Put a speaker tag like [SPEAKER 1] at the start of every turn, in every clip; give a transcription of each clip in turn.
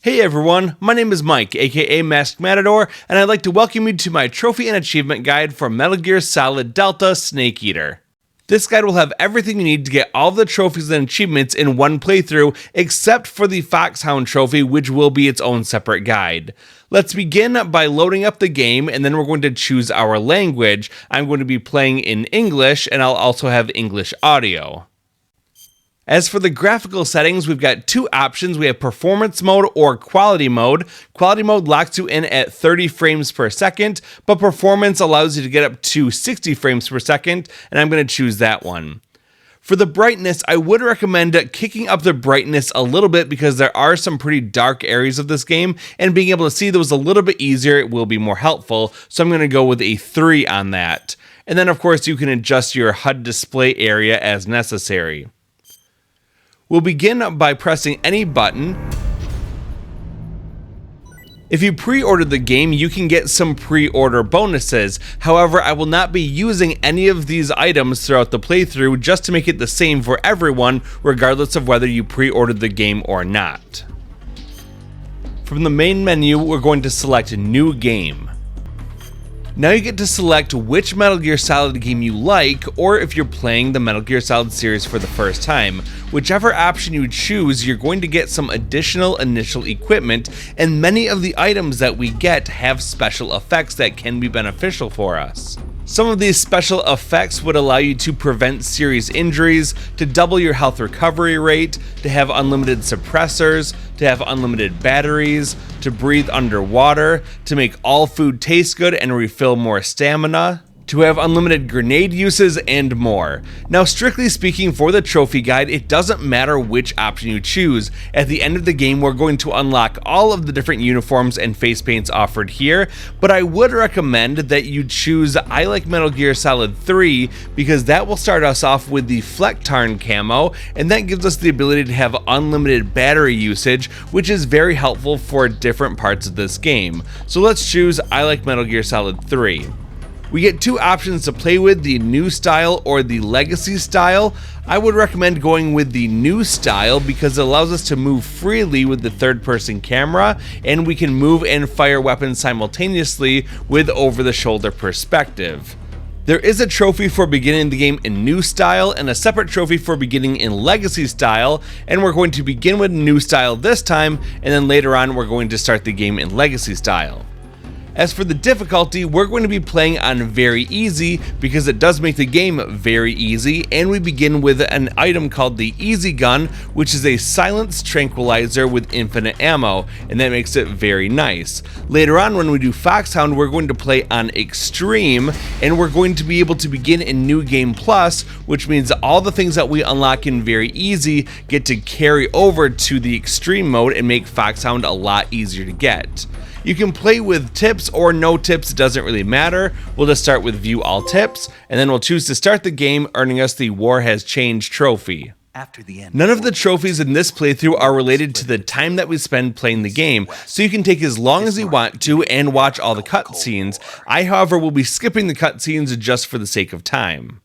[SPEAKER 1] Hey everyone, my name is Mike, aka Masked Matador, and I'd like to welcome you to my trophy and achievement guide for Metal Gear Solid Delta Snake Eater. This guide will have everything you need to get all of the trophies and achievements in one playthrough, except for the Foxhound trophy, which will be its own separate guide. Let's begin by loading up the game, and then we're going to choose our language. I'm going to be playing in English, and I'll also have English audio. As for the graphical settings, we've got two options. We have performance mode or quality mode. Quality mode locks you in at 30 frames per second, but performance allows you to get up to 60 frames per second, and I'm going to choose that one. For the brightness, I would recommend kicking up the brightness a little bit because there are some pretty dark areas of this game, and being able to see those a little bit easier will be more helpful, so I'm going to go with a 3 on that. And then of course you can adjust your HUD display area as necessary. We'll begin by pressing any button. If you pre-ordered the game, you can get some pre-order bonuses. However, I will not be using any of these items throughout the playthrough just to make it the same for everyone, regardless of whether you pre-ordered the game or not. From the main menu, we're going to select New Game. Now you get to select which Metal Gear Solid game you like, or if you're playing the Metal Gear Solid series for the first time. Whichever option you choose, you're going to get some additional initial equipment, and many of the items that we get have special effects that can be beneficial for us. Some of these special effects would allow you to prevent serious injuries, to double your health recovery rate, to have unlimited suppressors, to have unlimited batteries, to breathe underwater, to make all food taste good and refill more stamina, to have unlimited grenade uses, and more. Now, strictly speaking, for the trophy guide, it doesn't matter which option you choose. At the end of the game, we're going to unlock all of the different uniforms and face paints offered here, but I would recommend that you choose I Like Metal Gear Solid 3 because that will start us off with the Flecktarn camo, and that gives us the ability to have unlimited battery usage, which is very helpful for different parts of this game. So let's choose I Like Metal Gear Solid 3. We get two options to play with, the new style or the legacy style. I would recommend going with the new style because it allows us to move freely with the third-person camera, and we can move and fire weapons simultaneously with over-the-shoulder perspective. There is a trophy for beginning the game in new style and a separate trophy for beginning in legacy style, and we're going to begin with new style this time, and then later on we're going to start the game in legacy style. As for the difficulty, we're going to be playing on very easy because it does make the game very easy, and we begin with an item called the Easy Gun, which is a silenced tranquilizer with infinite ammo, and that makes it very nice. Later on when we do Foxhound, we're going to play on Extreme, and we're going to be able to begin in New Game Plus, which means all the things that we unlock in very easy get to carry over to the Extreme mode and make Foxhound a lot easier to get. You can play with tips or no tips, it doesn't really matter. We'll just start with View All Tips, and then we'll choose to start the game, earning us the War Has Changed trophy. None of the trophies in this playthrough are related to the time that we spend playing the game, so you can take as long as you want to and watch all the cutscenes. I, however, will be skipping the cutscenes just for the sake of time.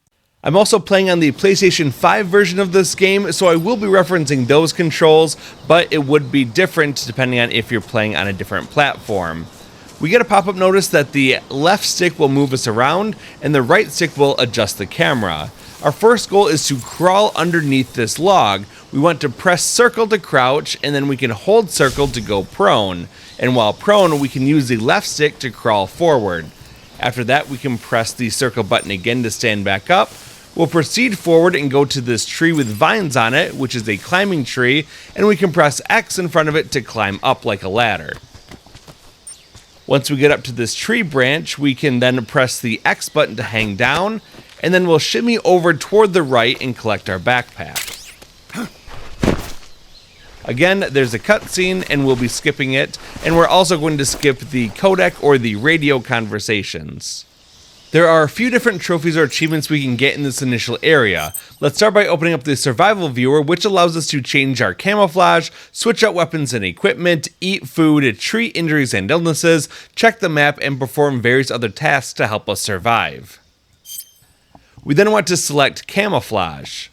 [SPEAKER 1] I'm also playing on the PlayStation 5 version of this game, so I will be referencing those controls, but it would be different depending on if you're playing on a different platform. We get a pop-up notice that the left stick will move us around, and the right stick will adjust the camera. Our first goal is to crawl underneath this log. We want to press circle to crouch, and then we can hold circle to go prone. And while prone, we can use the left stick to crawl forward. After that, we can press the circle button again to stand back up. We'll proceed forward and go to this tree with vines on it, which is a climbing tree, and we can press X in front of it to climb up like a ladder. Once we get up to this tree branch, we can then press the X button to hang down, and then we'll shimmy over toward the right and collect our backpack. Again, there's a cutscene, and we'll be skipping it, and we're also going to skip the codec or the radio conversations. There are a few different trophies or achievements we can get in this initial area. Let's start by opening up the survival viewer, which allows us to change our camouflage, switch out weapons and equipment, eat food, treat injuries and illnesses, check the map, and perform various other tasks to help us survive. We then want to select camouflage.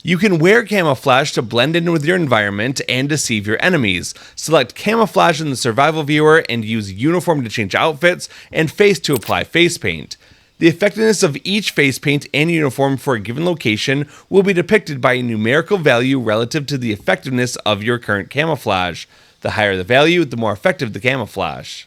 [SPEAKER 1] You can wear camouflage to blend in with your environment and deceive your enemies. Select camouflage in the survival viewer and use uniform to change outfits and face to apply face paint. The effectiveness of each face paint and uniform for a given location will be depicted by a numerical value relative to the effectiveness of your current camouflage. The higher the value, the more effective the camouflage.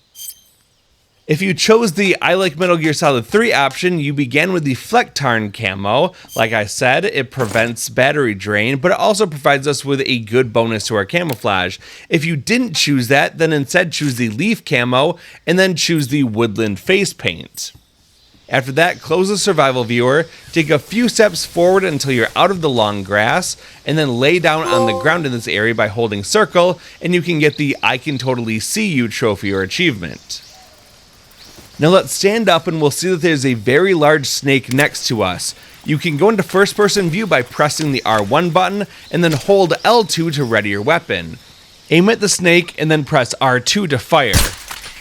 [SPEAKER 1] If you chose the I like Metal Gear Solid 3 option, you began with the Flecktarn camo. Like I said, it prevents battery drain, but it also provides us with a good bonus to our camouflage. If you didn't choose that, then instead choose the Leaf camo, and then choose the Woodland face paint. After that, close the survival viewer, take a few steps forward until you're out of the long grass, and then lay down on the ground in this area by holding circle, and you can get the I Can Totally See You trophy or achievement. Now let's stand up and we'll see that there's a very large snake next to us. You can go into first person view by pressing the R1 button, and then hold L2 to ready your weapon. Aim at the snake and then press R2 to fire.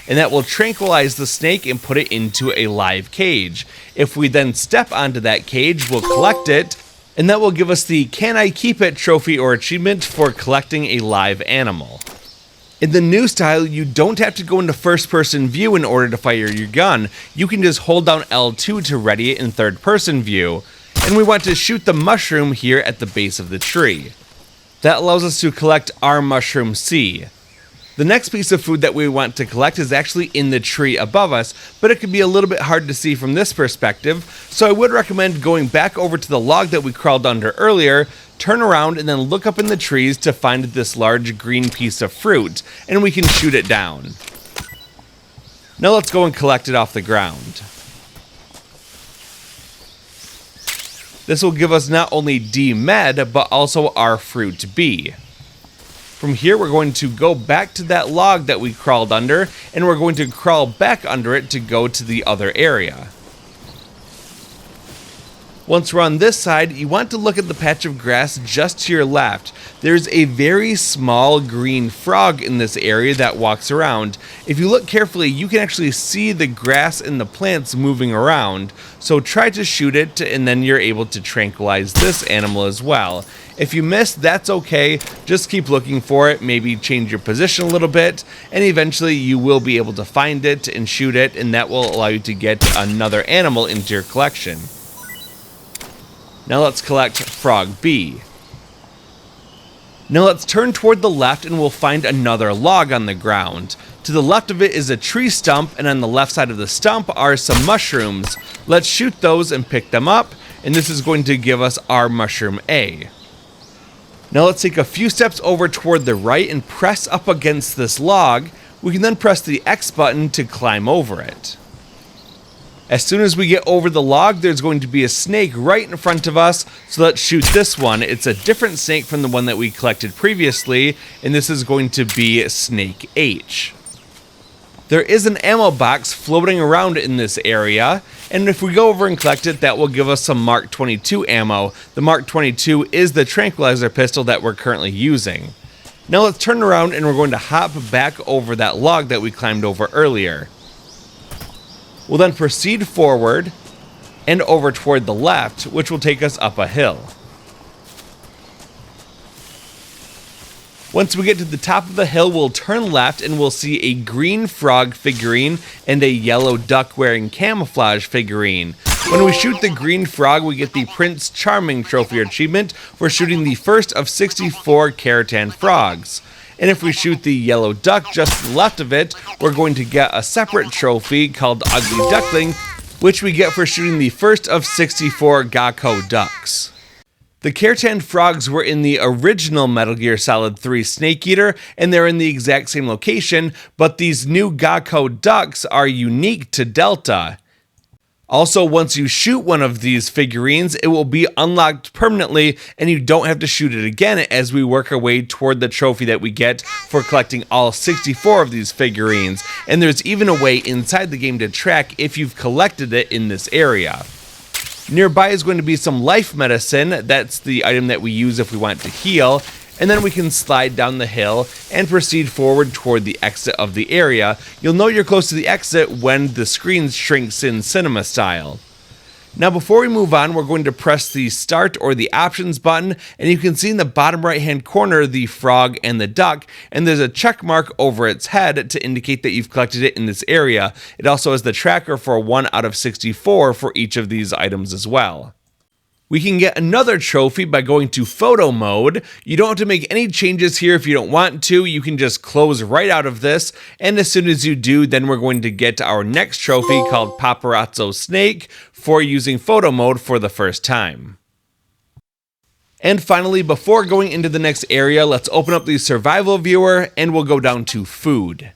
[SPEAKER 1] And that will tranquilize the snake and put it into a live cage. If we then step onto that cage, we'll collect it, and that will give us the Can I Keep It trophy or achievement for collecting a live animal. In the new style, you don't have to go into first person view in order to fire your gun. You can just hold down L2 to ready it in third person view. And we want to shoot the mushroom here at the base of the tree. That allows us to collect our mushroom C. The next piece of food that we want to collect is actually in the tree above us, but it can be a little bit hard to see from this perspective, so I would recommend going back over to the log that we crawled under earlier, turn around, and then look up in the trees to find this large green piece of fruit, and we can shoot it down. Now let's go and collect it off the ground. This will give us not only D med, but also our fruit B. From here, we're going to go back to that log that we crawled under, and we're going to crawl back under it to go to the other area. Once we're on this side, you want to look at the patch of grass just to your left. There's a very small green frog in this area that walks around. If you look carefully, you can actually see the grass and the plants moving around. So try to shoot it, and then you're able to tranquilize this animal as well. If you miss, that's okay. Just keep looking for it, maybe change your position a little bit, and eventually you will be able to find it and shoot it, and that will allow you to get another animal into your collection. Now let's collect Frog B. Now let's turn toward the left and we'll find another log on the ground. To the left of it is a tree stump, and on the left side of the stump are some mushrooms. Let's shoot those and pick them up, and this is going to give us our mushroom A. Now let's take a few steps over toward the right and press up against this log. We can then press the X button to climb over it. As soon as we get over the log, there's going to be a snake right in front of us, so let's shoot this one. It's a different snake from the one that we collected previously, and this is going to be Snake H. There is an ammo box floating around in this area, and if we go over and collect it, that will give us some Mark 22 ammo. The Mark 22 is the tranquilizer pistol that we're currently using. Now let's turn around and we're going to hop back over that log that we climbed over earlier. We'll then proceed forward and over toward the left, which will take us up a hill. Once we get to the top of the hill, we'll turn left and we'll see a green frog figurine and a yellow duck wearing camouflage figurine. When we shoot the green frog, we get the Prince Charming trophy or achievement for shooting the first of 64 Kerotan Frogs. And if we shoot the yellow duck just to the left of it, we're going to get a separate trophy called Ugly Duckling, which we get for shooting the first of 64 Gakko ducks. The Kerotan Frogs were in the original Metal Gear Solid 3 Snake Eater, and they're in the exact same location, but these new Gakko ducks are unique to Delta. Also, once you shoot one of these figurines, it will be unlocked permanently, and you don't have to shoot it again as we work our way toward the trophy that we get for collecting all 64 of these figurines. And there's even a way inside the game to track if you've collected it in this area. Nearby is going to be some life medicine. That's the item that we use if we want to heal. And then we can slide down the hill and proceed forward toward the exit of the area. You'll know you're close to the exit when the screen shrinks in cinema style. Now before we move on, we're going to press the start or the options button, and you can see in the bottom right hand corner the frog and the duck, and there's a check mark over its head to indicate that you've collected it in this area. It also has the tracker for 1 out of 64 for each of these items as well. We can get another trophy by going to photo mode. You don't have to make any changes here if you don't want to. You can just close right out of this, and as soon as you do, then we're going to get our next trophy called Paparazzo Snake for using photo mode for the first time. And finally, before going into the next area, let's open up the survival viewer and we'll go down to food.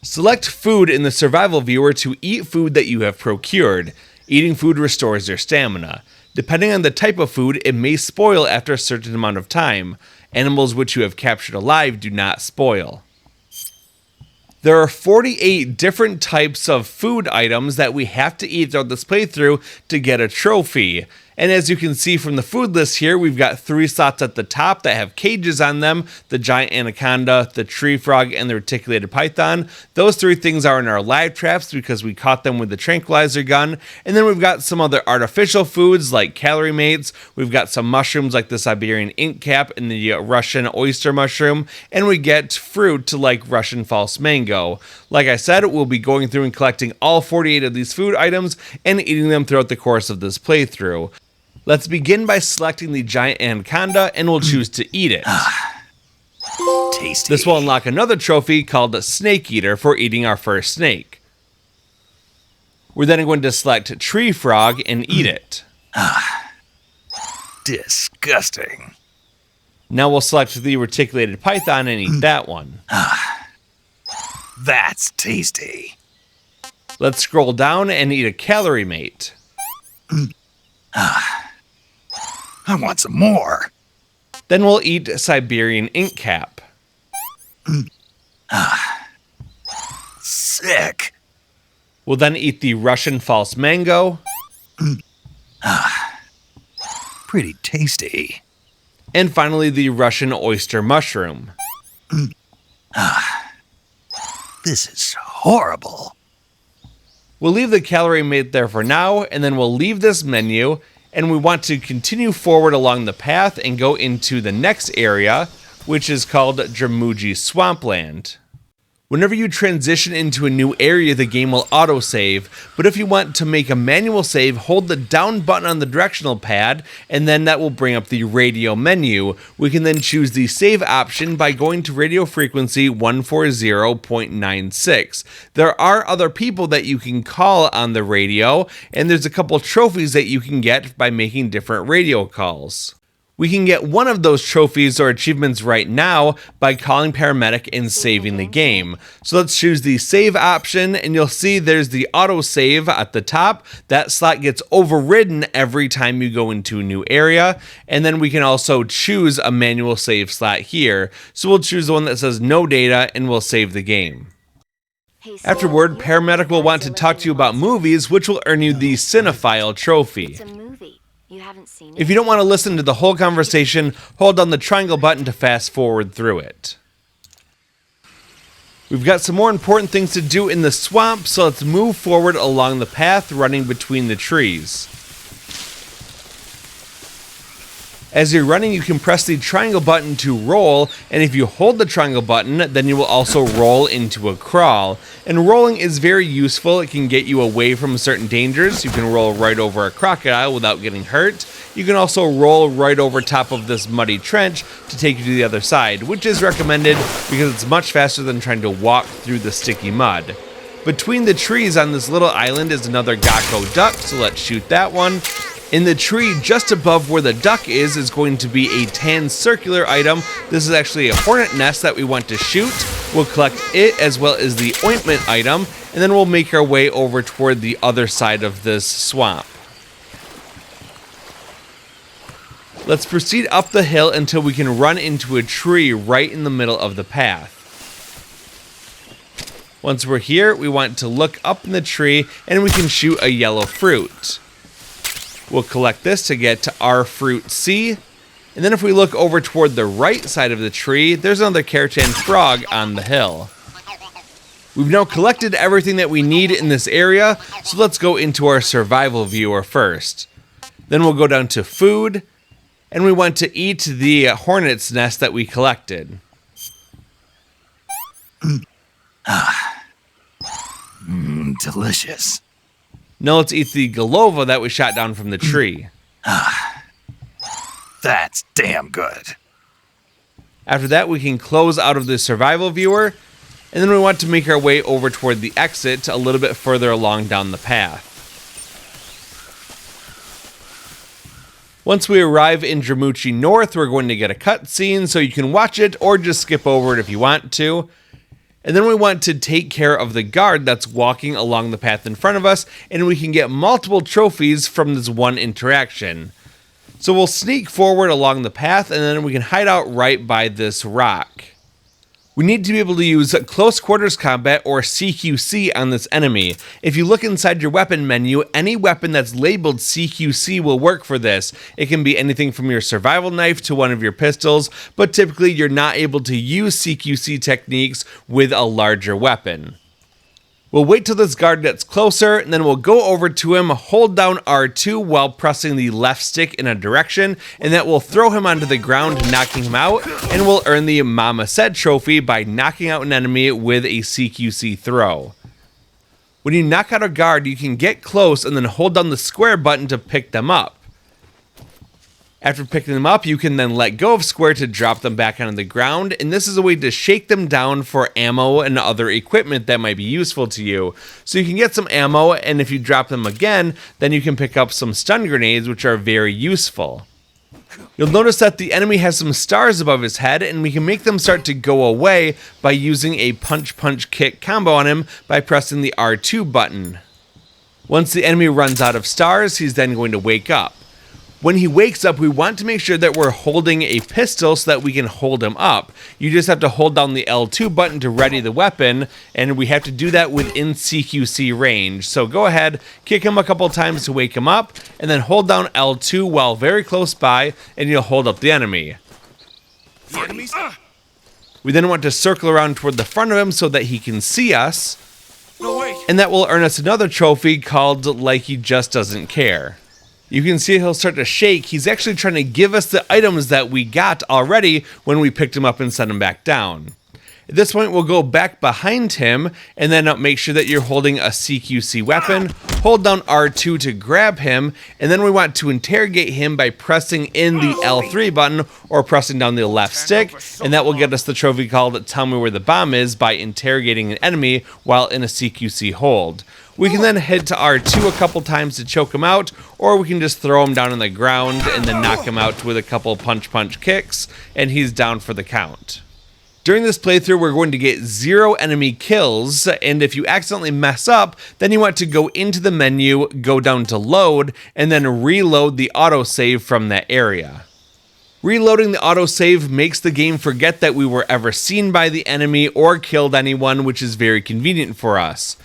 [SPEAKER 1] Select food in the survival viewer to eat food that you have procured. Eating food restores your stamina. Depending on the type of food, it may spoil after a certain amount of time. Animals which you have captured alive do not spoil. There are 48 different types of food items that we have to eat throughout this playthrough to get a trophy. And as you can see from the food list here, we've got 3 slots at the top that have cages on them: the giant anaconda, the tree frog, and the reticulated python. Those 3 things are in our live traps because we caught them with the tranquilizer gun. And then we've got some other artificial foods like calorie mates. We've got some mushrooms like the Siberian ink cap and the Russian oyster mushroom. And we get fruit like Russian false mango. Like I said, we'll be going through and collecting all 48 of these food items and eating them throughout the course of this playthrough. Let's begin by selecting the giant anaconda, and we'll choose to eat it.
[SPEAKER 2] Tasty.
[SPEAKER 1] This will unlock another trophy called Snake Eater for eating our first snake. We're then going to select Tree Frog and eat it.
[SPEAKER 2] Disgusting.
[SPEAKER 1] Now we'll select the reticulated python and eat that one.
[SPEAKER 2] That's tasty.
[SPEAKER 1] Let's scroll down and eat a calorie mate.
[SPEAKER 2] I want some more.
[SPEAKER 1] Then we'll eat Siberian ink cap.
[SPEAKER 2] Sick.
[SPEAKER 1] We'll then eat the Russian false mango.
[SPEAKER 2] Pretty tasty.
[SPEAKER 1] And finally the Russian oyster mushroom.
[SPEAKER 2] This is horrible.
[SPEAKER 1] We'll leave the calorie mate there for now, and then we'll leave this menu, and we want to continue forward along the path and go into the next area, which is called Dramuji Swampland. Whenever you transition into a new area, the game will autosave, but if you want to make a manual save, hold the down button on the directional pad, and then that will bring up the radio menu. We can then choose the save option by going to radio frequency 140.96. There are other people that you can call on the radio, and there's a couple trophies that you can get by making different radio calls. We can get one of those trophies or achievements right now by calling paramedic and saving the game. So let's choose the save option, and you'll see there's the auto save at the top. That slot gets overridden every time you go into a new area. And then we can also choose a manual save slot here. So we'll choose the one that says no data and we'll save the game. Afterward, paramedic will want to talk to you about movies, which will earn you the Cinephile trophy.
[SPEAKER 3] You haven't seen it?
[SPEAKER 1] If you don't want to listen to the whole conversation, hold down the triangle button to fast forward through it. We've got some more important things to do in the swamp, so let's move forward along the path running between the trees. As you're running, you can press the triangle button to roll, and if you hold the triangle button, then you will also roll into a crawl. And rolling is very useful. It can get you away from certain dangers. You can roll right over a crocodile without getting hurt. You can also roll right over top of this muddy trench to take you to the other side, which is recommended because it's much faster than trying to walk through the sticky mud. Between the trees on this little island is another Gecko duck, so let's shoot that one. In the tree just above where the duck is going to be a tan circular item. This is actually a hornet nest that we want to shoot. We'll collect it as well as the ointment item, and then we'll make our way over toward the other side of this swamp. Let's proceed up the hill until we can run into a tree right in the middle of the path. Once we're here, we want to look up in the tree and we can shoot a yellow fruit. We'll collect this to get to our fruit C. And then if we look over toward the right side of the tree, there's another Kerotan Frog on the hill. We've now collected everything that we need in this area, so let's go into our survival viewer first. Then we'll go down to food, and we want to eat the hornet's nest that we collected.
[SPEAKER 2] Delicious.
[SPEAKER 1] Now let's eat the galova that we shot down from the tree.
[SPEAKER 2] That's damn good.
[SPEAKER 1] After that, we can close out of the survival viewer, and then we want to make our way over toward the exit a little bit further along down the path. Once we arrive in Dramuchi North, we're going to get a cutscene, so you can watch it or just skip over it if you want to. And then we want to take care of the guard that's walking along the path in front of us, and we can get multiple trophies from this one interaction. So we'll sneak forward along the path, and then we can hide out right by this rock. We need to be able to use close quarters combat or CQC on this enemy. If you look inside your weapon menu, any weapon that's labeled CQC will work for this. It can be anything from your survival knife to one of your pistols, but typically you're not able to use CQC techniques with a larger weapon. We'll wait till this guard gets closer, and then we'll go over to him, hold down R2 while pressing the left stick in a direction, and that will throw him onto the ground, knocking him out, and we'll earn the Mama Said trophy by knocking out an enemy with a CQC throw. When you knock out a guard, you can get close and then hold down the square button to pick them up. After picking them up, you can then let go of square to drop them back onto the ground, and this is a way to shake them down for ammo and other equipment that might be useful to you. So you can get some ammo, and if you drop them again, then you can pick up some stun grenades, which are very useful. You'll notice that the enemy has some stars above his head, and we can make them start to go away by using a punch-punch-kick combo on him by pressing the R2 button. Once the enemy runs out of stars, he's then going to wake up. When he wakes up, we want to make sure that we're holding a pistol so that we can hold him up. You just have to hold down the L2 button to ready the weapon, and we have to do that within CQC range. So go ahead, kick him a couple times to wake him up, and then hold down L2 while very close by, and you'll hold up the enemy. We then want to circle around toward the front of him so that he can see us, and that will earn us another trophy called Like He Just Doesn't Care. You can see he'll start to shake. He's actually trying to give us the items that we got already when we picked him up and set him back down. At this point, we'll go back behind him and then make sure that you're holding a CQC weapon. Hold down R2 to grab him, and then we want to interrogate him by pressing in the L3 button or pressing down the left stick, and that will get us the trophy called Tell Me Where the Bomb Is by interrogating an enemy while in a CQC hold. We can then hit to R2 a couple times to choke him out, or we can just throw him down on the ground and then knock him out with a couple punch-punch kicks, and he's down for the count. During this playthrough, we're going to get 0 enemy kills, and if you accidentally mess up, then you want to go into the menu, go down to load, and then reload the autosave from that area. Reloading the autosave makes the game forget that we were ever seen by the enemy or killed anyone, which is very convenient for us.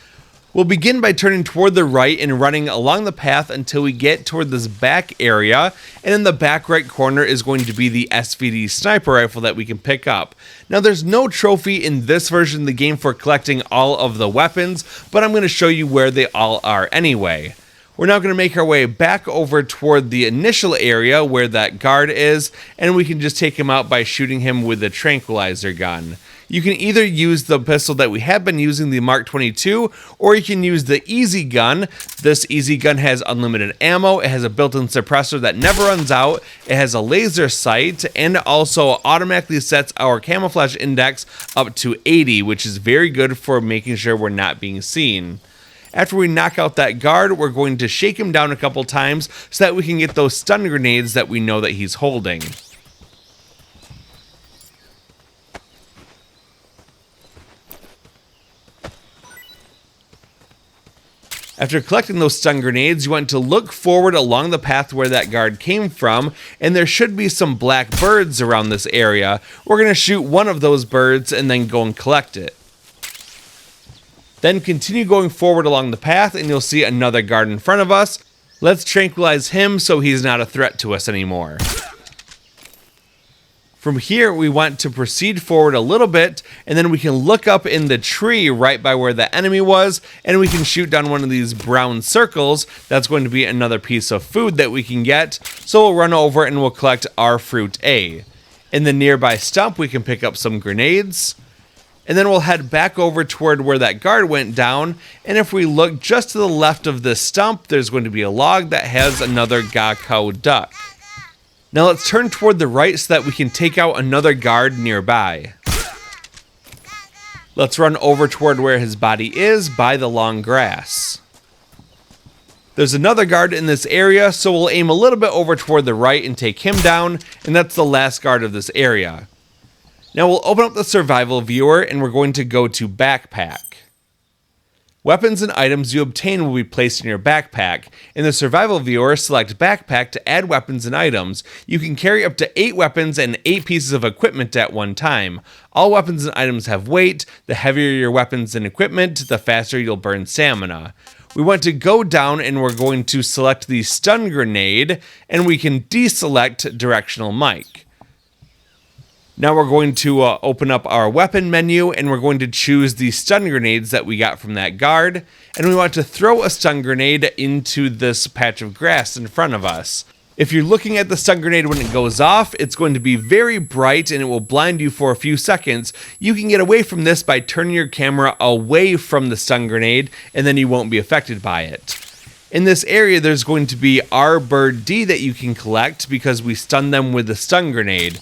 [SPEAKER 1] We'll begin by turning toward the right and running along the path until we get toward this back area, and in the back right corner is going to be the SVD sniper rifle that we can pick up. Now there's no trophy in this version of the game for collecting all of the weapons, but I'm going to show you where they all are anyway. We're now going to make our way back over toward the initial area where that guard is, and we can just take him out by shooting him with the tranquilizer gun. You can either use the pistol that we have been using, the Mark 22, or you can use the Easy Gun. This Easy Gun has unlimited ammo, it has a built-in suppressor that never runs out, it has a laser sight, and also automatically sets our camouflage index up to 80, which is very good for making sure we're not being seen. After we knock out that guard, we're going to shake him down a couple times so that we can get those stun grenades that we know that he's holding. After collecting those stun grenades, you want to look forward along the path where that guard came from, and there should be some black birds around this area. We're going to shoot one of those birds and then go and collect it. Then continue going forward along the path and you'll see another guard in front of us. Let's tranquilize him so he's not a threat to us anymore. From here, we want to proceed forward a little bit, and then we can look up in the tree right by where the enemy was, and we can shoot down one of these brown circles. That's going to be another piece of food that we can get, so we'll run over and we'll collect our fruit A. In the nearby stump, we can pick up some grenades, and then we'll head back over toward where that guard went down, and if we look just to the left of this stump, there's going to be a log that has another Gakko duck. Now let's turn toward the right so that we can take out another guard nearby. Let's run over toward where his body is by the long grass. There's another guard in this area, so we'll aim a little bit over toward the right and take him down, and that's the last guard of this area. Now we'll open up the survival viewer and we're going to go to backpack. Weapons and items you obtain will be placed in your backpack. In the survival viewer, select backpack to add weapons and items. You can carry up to 8 weapons and 8 pieces of equipment at one time. All weapons and items have weight. The heavier your weapons and equipment, the faster you'll burn stamina. We want to go down and we're going to select the stun grenade, and we can deselect directional mic. Now we're going to open up our weapon menu, and we're going to choose the stun grenades that we got from that guard, and we want to throw a stun grenade into this patch of grass in front of us. If you're looking at the stun grenade when it goes off, it's going to be very bright and it will blind you for a few seconds. You can get away from this by turning your camera away from the stun grenade, and then you won't be affected by it. In this area, there's going to be our bird D that you can collect because we stunned them with the stun grenade.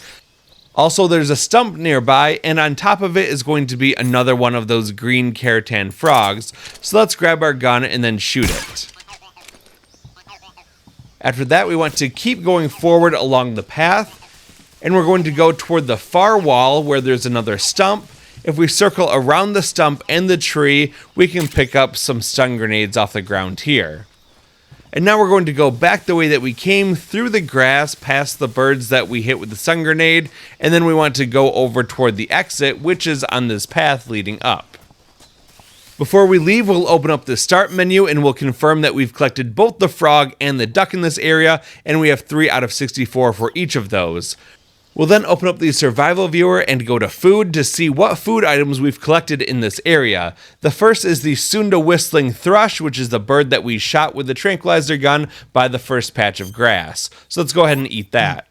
[SPEAKER 1] Also, there's a stump nearby, and on top of it is going to be another one of those green Kerotan Frogs. So let's grab our gun and then shoot it. After that, we want to keep going forward along the path, and we're going to go toward the far wall where there's another stump. If we circle around the stump and the tree, we can pick up some stun grenades off the ground here. And now we're going to go back the way that we came, through the grass, past the birds that we hit with the stun grenade, and then we want to go over toward the exit, which is on this path leading up. Before we leave, we'll open up the start menu and we'll confirm that we've collected both the frog and the duck in this area, and we have 3 out of 64 for each of those. We'll then open up the survival viewer and go to food to see what food items we've collected in this area. The first is the Sunda whistling thrush, which is the bird that we shot with the tranquilizer gun by the first patch of grass. So let's go ahead and eat that.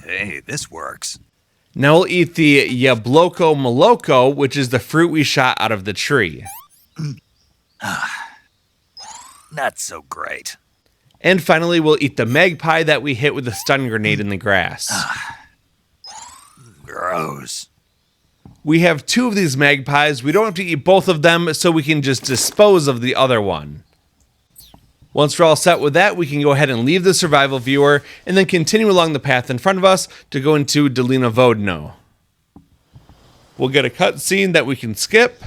[SPEAKER 2] Hey, this works.
[SPEAKER 1] Now we'll eat the Yabloko Moloko, which is the fruit we shot out of the tree.
[SPEAKER 2] Not so great.
[SPEAKER 1] And finally, we'll eat the magpie that we hit with the stun grenade in the grass.
[SPEAKER 2] Gross.
[SPEAKER 1] We have 2 of these magpies. We don't have to eat both of them, so we can just dispose of the other one. Once we're all set with that, we can go ahead and leave the survival viewer and then continue along the path in front of us to go into Dolina Vodno. We'll get a cutscene that we can skip.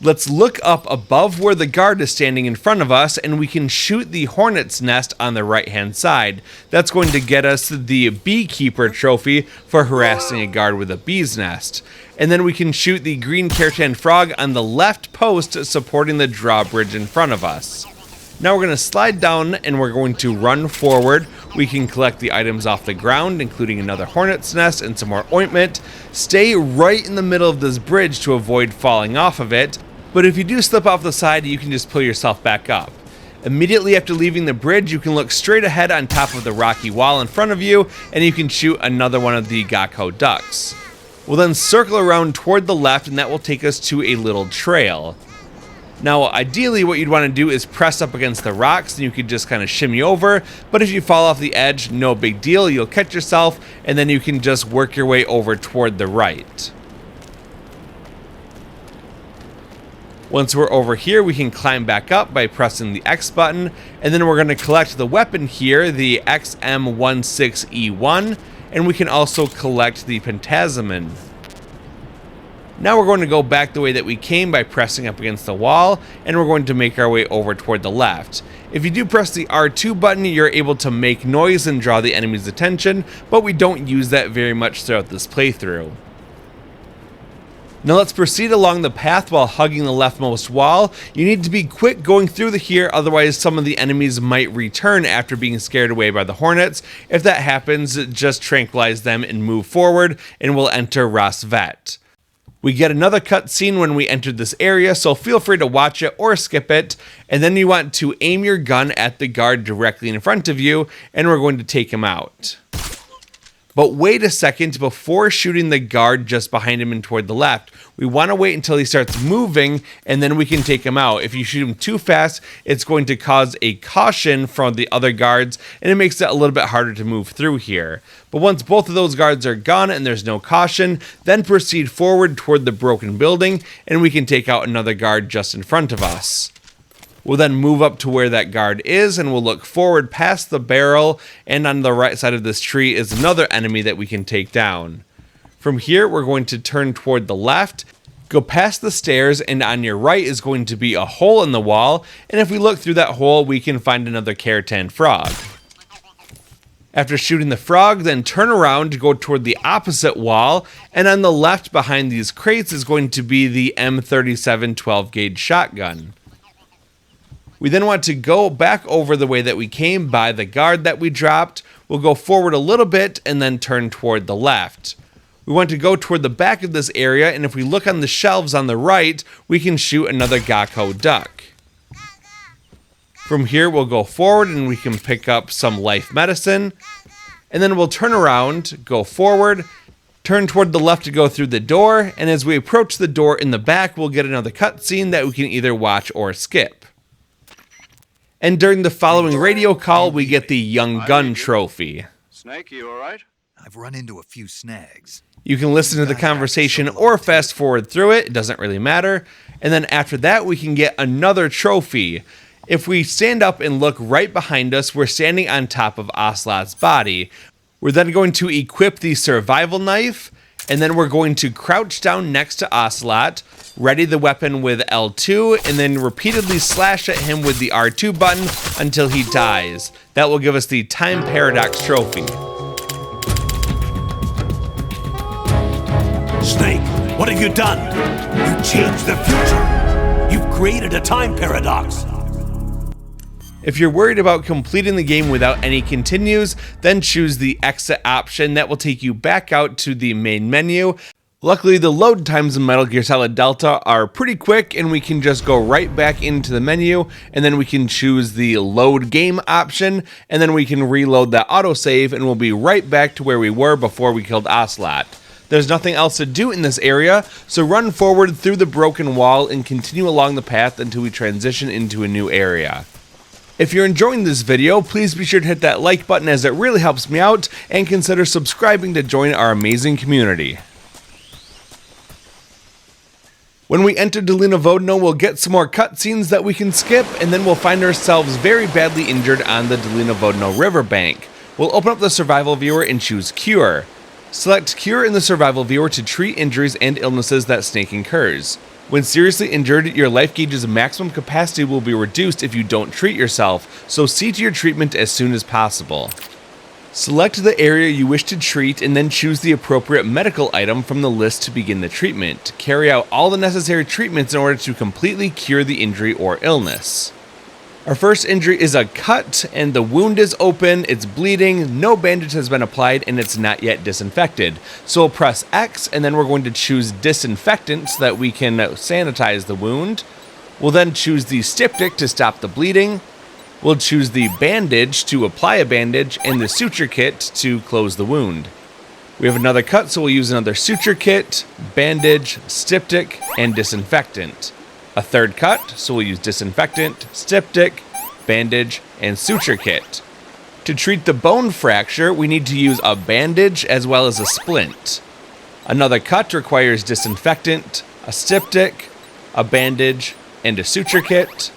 [SPEAKER 1] Let's look up above where the guard is standing in front of us, and we can shoot the hornet's nest on the right-hand side. That's going to get us the beekeeper trophy for harassing a guard with a bee's nest. And then we can shoot the green Kerotan frog on the left post supporting the drawbridge in front of us. Now we're going to slide down and we're going to run forward. We can collect the items off the ground, including another hornet's nest and some more ointment. Stay right in the middle of this bridge to avoid falling off of it. But if you do slip off the side, you can just pull yourself back up. Immediately after leaving the bridge, you can look straight ahead on top of the rocky wall in front of you, and you can shoot another one of the Gakko ducks. We'll then circle around toward the left, and that will take us to a little trail. Now, ideally, what you'd want to do is press up against the rocks, and you could just kind of shimmy over, but if you fall off the edge, no big deal, you'll catch yourself, and then you can just work your way over toward the right. Once we're over here, we can climb back up by pressing the X button, and then we're going to collect the weapon here, the XM16E1, and we can also collect the Pentasmin. Now we're going to go back the way that we came by pressing up against the wall, and we're going to make our way over toward the left. If you do press the R2 button, you're able to make noise and draw the enemy's attention, but we don't use that very much throughout this playthrough. Now let's proceed along the path while hugging the leftmost wall. You need to be quick going through here, otherwise some of the enemies might return after being scared away by the hornets. If that happens, just tranquilize them and move forward, and we'll enter Rossvet. We get another cutscene when we entered this area, so feel free to watch it or skip it, and then you want to aim your gun at the guard directly in front of you, and we're going to take him out. But wait a second, before shooting the guard just behind him and toward the left, we want to wait until he starts moving, and then we can take him out. If you shoot him too fast, it's going to cause a caution from the other guards, and it makes it a little bit harder to move through here. But once both of those guards are gone and there's no caution, then proceed forward toward the broken building, and we can take out another guard just in front of us. We'll then move up to where that guard is, and we'll look forward past the barrel, and on the right side of this tree is another enemy that we can take down. From here, we're going to turn toward the left, go past the stairs, and on your right is going to be a hole in the wall, and if we look through that hole, we can find another Kerotan Frog. After shooting the frog, then turn around to go toward the opposite wall, and on the left behind these crates is going to be the M37 12-gauge shotgun. We then want to go back over the way that we came by the guard that we dropped. We'll go forward a little bit and then turn toward the left. We want to go toward the back of this area, and if we look on the shelves on the right, we can shoot another Gecko duck. From here, we'll go forward and we can pick up some life medicine, and then we'll turn around, go forward, turn toward the left to go through the door, and as we approach the door in the back, we'll get another cutscene that we can either watch or skip. And during the following radio call, we get the Young Gun trophy.
[SPEAKER 4] Snake, you alright?
[SPEAKER 2] I've run into a few snags.
[SPEAKER 1] You can listen to the conversation or fast forward through it. It doesn't really matter. And then after that, we can get another trophy. If we stand up and look right behind us, we're standing on top of Ocelot's body. We're then going to equip the survival knife, and then we're going to crouch down next to Ocelot, ready the weapon with L2, and then repeatedly slash at him with the R2 button until he dies. That will give us the Time Paradox trophy.
[SPEAKER 5] Snake, what have you done? You changed the future. You've created a time paradox.
[SPEAKER 1] If you're worried about completing the game without any continues, then choose the exit option. That will take you back out to the main menu. Luckily, the load times in Metal Gear Solid Delta are pretty quick, and we can just go right back into the menu, and then we can choose the load game option, and then we can reload that autosave, and we'll be right back to where we were before we killed Ocelot. There's nothing else to do in this area, so run forward through the broken wall and continue along the path until we transition into a new area. If you're enjoying this video, please be sure to hit that like button as it really helps me out, and consider subscribing to join our amazing community. When we enter Dolina Vodno, we'll get some more cutscenes that we can skip, and then we'll find ourselves very badly injured on the Dolina Vodno riverbank. We'll open up the survival viewer and choose Cure. Select Cure in the survival viewer to treat injuries and illnesses that Snake incurs. When seriously injured, your life gauge's maximum capacity will be reduced if you don't treat yourself, so see to your treatment as soon as possible. Select the area you wish to treat and then choose the appropriate medical item from the list to begin the treatment. Carry out all the necessary treatments in order to completely cure the injury or illness. Our first injury is a cut, and the wound is open, it's bleeding, no bandage has been applied, and it's not yet disinfected. So we'll press X, and then we're going to choose disinfectant so that we can sanitize the wound. We'll then choose the styptic to stop the bleeding. We'll choose the bandage to apply a bandage, and the suture kit to close the wound. We have another cut, so we'll use another suture kit, bandage, styptic, and disinfectant. A third cut, so we'll use disinfectant, styptic, bandage, and suture kit. To treat the bone fracture, we need to use a bandage as well as a splint. Another cut requires disinfectant, a styptic, a bandage, and a suture kit.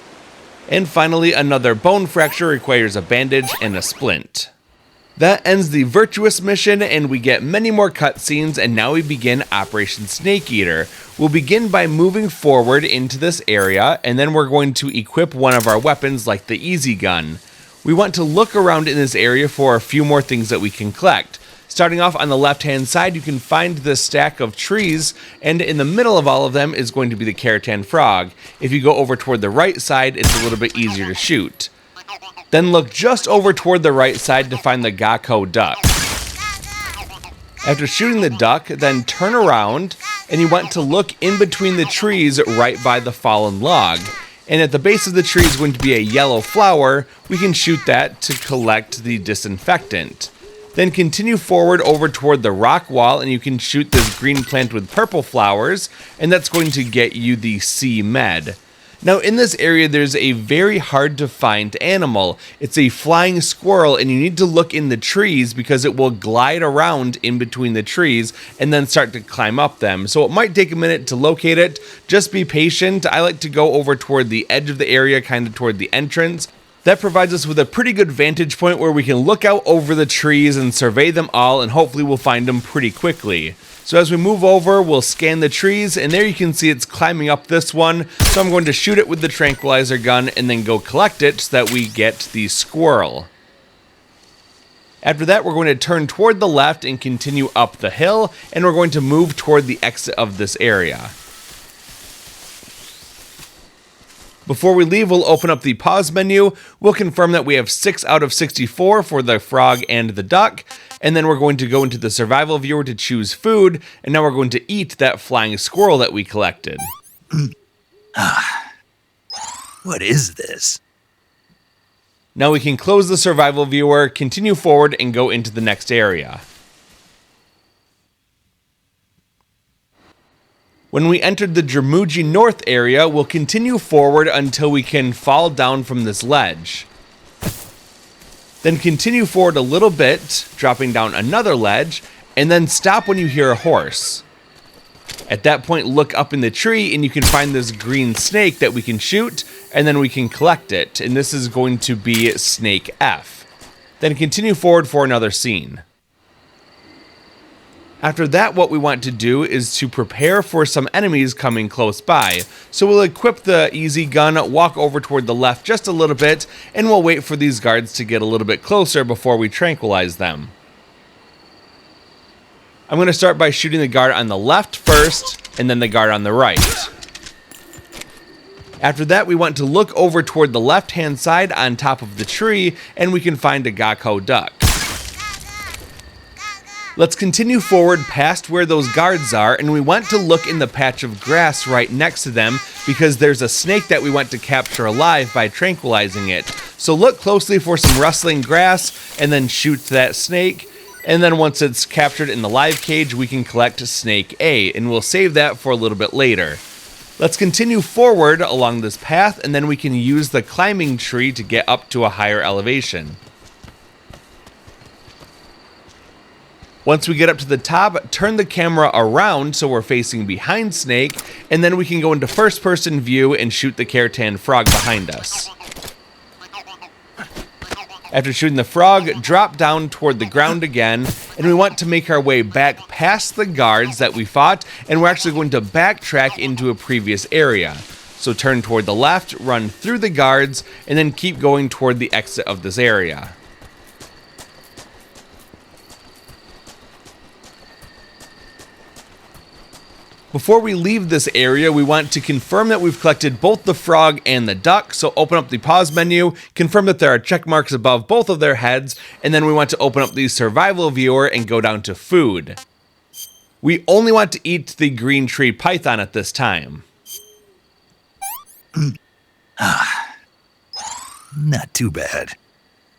[SPEAKER 1] And finally, another bone fracture requires a bandage and a splint. That ends the Virtuous mission, and we get many more cutscenes, and now we begin Operation Snake Eater. We'll begin by moving forward into this area, and then we're going to equip one of our weapons like the Easy Gun. We want to look around in this area for a few more things that we can collect. Starting off on the left-hand side, you can find this stack of trees, and in the middle of all of them is going to be the Kerotan Frog. If you go over toward the right side, it's a little bit easier to shoot. Then look just over toward the right side to find the Camo duck. After shooting the duck, then turn around, and you want to look in between the trees right by the fallen log. And at the base of the tree is going to be a yellow flower. We can shoot that to collect the disinfectant. Then continue forward over toward the rock wall, and you can shoot this green plant with purple flowers, and that's going to get you the C med. Now in this area there's a very hard to find animal. It's a flying squirrel, and you need to look in the trees because it will glide around in between the trees and then start to climb up them. So it might take a minute to locate it. Just be patient. I like to go over toward the edge of the area, kind of toward the entrance. That provides us with a pretty good vantage point where we can look out over the trees and survey them all, and hopefully we'll find them pretty quickly. So as we move over, we'll scan the trees, and there you can see it's climbing up this one. So I'm going to shoot it with the tranquilizer gun and then go collect it so that we get the squirrel. After that, we're going to turn toward the left and continue up the hill, and we're going to move toward the exit of this area. Before we leave, we'll open up the pause menu. We'll confirm that we have 6 out of 64 for the frog and the duck. And then we're going to go into the survival viewer to choose food. And now we're going to eat that flying squirrel that we collected.
[SPEAKER 2] What is this?
[SPEAKER 1] Now we can close the survival viewer, continue forward, and go into the next area. When we entered the Dramuji North area, we'll continue forward until we can fall down from this ledge. Then continue forward a little bit, dropping down another ledge, and then stop when you hear a horse. At that point, look up in the tree and you can find this green snake that we can shoot, and then we can collect it, and this is going to be Snake F. Then continue forward for another scene. After that, what we want to do is to prepare for some enemies coming close by. So we'll equip the easy gun, walk over toward the left just a little bit, and we'll wait for these guards to get a little bit closer before we tranquilize them. I'm going to start by shooting the guard on the left first, and then the guard on the right. After that, we want to look over toward the left-hand side on top of the tree, and we can find a Camo duck. Let's continue forward past where those guards are, and we want to look in the patch of grass right next to them because there's a snake that we want to capture alive by tranquilizing it. So look closely for some rustling grass and then shoot that snake. And then once it's captured in the live cage, we can collect Snake A, and we'll save that for a little bit later. Let's continue forward along this path, and then we can use the climbing tree to get up to a higher elevation. Once we get up to the top, turn the camera around so we're facing behind Snake, and then we can go into first-person view and shoot the Kerotan Frog behind us. After shooting the frog, drop down toward the ground again, and we want to make our way back past the guards that we fought, and we're actually going to backtrack into a previous area. So turn toward the left, run through the guards, and then keep going toward the exit of this area. Before we leave this area, we want to confirm that we've collected both the frog and the duck, so open up the pause menu, confirm that there are check marks above both of their heads, and then we want to open up the survival viewer and go down to food. We only want to eat the green tree python at this time.
[SPEAKER 2] Not too bad.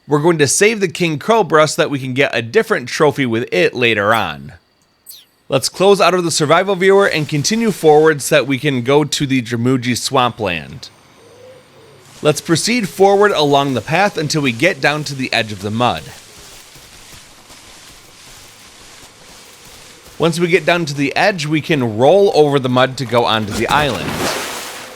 [SPEAKER 1] We're going to save the king cobra so that we can get a different trophy with it later on. Let's close out of the survival viewer and continue forward so that we can go to the Dramuji swampland. Let's proceed forward along the path until we get down to the edge of the mud. Once we get down to the edge, we can roll over the mud to go onto the island.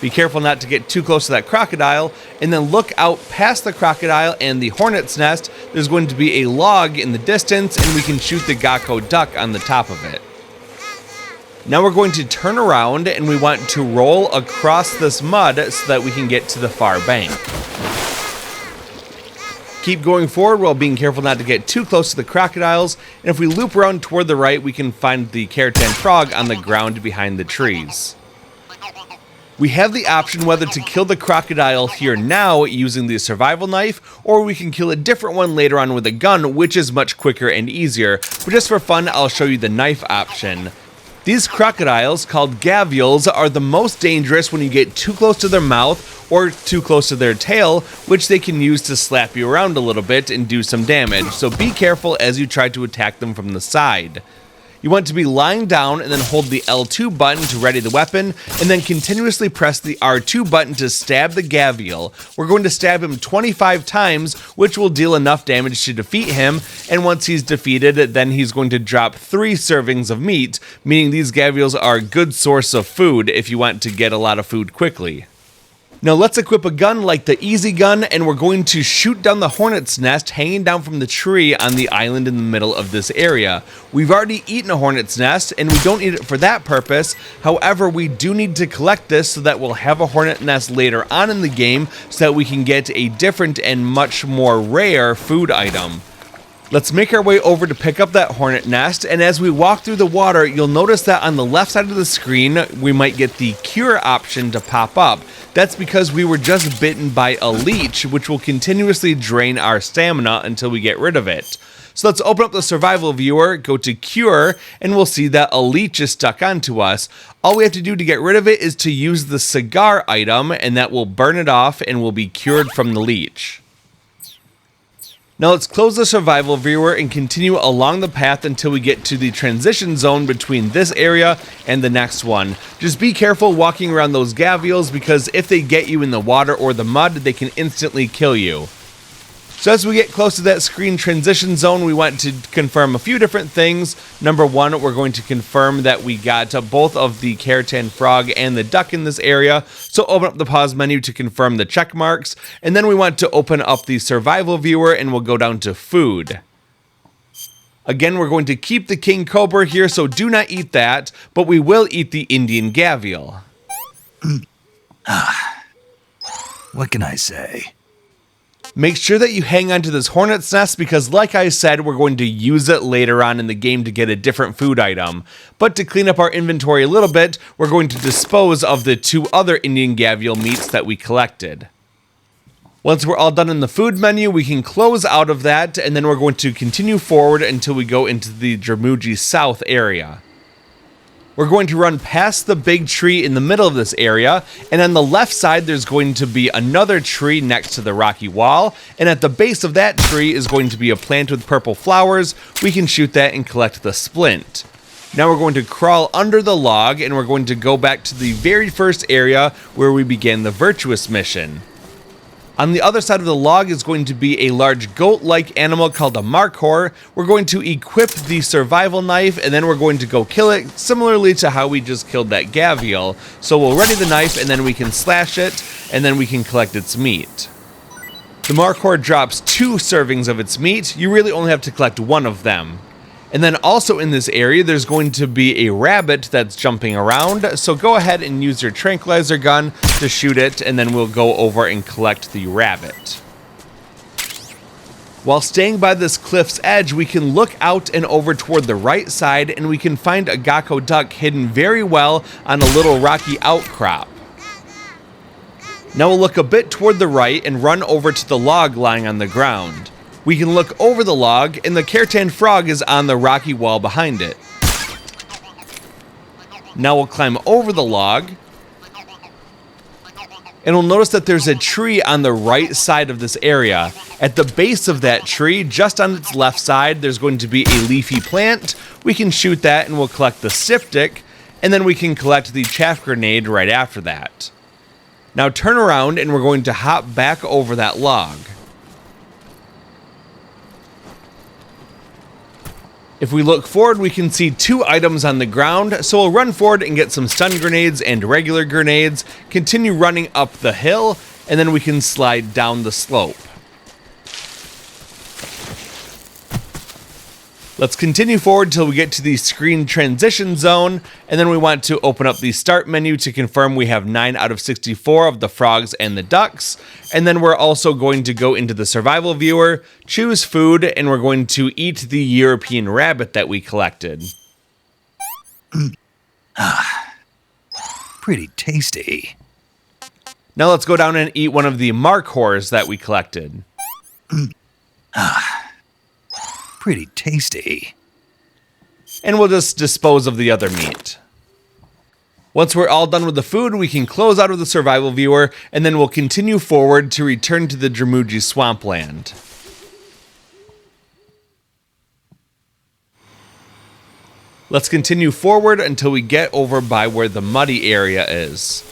[SPEAKER 1] Be careful not to get too close to that crocodile, and then look out past the crocodile and the hornet's nest. There's going to be a log in the distance, and we can shoot the Camo duck on the top of it. Now we're going to turn around, and we want to roll across this mud so that we can get to the far bank. Keep going forward while being careful not to get too close to the crocodiles, and if we loop around toward the right, we can find the Kerotan Frog on the ground behind the trees. We have the option whether to kill the crocodile here now using the survival knife, or we can kill a different one later on with a gun, which is much quicker and easier, but just for fun, I'll show you the knife option. These crocodiles, called gavials, are the most dangerous when you get too close to their mouth or too close to their tail, which they can use to slap you around a little bit and do some damage, so be careful as you try to attack them from the side. You want to be lying down and then hold the L2 button to ready the weapon, and then continuously press the R2 button to stab the gavial. We're going to stab him 25 times, which will deal enough damage to defeat him, and once he's defeated, then he's going to drop 3 servings of meat, meaning these gavials are a good source of food if you want to get a lot of food quickly. Now let's equip a gun like the Easy Gun, and we're going to shoot down the hornet's nest hanging down from the tree on the island in the middle of this area. We've already eaten a hornet's nest, and we don't need it for that purpose. However, we do need to collect this so that we'll have a hornet nest later on in the game so that we can get a different and much more rare food item. Let's make our way over to pick up that hornet nest, and as we walk through the water, you'll notice that on the left side of the screen, we might get the cure option to pop up. That's because we were just bitten by a leech, which will continuously drain our stamina until we get rid of it. So let's open up the survival viewer, go to cure, and we'll see that a leech is stuck onto us. All we have to do to get rid of it is to use the cigar item, and that will burn it off and we'll be cured from the leech. Now let's close the survival viewer and continue along the path until we get to the transition zone between this area and the next one. Just be careful walking around those gavials because if they get you in the water or the mud, they can instantly kill you. So as we get close to that screen transition zone, we want to confirm a few different things. Number one, we're going to confirm that we got both of the Kerotan Frog and the duck in this area. So open up the pause menu to confirm the check marks. And then we want to open up the survival viewer and we'll go down to food. Again, we're going to keep the king cobra here, so do not eat that, but we will eat the Indian gavial.
[SPEAKER 2] What can I say?
[SPEAKER 1] Make sure that you hang on to this hornet's nest because like I said, we're going to use it later on in the game to get a different food item. But to clean up our inventory a little bit, we're going to dispose of the 2 other Indian gavial meats that we collected. Once we're all done in the food menu, we can close out of that, and then we're going to continue forward until we go into the Dramuji South area. We're going to run past the big tree in the middle of this area, and on the left side there's going to be another tree next to the rocky wall, and at the base of that tree is going to be a plant with purple flowers. We can shoot that and collect the splint. Now we're going to crawl under the log, and we're going to go back to the very first area where we began the virtuous mission. On the other side of the log is going to be a large goat-like animal called a markhor. We're going to equip the survival knife, and then we're going to go kill it, similarly to how we just killed that gavial. So we'll ready the knife, and then we can slash it, and then we can collect its meat. The markhor drops 2 servings of its meat. You really only have to collect 1 of them. And then also in this area, there's going to be a rabbit that's jumping around. So go ahead and use your tranquilizer gun to shoot it, and then we'll go over and collect the rabbit. While staying by this cliff's edge, we can look out and over toward the right side, and we can find a gecko duck hidden very well on a little rocky outcrop. Now we'll look a bit toward the right and run over to the log lying on the ground. We can look over the log, and the Kerotan Frog is on the rocky wall behind it. Now we'll climb over the log, and we'll notice that there's a tree on the right side of this area. At the base of that tree, just on its left side, there's going to be a leafy plant. We can shoot that, and we'll collect the styptic, and then we can collect the chaff grenade right after that. Now turn around, and we're going to hop back over that log. If we look forward, we can see 2 items on the ground, so we'll run forward and get some stun grenades and regular grenades, continue running up the hill, and then we can slide down the slope. Let's continue forward till we get to the screen transition zone, and then we want to open up the start menu to confirm we have 9 out of 64 of the frogs and the ducks, and then we're also going to go into the survival viewer, choose food, and we're going to eat the European rabbit that we collected.
[SPEAKER 2] Pretty tasty.
[SPEAKER 1] Now let's go down and eat one of the markhors that we collected.
[SPEAKER 2] Pretty tasty.
[SPEAKER 1] And we'll just dispose of the other meat. Once we're all done with the food, we can close out of the survival viewer, and then we'll continue forward to return to the Dramuji swampland. Let's continue forward until we get over by where the muddy area is.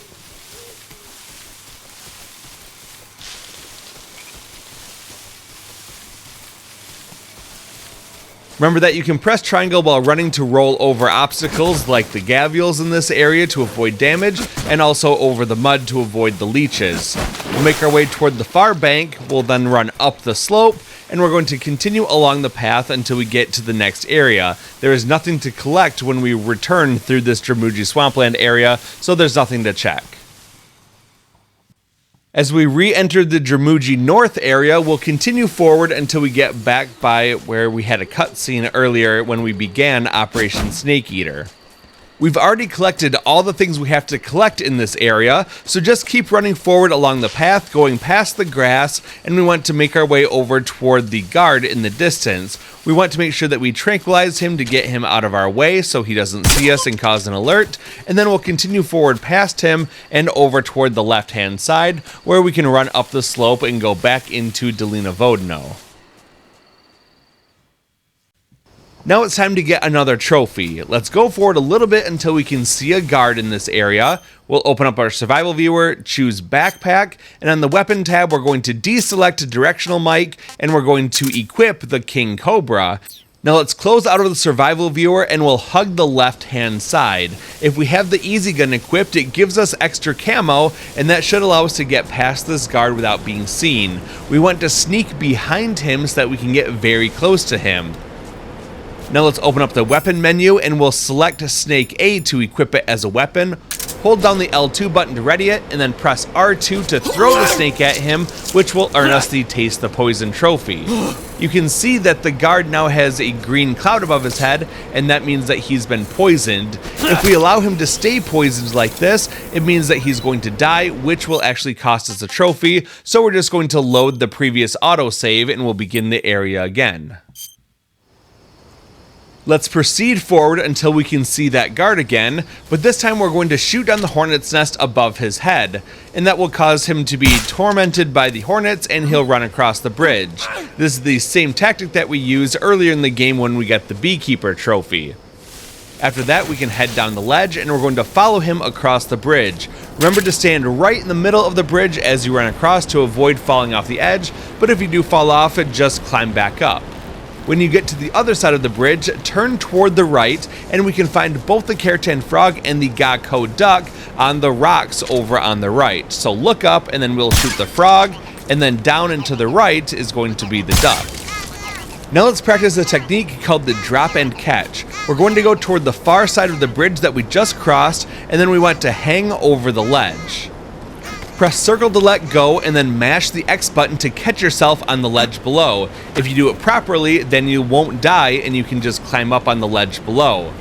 [SPEAKER 1] Remember that you can press triangle while running to roll over obstacles like the gavials in this area to avoid damage, and also over the mud to avoid the leeches. We'll make our way toward the far bank, we'll then run up the slope, and we're going to continue along the path until we get to the next area. There is nothing to collect when we return through this Dramuji swampland area, so there's nothing to check. As we re-enter the Dramuji North area, we'll continue forward until we get back by where we had a cutscene earlier when we began Operation Snake Eater. We've already collected all the things we have to collect in this area, so just keep running forward along the path, going past the grass, and we want to make our way over toward the guard in the distance. We want to make sure that we tranquilize him to get him out of our way so he doesn't see us and cause an alert, and then we'll continue forward past him and over toward the left-hand side, where we can run up the slope and go back into Dolina Vodno. Now it's time to get another trophy. Let's go forward a little bit until we can see a guard in this area. We'll open up our survival viewer, choose backpack, and on the weapon tab we're going to deselect directional mic, and we're going to equip the King Cobra. Now let's close out of the survival viewer and we'll hug the left hand side. If we have the easy gun equipped, it gives us extra camo, and that should allow us to get past this guard without being seen. We want to sneak behind him so that we can get very close to him. Now let's open up the weapon menu and we'll select Snake A to equip it as a weapon. Hold down the L2 button to ready it, and then press R2 to throw the snake at him, which will earn us the Taste the Poison trophy. You can see that the guard now has a green cloud above his head, and that means that he's been poisoned. If we allow him to stay poisoned like this, it means that he's going to die, which will actually cost us a trophy, so we're just going to load the previous autosave and we'll begin the area again. Let's proceed forward until we can see that guard again, but this time we're going to shoot down the hornet's nest above his head, and that will cause him to be tormented by the hornets and he'll run across the bridge. This is the same tactic that we used earlier in the game when we got the beekeeper trophy. After that, we can head down the ledge and we're going to follow him across the bridge. Remember to stand right in the middle of the bridge as you run across to avoid falling off the edge, but if you do fall off it, just climb back up. When you get to the other side of the bridge, turn toward the right, and we can find both the Kerotan Frog and the Gakko Duck on the rocks over on the right. So look up, and then we'll shoot the frog, and then down and to the right is going to be the duck. Now let's practice a technique called the drop and catch. We're going to go toward the far side of the bridge that we just crossed, and then we want to hang over the ledge. Press circle to let go and then mash the X button to catch yourself on the ledge below. If you do it properly, then you won't die and you can just climb up on the ledge below.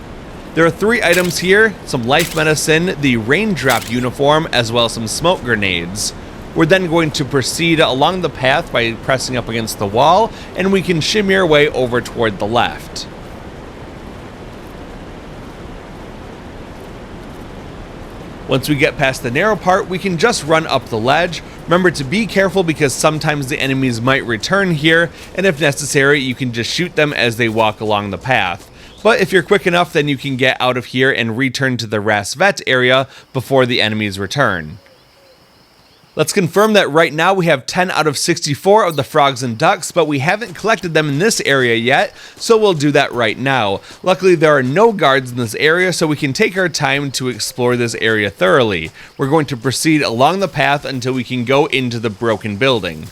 [SPEAKER 1] There are 3 items here: some life medicine, the raindrop uniform, as well as some smoke grenades. We're then going to proceed along the path by pressing up against the wall, and we can shimmy our way over toward the left. Once we get past the narrow part, we can just run up the ledge. Remember to be careful because sometimes the enemies might return here, and if necessary, you can just shoot them as they walk along the path. But if you're quick enough, then you can get out of here and return to the Rossvet area before the enemies return. Let's confirm that right now we have 10 out of 64 of the frogs and ducks, but we haven't collected them in this area yet, so we'll do that right now. Luckily, there are no guards in this area, so we can take our time to explore this area thoroughly. We're going to proceed along the path until we can go into the broken building.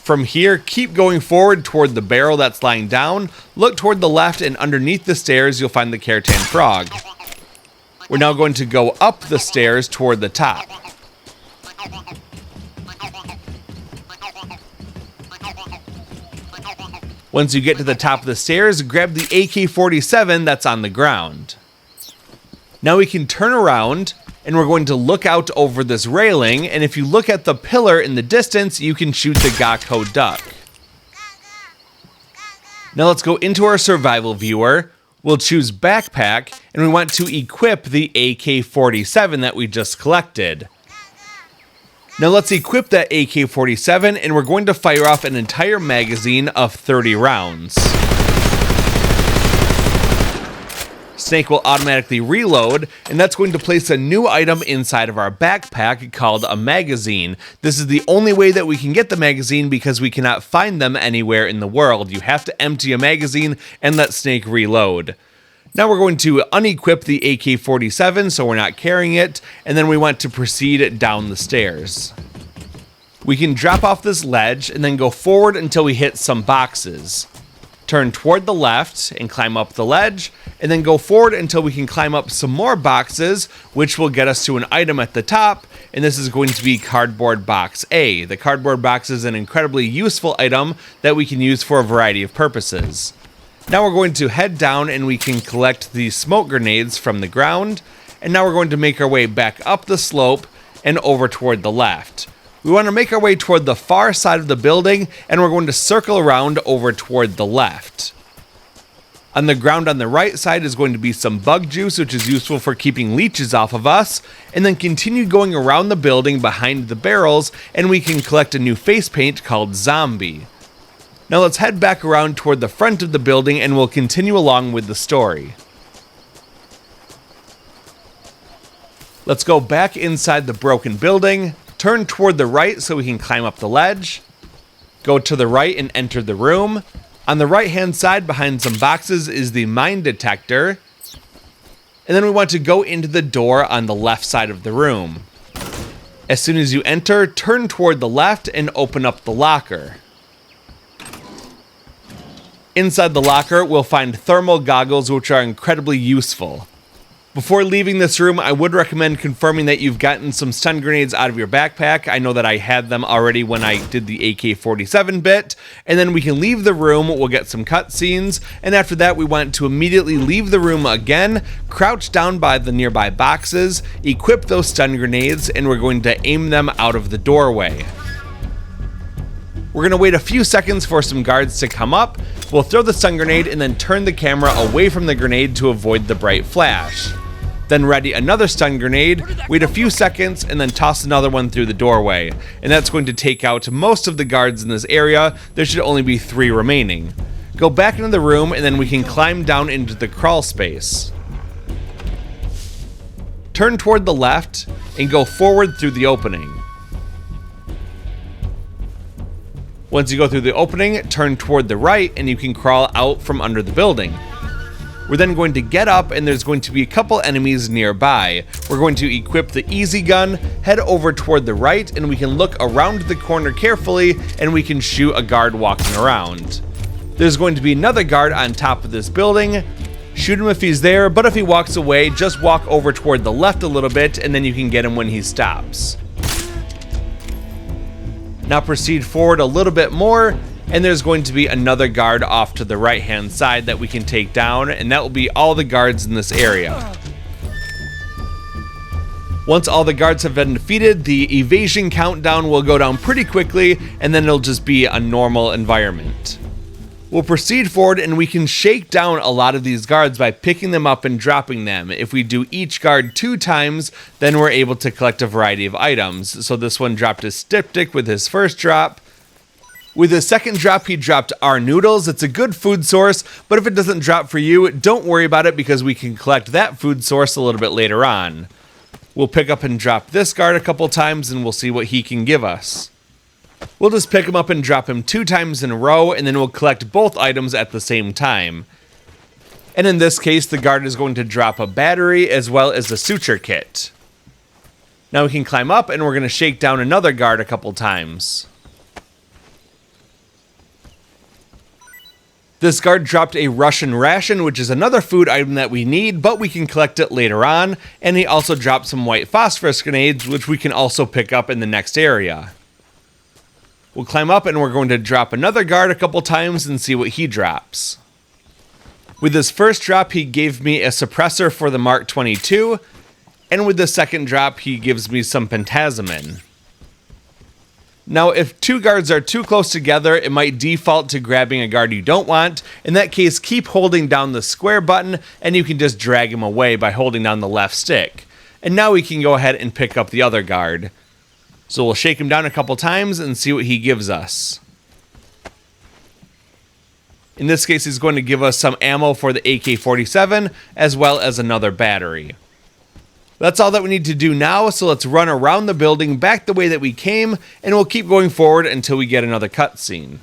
[SPEAKER 1] From here, keep going forward toward the barrel that's lying down, look toward the left, and underneath the stairs you'll find the Kerotan Frog. We're now going to go up the stairs toward the top. Once you get to the top of the stairs, grab the AK-47 that's on the ground. Now we can turn around, and we're going to look out over this railing, and if you look at the pillar in the distance, you can shoot the Gakko duck. Now let's go into our survival viewer. We'll choose backpack, and we want to equip the AK-47 that we just collected. Now let's equip that AK-47, and we're going to fire off an entire magazine of 30 rounds. Snake will automatically reload, and that's going to place a new item inside of our backpack called a magazine. This is the only way that we can get the magazine because we cannot find them anywhere in the world. You have to empty a magazine and let Snake reload. Now we're going to unequip the AK-47 so we're not carrying it, and then we want to proceed down the stairs. We can drop off this ledge and then go forward until we hit some boxes. Turn toward the left and climb up the ledge, and then go forward until we can climb up some more boxes, which will get us to an item at the top, and this is going to be Cardboard Box A. The Cardboard Box is an incredibly useful item that we can use for a variety of purposes. Now we're going to head down and we can collect the smoke grenades from the ground, and now we're going to make our way back up the slope and over toward the left. We want to make our way toward the far side of the building, and we're going to circle around over toward the left. On the ground on the right side is going to be some bug juice, which is useful for keeping leeches off of us, and then continue going around the building behind the barrels, and we can collect a new face paint called Zombie. Now let's head back around toward the front of the building, and we'll continue along with the story. Let's go back inside the broken building, turn toward the right so we can climb up the ledge, go to the right and enter the room. On the right hand side behind some boxes is the mine detector, and then we want to go into the door on the left side of the room. As soon as you enter, turn toward the left and open up the locker. Inside the locker, we'll find thermal goggles, which are incredibly useful. Before leaving this room, I would recommend confirming that you've gotten some stun grenades out of your backpack. I know that I had them already when I did the AK-47 bit. And then we can leave the room, we'll get some cutscenes, and after that we want to immediately leave the room again, crouch down by the nearby boxes, equip those stun grenades, and we're going to aim them out of the doorway. We're going to wait a few seconds for some guards to come up. We'll throw the stun grenade and then turn the camera away from the grenade to avoid the bright flash. Then ready another stun grenade, wait a few seconds, and then toss another one through the doorway. And that's going to take out most of the guards in this area. There should only be 3 remaining. Go back into the room, and then we can climb down into the crawl space. Turn toward the left, and go forward through the opening. Once you go through the opening, turn toward the right, and you can crawl out from under the building. We're then going to get up, and there's going to be a couple enemies nearby. We're going to equip the easy gun, head over toward the right, and we can look around the corner carefully, and we can shoot a guard walking around. There's going to be another guard on top of this building. Shoot him if he's there, but if he walks away, just walk over toward the left a little bit, and then you can get him when he stops. Now proceed forward a little bit more, and there's going to be another guard off to the right hand side that we can take down, and that will be all the guards in this area. Once all the guards have been defeated, the evasion countdown will go down pretty quickly, and then it'll just be a normal environment. We'll proceed forward, and we can shake down a lot of these guards by picking them up and dropping them. If we do each guard 2 times, then we're able to collect a variety of items. So this one dropped his styptic with his first drop. With his second drop, he dropped our noodles. It's a good food source, but if it doesn't drop for you, don't worry about it because we can collect that food source a little bit later on. We'll pick up and drop this guard a couple times, and we'll see what he can give us. We'll just pick him up and drop him 2 times in a row, and then we'll collect both items at the same time. And in this case, the guard is going to drop a battery as well as a suture kit. Now we can climb up, and we're going to shake down another guard a couple times. This guard dropped a Russian ration, which is another food item that we need, but we can collect it later on, and he also dropped some white phosphorus grenades, which we can also pick up in the next area. We'll climb up and we're going to drop another guard a couple times and see what he drops. With his first drop, he gave me a suppressor for the Mark 22, and with the second drop, he gives me some pentazemin. Now, if two guards are too close together, it might default to grabbing a guard you don't want. In that case, keep holding down the square button, and you can just drag him away by holding down the left stick. And now we can go ahead and pick up the other guard. So we'll shake him down a couple times and see what he gives us. In this case, he's going to give us some ammo for the AK-47, as well as another battery. That's all that we need to do now, so let's run around the building back the way that we came, and we'll keep going forward until we get another cutscene.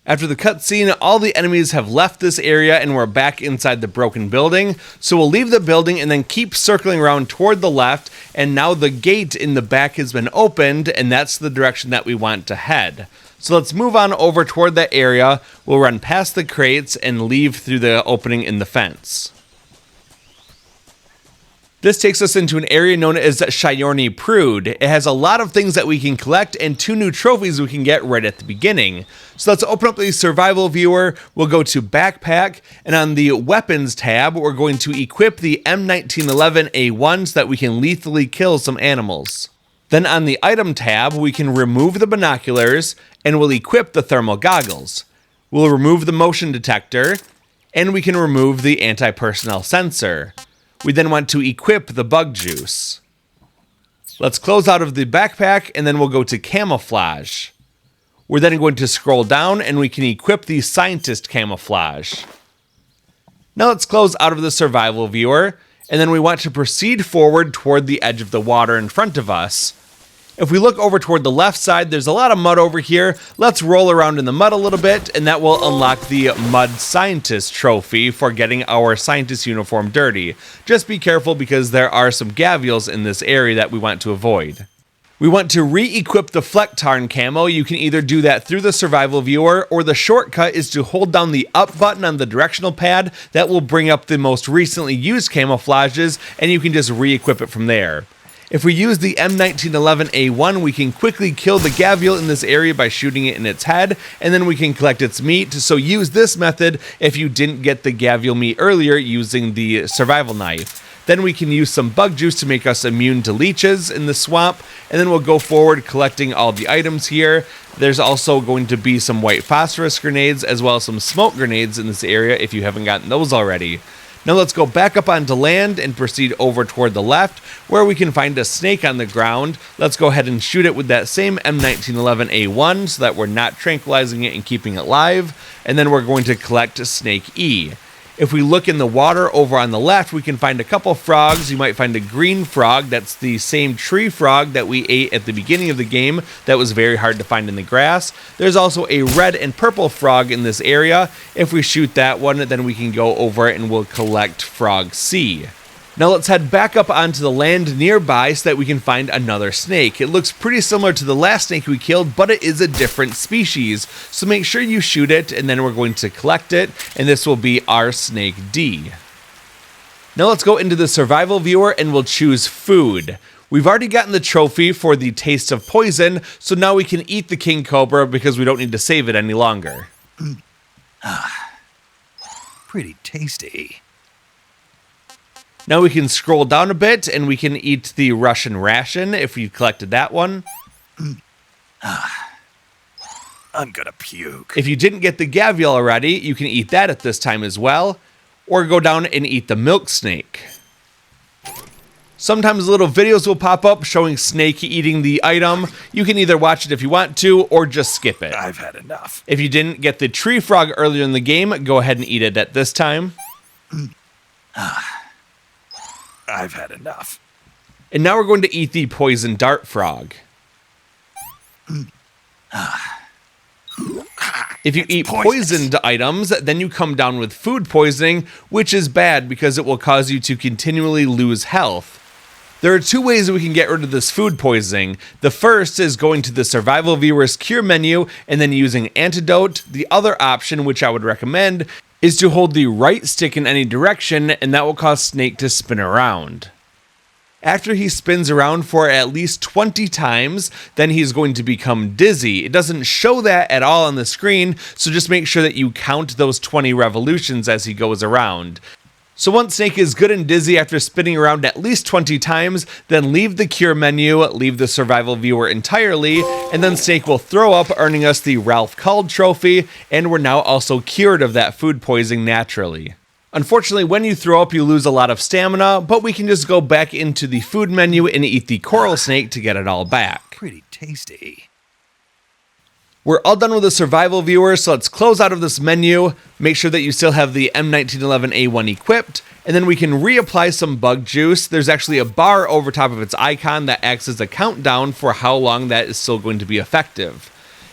[SPEAKER 1] After the cutscene, all the enemies have left this area and we're back inside the broken building, so we'll leave the building and then keep circling around toward the left, and now the gate in the back has been opened, and that's the direction that we want to head. So let's move on over toward that area, we'll run past the crates and leave through the opening in the fence. This takes us into an area known as Shagohod Prude. It has a lot of things that we can collect and 2 new trophies we can get right at the beginning. So let's open up the survival viewer, we'll go to backpack, and on the weapons tab, we're going to equip the M1911A1 so that we can lethally kill some animals. Then on the item tab, we can remove the binoculars, and we'll equip the thermal goggles. We'll remove the motion detector, and we can remove the anti-personnel sensor. We then want to equip the bug juice. Let's close out of the backpack and then we'll go to camouflage. We're then going to scroll down and we can equip the scientist camouflage. Now let's close out of the survival viewer and then we want to proceed forward toward the edge of the water in front of us. If we look over toward the left side, there's a lot of mud over here. Let's roll around in the mud a little bit, and that will unlock the Mud Scientist trophy for getting our scientist uniform dirty. Just be careful because there are some gavials in this area that we want to avoid. We want to re-equip the Flecktarn camo. You can either do that through the survival viewer, or the shortcut is to hold down the up button on the directional pad. That will bring up the most recently used camouflages, and you can just re-equip it from there. If we use the M1911A1, we can quickly kill the gavial in this area by shooting it in its head, and then we can collect its meat. So use this method if you didn't get the gavial meat earlier using the survival knife. Then we can use some bug juice to make us immune to leeches in the swamp, and then we'll go forward collecting all the items here. There's also going to be some white phosphorus grenades as well as some smoke grenades in this area if you haven't gotten those already. Now let's go back up onto land and proceed over toward the left where we can find a snake on the ground. Let's go ahead and shoot it with that same M1911A1 so that we're not tranquilizing it and keeping it live. And then we're going to collect Snake E. If we look in the water over on the left, we can find a couple frogs. You might find a green frog. That's the same tree frog that we ate at the beginning of the game that was very hard to find in the grass. There's also a red and purple frog in this area. If we shoot that one, then we can go over and we'll collect Frog C. Now let's head back up onto the land nearby so that we can find another snake. It looks pretty similar to the last snake we killed, but it is a different species. So make sure you shoot it, and then we're going to collect it, and this will be our Snake D. Now let's go into the survival viewer and we'll choose food. We've already gotten the trophy for the taste of poison, so now we can eat the king cobra because we don't need to save it any longer.
[SPEAKER 2] Pretty tasty.
[SPEAKER 1] Now we can scroll down a bit and we can eat the Russian ration if we've collected that one.
[SPEAKER 2] I'm gonna puke.
[SPEAKER 1] If you didn't get the gavial already, you can eat that at this time as well, or go down and eat the milk snake. Sometimes little videos will pop up showing Snake eating the item. You can either watch it if you want to, or just skip it.
[SPEAKER 2] I've had enough.
[SPEAKER 1] If you didn't get the tree frog earlier in the game, go ahead and eat it at this time.
[SPEAKER 2] I've had enough.
[SPEAKER 1] And now we're going to eat the poison dart frog. If you eat poisoned items, then you come down with food poisoning, which is bad because it will cause you to continually lose health. There are two ways that we can get rid of this food poisoning. The first is going to the survival viewer's cure menu and then using antidote. The other option, which I would recommend, is to hold the right stick in any direction, and that will cause Snake to spin around. After he spins around for at least 20 times, then he's going to become dizzy. It doesn't show that at all on the screen, so just make sure that you count those 20 revolutions as he goes around. So once Snake is good and dizzy after spinning around at least 20 times, then leave the cure menu, leave the survival viewer entirely, and then Snake will throw up, earning us the Ralph Called trophy, and we're now also cured of that food poisoning naturally. Unfortunately, when you throw up, you lose a lot of stamina, but we can just go back into the food menu and eat the coral snake to get it all back.
[SPEAKER 2] Pretty tasty.
[SPEAKER 1] We're all done with the survival viewer, so let's close out of this menu, make sure that you still have the M1911A1 equipped, and then we can reapply some bug juice. There's actually a bar over top of its icon that acts as a countdown for how long that is still going to be effective.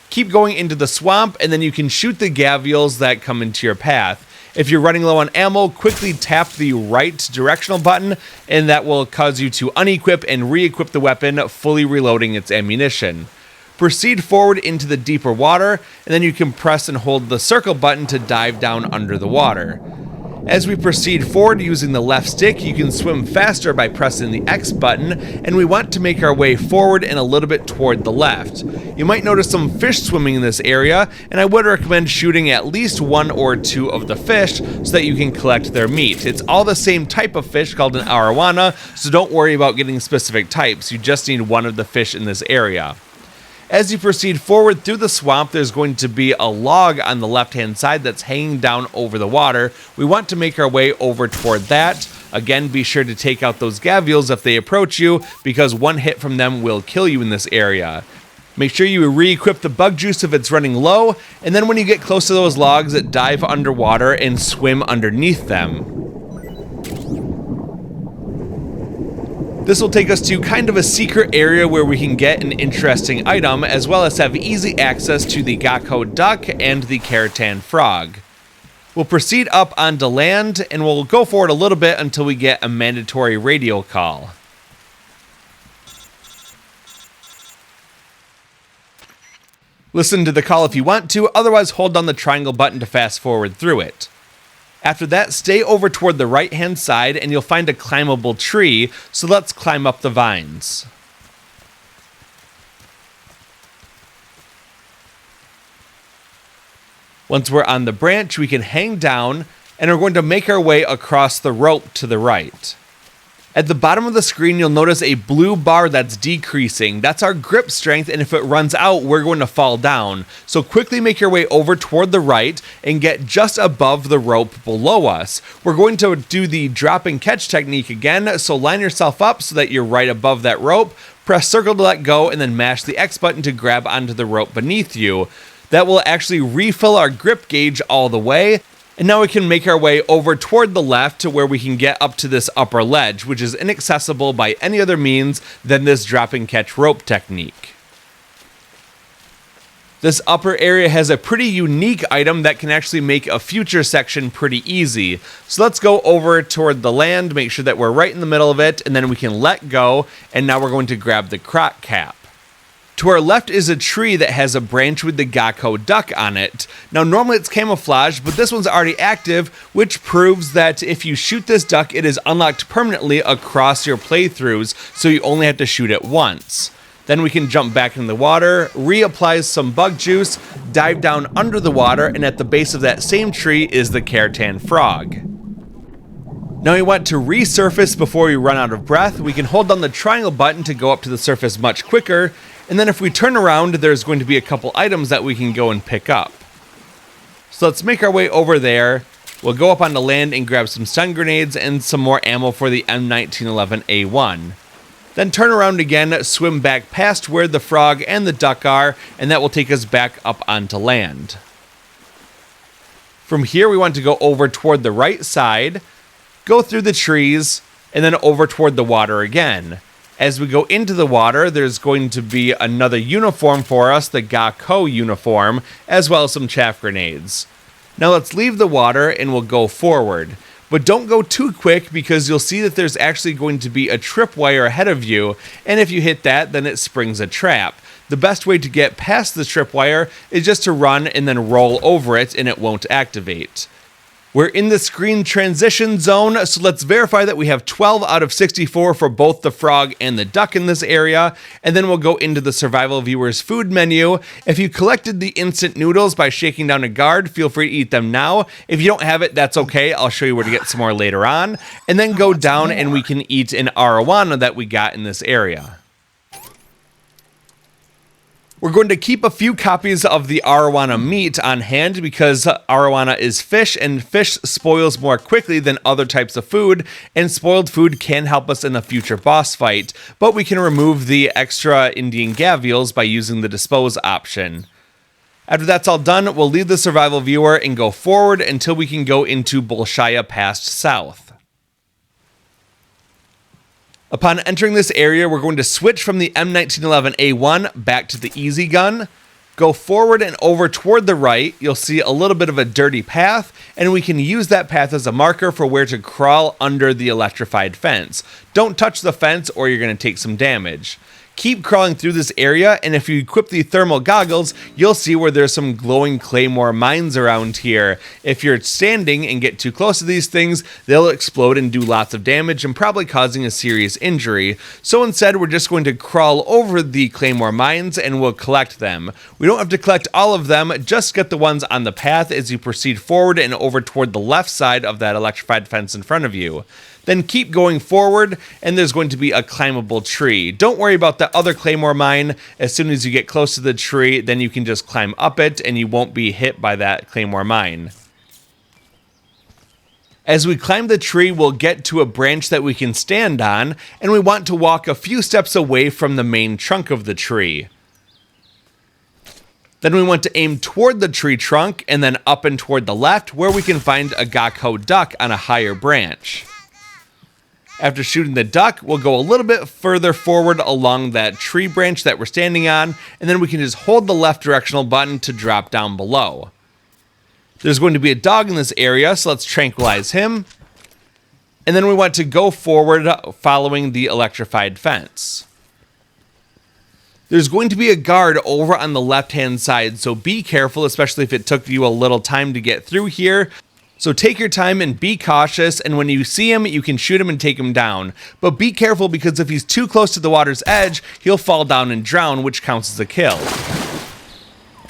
[SPEAKER 1] Keep going into the swamp, and then you can shoot the gavials that come into your path. If you're running low on ammo, quickly tap the right directional button, and that will cause you to unequip and re-equip the weapon, fully reloading its ammunition. Proceed forward into the deeper water, and then you can press and hold the circle button to dive down under the water. As we proceed forward using the left stick, you can swim faster by pressing the X button, and we want to make our way forward and a little bit toward the left. You might notice some fish swimming in this area, and I would recommend shooting at least one or two of the fish so that you can collect their meat. It's all the same type of fish called an arowana, so don't worry about getting specific types. You just need one of the fish in this area. As you proceed forward through the swamp, there's going to be a log on the left-hand side that's hanging down over the water. We want to make our way over toward that. Again, be sure to take out those gavials if they approach you, because one hit from them will kill you in this area. Make sure you re-equip the bug juice if it's running low, and then when you get close to those logs, dive underwater and swim underneath them. This will take us to kind of a secret area where we can get an interesting item, as well as have easy access to the Shagohod duck and the Kerotan Frog. We'll proceed up onto land, and we'll go forward a little bit until we get a mandatory radio call. Listen to the call if you want to, otherwise hold down the triangle button to fast forward through it. After that, stay over toward the right-hand side and you'll find a climbable tree, so let's climb up the vines. Once we're on the branch, we can hang down and we're going to make our way across the rope to the right. At the bottom of the screen, you'll notice a blue bar that's decreasing. That's our grip strength, and if it runs out, we're going to fall down. So quickly make your way over toward the right and get just above the rope below us. We're going to do the drop and catch technique again, so line yourself up so that you're right above that rope. Press circle to let go, and then mash the X button to grab onto the rope beneath you. That will actually refill our grip gauge all the way. And now we can make our way over toward the left to where we can get up to this upper ledge, which is inaccessible by any other means than this drop and catch rope technique. This upper area has a pretty unique item that can actually make a future section pretty easy. So let's go over toward the land, make sure that we're right in the middle of it, and then we can let go, and now we're going to grab the croc cap. To our left is a tree that has a branch with the Shagohod duck on it. Now normally it's camouflaged, but this one's already active, which proves that if you shoot this duck, it is unlocked permanently across your playthroughs, so you only have to shoot it once. Then we can jump back in the water, reapply some bug juice, dive down under the water, and at the base of that same tree is the Kerotan Frog. Now we want to resurface before we run out of breath. We can hold down the triangle button to go up to the surface much quicker, and then if we turn around, there's going to be a couple items that we can go and pick up. So let's make our way over there. We'll go up onto land and grab some stun grenades and some more ammo for the M1911A1. Then turn around again, swim back past where the frog and the duck are, and that will take us back up onto land. From here, we want to go over toward the right side, go through the trees, and then over toward the water again. As we go into the water, there's going to be another uniform for us, the Shagohod uniform, as well as some chaff grenades. Now let's leave the water and we'll go forward. But don't go too quick because you'll see that there's actually going to be a tripwire ahead of you, and if you hit that, then it springs a trap. The best way to get past the tripwire is just to run and then roll over it, and it won't activate. We're in the screen transition zone, so let's verify that we have 12 out of 64 for both the frog and the duck in this area, and then we'll go into the survival viewer's food menu. If you collected the instant noodles by shaking down a guard, feel free to eat them now. If you don't have it, that's okay. I'll show you where to get some more later on. And then go down and we can eat an arowana that we got in this area. We're going to keep a few copies of the arowana meat on hand because arowana is fish, and fish spoils more quickly than other types of food, and spoiled food can help us in a future boss fight, but we can remove the extra Indian gavials by using the dispose option. After that's all done, we'll leave the survival viewer and go forward until we can go into Bolshaya Pass South. Upon entering this area, we're going to switch from the M1911A1 back to the easy gun. Go forward and over toward the right. You'll see a little bit of a dirty path, and we can use that path as a marker for where to crawl under the electrified fence. Don't touch the fence or you're going to take some damage. Keep crawling through this area, and if you equip the thermal goggles, you'll see where there's some glowing claymore mines around here. If you're standing and get too close to these things, they'll explode and do lots of damage and probably causing a serious injury. So instead, we're just going to crawl over the claymore mines and we'll collect them. We don't have to collect all of them, just get the ones on the path as you proceed forward and over toward the left side of that electrified fence in front of you. Then keep going forward, and there's going to be a climbable tree. Don't worry about the other claymore mine. As soon as you get close to the tree, then you can just climb up it, and you won't be hit by that claymore mine. As we climb the tree, we'll get to a branch that we can stand on, and we want to walk a few steps away from the main trunk of the tree. Then we want to aim toward the tree trunk, and then up and toward the left, where we can find a Shagohod duck on a higher branch. After shooting the duck, we'll go a little bit further forward along that tree branch that we're standing on, and then we can just hold the left directional button to drop down below. There's going to be a dog in this area, so let's tranquilize him. And then we want to go forward following the electrified fence. There's going to be a guard over on the left-hand side, so be careful, especially if it took you a little time to get through here. So take your time and be cautious, and when you see him, you can shoot him and take him down. But be careful because if he's too close to the water's edge, he'll fall down and drown, which counts as a kill.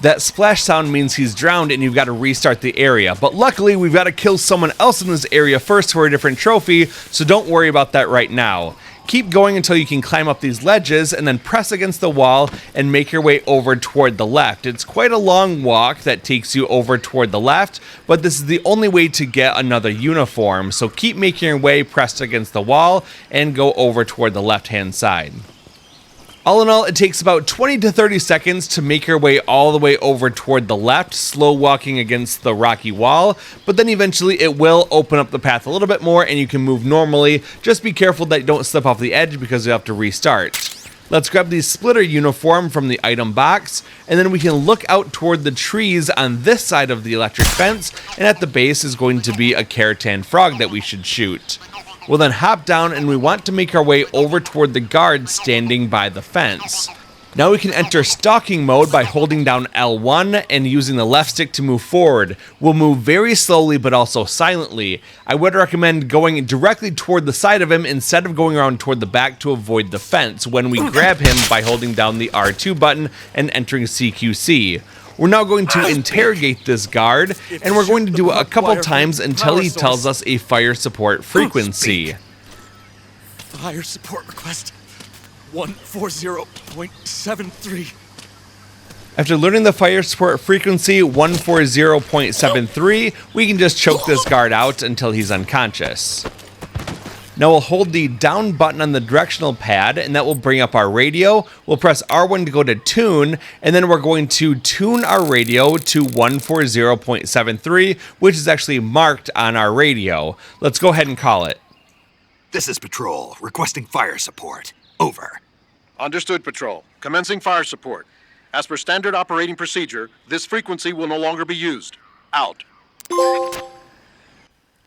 [SPEAKER 1] That splash sound means he's drowned and you've got to restart the area. But luckily, we've got to kill someone else in this area first for a different trophy, so don't worry about that right now. Keep going until you can climb up these ledges and then press against the wall and make your way over toward the left. It's quite a long walk that takes you over toward the left, but this is the only way to get another uniform. So keep making your way pressed against the wall and go over toward the left-hand side. All in all, it takes about 20 to 30 seconds to make your way all the way over toward the left, slow walking against the rocky wall, but then eventually it will open up the path a little bit more and you can move normally. Just be careful that you don't slip off the edge because you have to restart. Let's grab the splitter uniform from the item box, and then we can look out toward the trees on this side of the electric fence, and at the base is going to be a Kerotan Frog that we should shoot. We'll then hop down and we want to make our way over toward the guard standing by the fence. Now we can enter stalking mode by holding down L1 and using the left stick to move forward. We'll move very slowly but also silently. I would recommend going directly toward the side of him instead of going around toward the back to avoid the fence when we grab him by holding down the R2 button and entering CQC. We're now going to interrogate this guard, and we're going to do it a couple times until he tells us a fire support frequency.
[SPEAKER 5] Fire support request 140.73.
[SPEAKER 1] After learning the fire support frequency 140.73, we can just choke this guard out until he's unconscious. Now we'll hold the down button on the directional pad, and that will bring up our radio. We'll press R1 to go to tune, and then we're going to tune our radio to 140.73, which is actually marked on our radio. Let's go ahead and call it.
[SPEAKER 2] This is Patrol, requesting fire support. Over.
[SPEAKER 4] Understood, Patrol. Commencing fire support. As per standard operating procedure, this frequency will no longer be used. Out.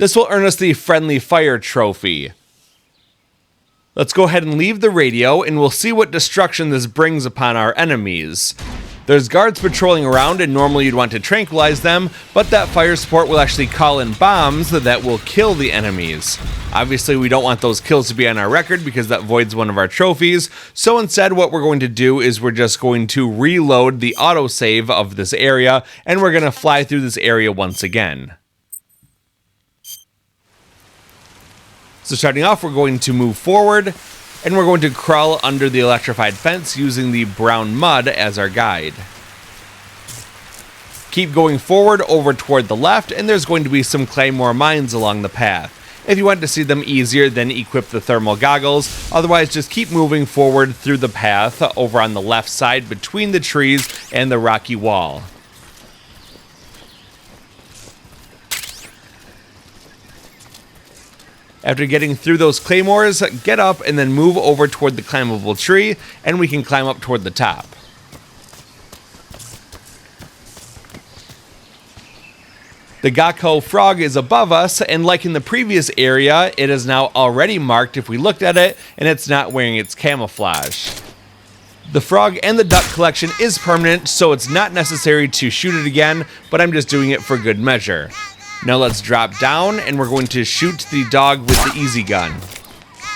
[SPEAKER 1] This will earn us the Friendly Fire trophy. Let's go ahead and leave the radio, and we'll see what destruction this brings upon our enemies. There's guards patrolling around, and normally you'd want to tranquilize them, but that fire support will actually call in bombs that will kill the enemies. Obviously, we don't want those kills to be on our record because that voids one of our trophies, so instead what we're going to do is we're just going to reload the autosave of this area, and we're going to fly through this area once again. So starting off, we're going to move forward, and we're going to crawl under the electrified fence using the brown mud as our guide. Keep going forward over toward the left, and there's going to be some claymore mines along the path. If you want to see them easier, then equip the thermal goggles. Otherwise, just keep moving forward through the path over on the left side between the trees and the rocky wall. After getting through those claymores, get up and then move over toward the climbable tree, and we can climb up toward the top. The Kerotan Frog is above us, and like in the previous area, it is now already marked if we looked at it, and it's not wearing its camouflage. The frog and the duck collection is permanent, so it's not necessary to shoot it again, but I'm just doing it for good measure. Now let's drop down, and we're going to shoot the dog with the easy gun.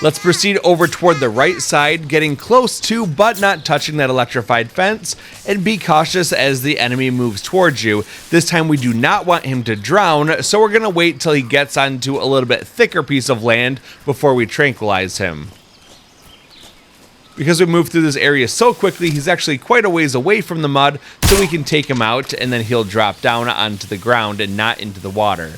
[SPEAKER 1] Let's proceed over toward the right side, getting close to but not touching that electrified fence, and be cautious as the enemy moves towards you. This time we do not want him to drown, so we're going to wait till he gets onto a little bit thicker piece of land before we tranquilize him. Because we moved through this area so quickly, he's actually quite a ways away from the mud, so we can take him out and then he'll drop down onto the ground and not into the water.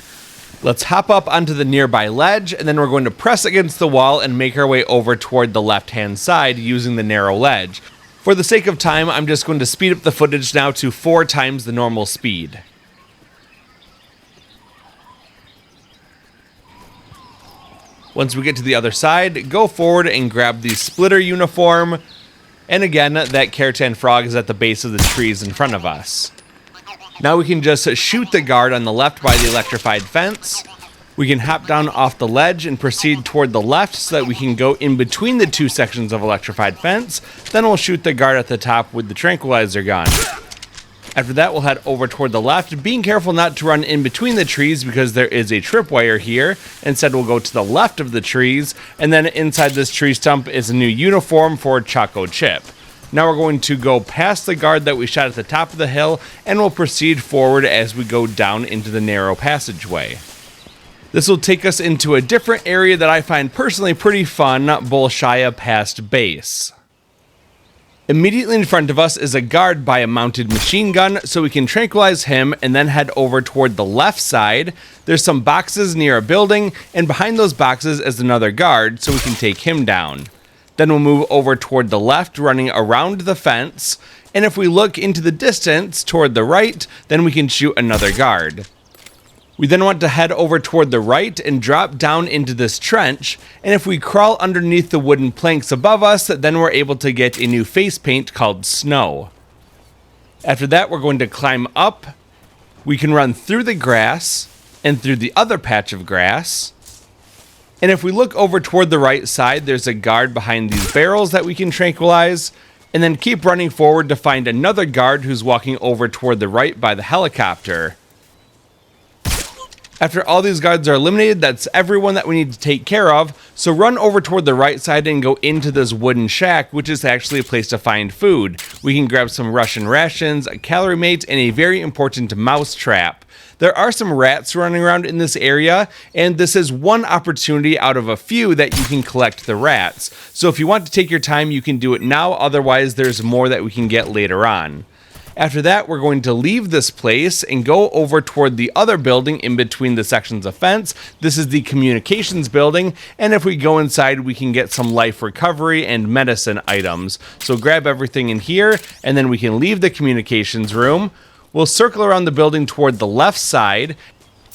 [SPEAKER 1] Let's hop up onto the nearby ledge, and then we're going to press against the wall and make our way over toward the left-hand side using the narrow ledge. For the sake of time, I'm just going to speed up the footage now to 4 times the normal speed. Once we get to the other side, go forward and grab the splitter uniform. And again, that Kerotan Frog is at the base of the trees in front of us. Now we can just shoot the guard on the left by the electrified fence. We can hop down off the ledge and proceed toward the left so that we can go in between the 2 sections of electrified fence. Then we'll shoot the guard at the top with the tranquilizer gun. After that, we'll head over toward the left, being careful not to run in between the trees because there is a tripwire here. Instead, we'll go to the left of the trees, and then inside this tree stump is a new uniform for Choco Chip. Now we're going to go past the guard that we shot at the top of the hill, and we'll proceed forward as we go down into the narrow passageway. This will take us into a different area that I find personally pretty fun, Bolshaya Past Base. Immediately in front of us is a guard by a mounted machine gun, so we can tranquilize him and then head over toward the left side. There's some boxes near a building, and behind those boxes is another guard, so we can take him down. Then we'll move over toward the left, running around the fence, and if we look into the distance toward the right, then we can shoot another guard. We then want to head over toward the right and drop down into this trench, and if we crawl underneath the wooden planks above us, then we're able to get a new face paint called Snow. After that, we're going to climb up. We can run through the grass and through the other patch of grass. And if we look over toward the right side, there's a guard behind these barrels that we can tranquilize, and then keep running forward to find another guard who's walking over toward the right by the helicopter. After all these guards are eliminated, that's everyone that we need to take care of, so run over toward the right side and go into this wooden shack, which is actually a place to find food. We can grab some Russian rations, a calorie mate, and a very important mouse trap. There are some rats running around in this area, and this is one opportunity out of a few that you can collect the rats. So if you want to take your time, you can do it now, otherwise there's more that we can get later on. After that, we're going to leave this place and go over toward the other building in between the sections of fence. This is the communications building, and if we go inside, we can get some life recovery and medicine items. So grab everything in here, and then we can leave the communications room. We'll circle around the building toward the left side,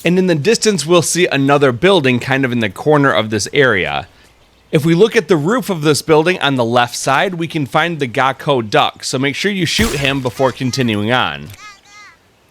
[SPEAKER 1] and in the distance, we'll see another building kind of in the corner of this area. If we look at the roof of this building on the left side, we can find the Kerotan duck, so make sure you shoot him before continuing on.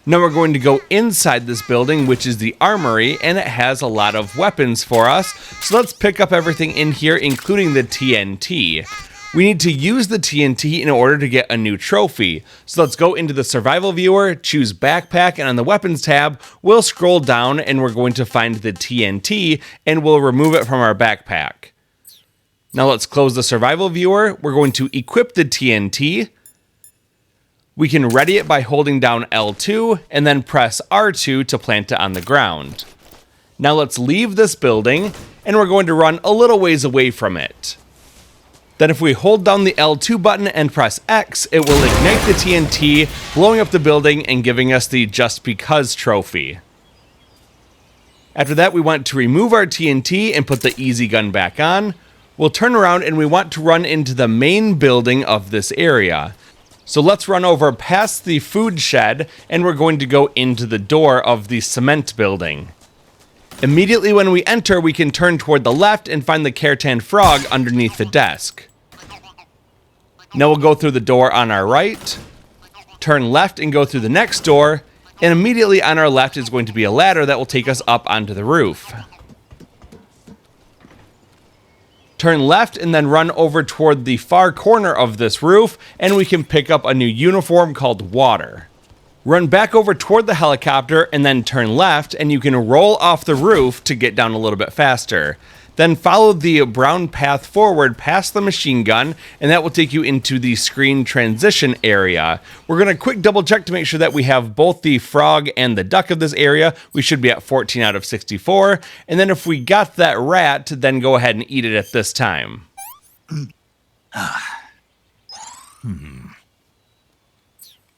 [SPEAKER 1] Now we're going to go inside this building, which is the Armory, and it has a lot of weapons for us. So let's pick up everything in here, including the TNT. We need to use the TNT in order to get a new trophy. So let's go into the survival viewer, choose backpack, and on the weapons tab, we'll scroll down and we're going to find the TNT and we'll remove it from our backpack. Now let's close the survival viewer. We're going to equip the TNT. We can ready it by holding down L2 and then press R2 to plant it on the ground. Now let's leave this building and we're going to run a little ways away from it. Then if we hold down the L2 button and press X, it will ignite the TNT, blowing up the building and giving us the Just Because trophy. After that, we want to remove our TNT and put the easy gun back on. We'll turn around and we want to run into the main building of this area. So let's run over past the food shed and we're going to go into the door of the cement building. Immediately when we enter, we can turn toward the left and find the Kerotan Frog underneath the desk. Now we'll go through the door on our right, turn left and go through the next door, and immediately on our left is going to be a ladder that will take us up onto the roof. Turn left and then run over toward the far corner of this roof and we can pick up a new uniform called Water. Run back over toward the helicopter and then turn left and you can roll off the roof to get down a little bit faster. Then follow the brown path forward past the machine gun and that will take you into the screen transition area. We're going to quick double check to make sure that we have both the frog and the duck of this area. We should be at 14 out of 64. And then if we got that rat, then go ahead and eat it at this time.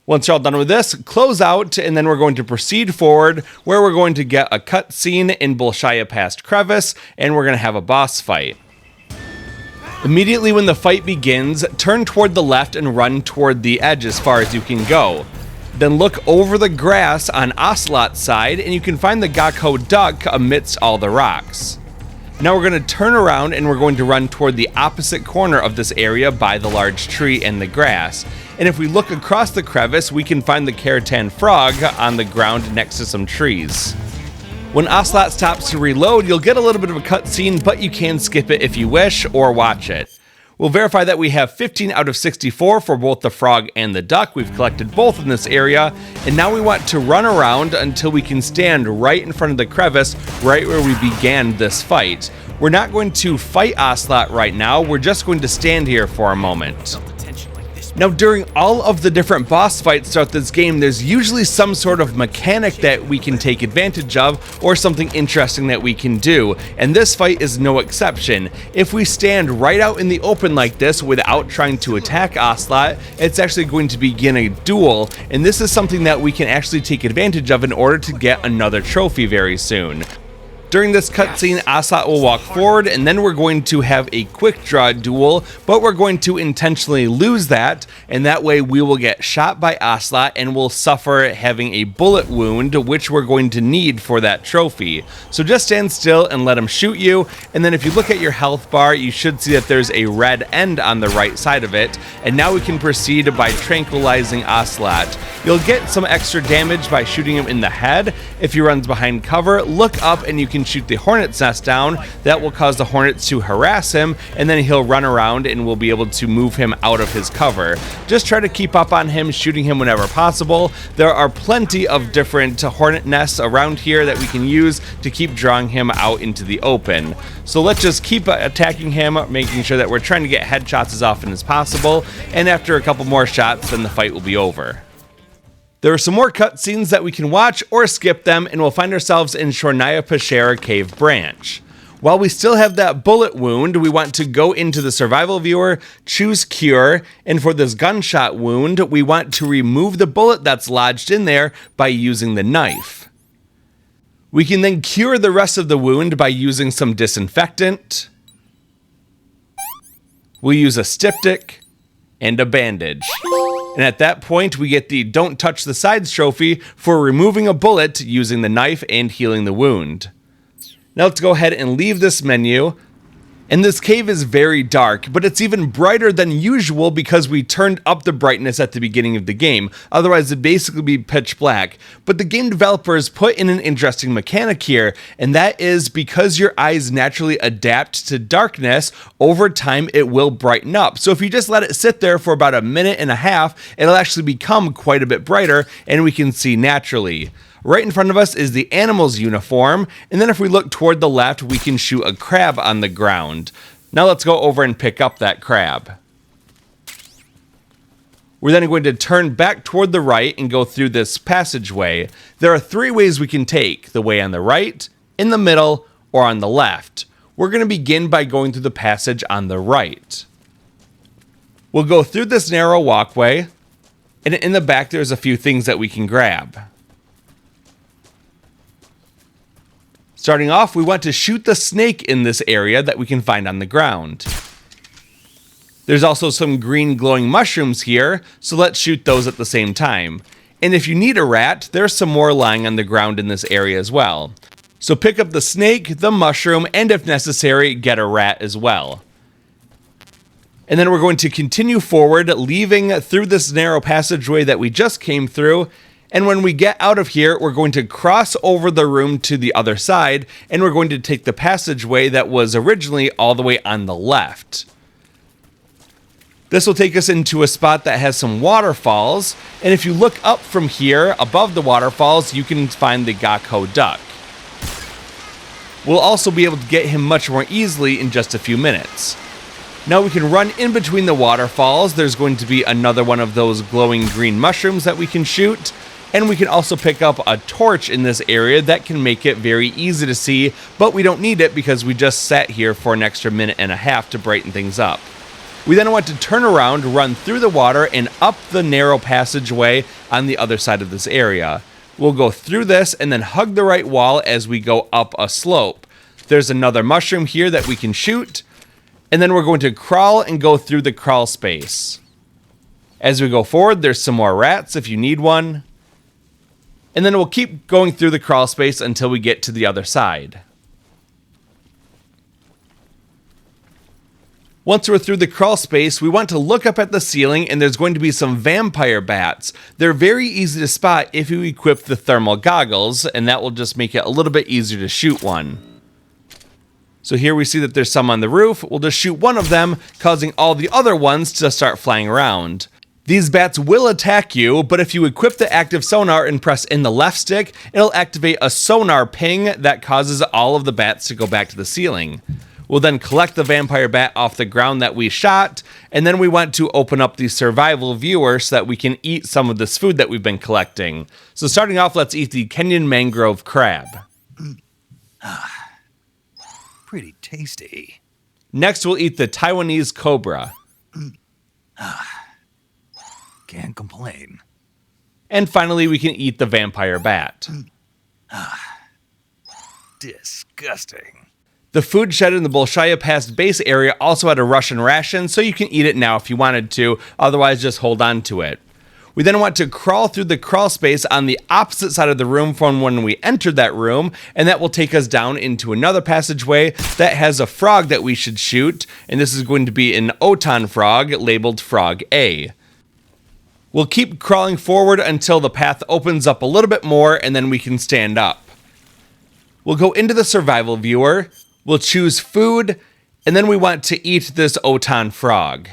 [SPEAKER 1] Once you're all done with this, close out, and then we're going to proceed forward, where we're going to get a cutscene in Bolshaya Past Crevice, and we're going to have a boss fight. Immediately when the fight begins, turn toward the left and run toward the edge as far as you can go. Then look over the grass on Ocelot's side, and you can find the Shagohod duck amidst all the rocks. Now we're going to turn around and we're going to run toward the opposite corner of this area by the large tree and the grass. And if we look across the crevice, we can find the Kerotan Frog on the ground next to some trees. When Ocelot stops to reload, you'll get a little bit of a cutscene, but you can skip it if you wish or watch it. We'll verify that we have 15 out of 64 for both the frog and the duck. We've collected both in this area, and now we want to run around until we can stand right in front of the crevice, right where we began this fight. We're not going to fight Ocelot right now, we're just going to stand here for a moment. Now, during all of the different boss fights throughout this game, there's usually some sort of mechanic that we can take advantage of or something interesting that we can do, and this fight is no exception. If we stand right out in the open like this without trying to attack Ocelot, it's actually going to begin a duel, and this is something that we can actually take advantage of in order to get another trophy very soon. During this cutscene, Ocelot will walk forward, and then we're going to have a quick draw duel, but we're going to intentionally lose that, and that way we will get shot by Ocelot and will suffer having a bullet wound, which we're going to need for that trophy. So just stand still and let him shoot you, and then if you look at your health bar, you should see that there's a red end on the right side of it, and now we can proceed by tranquilizing Ocelot. You'll get some extra damage by shooting him in the head. If he runs behind cover, look up and you can shoot the hornet's nest down. That will cause the hornets to harass him, and then he'll run around and we'll be able to move him out of his cover. Just try to keep up on him, shooting him whenever possible. There are plenty of different hornet nests around here that we can use to keep drawing him out into the open. So let's just keep attacking him, making sure that we're trying to get headshots as often as possible, and after a couple more shots, then the fight will be over. There are some more cutscenes that we can watch or skip them, and we'll find ourselves in Shornaya Peshera Cave Branch. While we still have that bullet wound, we want to go into the survival viewer, choose cure, and for this gunshot wound, we want to remove the bullet that's lodged in there by using the knife. We can then cure the rest of the wound by using some disinfectant. We'll use a styptic and a bandage. And at that point, we get the Don't Touch the Sides trophy for removing a bullet using the knife and healing the wound. Now let's go ahead and leave this menu. And this cave is very dark, but it's even brighter than usual because we turned up the brightness at the beginning of the game, otherwise it'd basically be pitch black. But the game developers put in an interesting mechanic here, and that is because your eyes naturally adapt to darkness, over time it will brighten up. So if you just let it sit there for about a minute and a half, it'll actually become quite a bit brighter, and we can see naturally. Right in front of us is the animal's uniform, and then if we look toward the left, we can shoot a crab on the ground. Now let's go over and pick up that crab. We're then going to turn back toward the right and go through this passageway. There are 3 ways we can take: the way on the right, in the middle, or on the left. We're going to begin by going through the passage on the right. We'll go through this narrow walkway, and in the back there's a few things that we can grab. Starting off, we want to shoot the snake in this area that we can find on the ground. There's also some green glowing mushrooms here, so let's shoot those at the same time. And if you need a rat, there's some more lying on the ground in this area as well. So pick up the snake, the mushroom, and if necessary, get a rat as well. And then we're going to continue forward, leaving through this narrow passageway that we just came through. And when we get out of here, we're going to cross over the room to the other side, and we're going to take the passageway that was originally all the way on the left. This will take us into a spot that has some waterfalls, and if you look up from here, above the waterfalls, you can find the Gecko duck. We'll also be able to get him much more easily in just a few minutes. Now we can run in between the waterfalls. There's going to be another one of those glowing green mushrooms that we can shoot. And we can also pick up a torch in this area that can make it very easy to see, but we don't need it because we just sat here for an extra minute and a half to brighten things up. We then want to turn around, run through the water, and up the narrow passageway on the other side of this area. We'll go through this and then hug the right wall as we go up a slope. There's another mushroom here that we can shoot, and then we're going to crawl and go through the crawl space. As we go forward, there's some more rats if you need one. And then we'll keep going through the crawl space until we get to the other side. Once we're through the crawl space, we want to look up at the ceiling, and there's going to be some vampire bats. They're very easy to spot if you equip the thermal goggles, and that will just make it a little bit easier to shoot one. So here we see that there's some on the roof. We'll just shoot one of them, causing all the other ones to start flying around. These bats will attack you, but if you equip the active sonar and press in the left stick, it'll activate a sonar ping that causes all of the bats to go back to the ceiling. We'll then collect the vampire bat off the ground that we shot, and then we want to open up the survival viewer so that we can eat some of this food that we've been collecting. So starting off, let's eat the Kenyan mangrove crab.
[SPEAKER 2] Pretty tasty.
[SPEAKER 1] Next, we'll eat the Taiwanese cobra.
[SPEAKER 2] Can't complain.
[SPEAKER 1] And finally, we can eat the vampire bat.
[SPEAKER 2] Disgusting.
[SPEAKER 1] The food shed in the Bolshaya Pass base area also had a Russian ration, so you can eat it now if you wanted to, otherwise just hold on to it. We then want to crawl through the crawl space on the opposite side of the room from when we entered that room, and that will take us down into another passageway that has a frog that we should shoot, and this is going to be an Kerotan Frog labeled Frog A. We'll keep crawling forward until the path opens up a little bit more, and then we can stand up. We'll go into the survival viewer, we'll choose food, and then we want to eat this Kerotan Frog.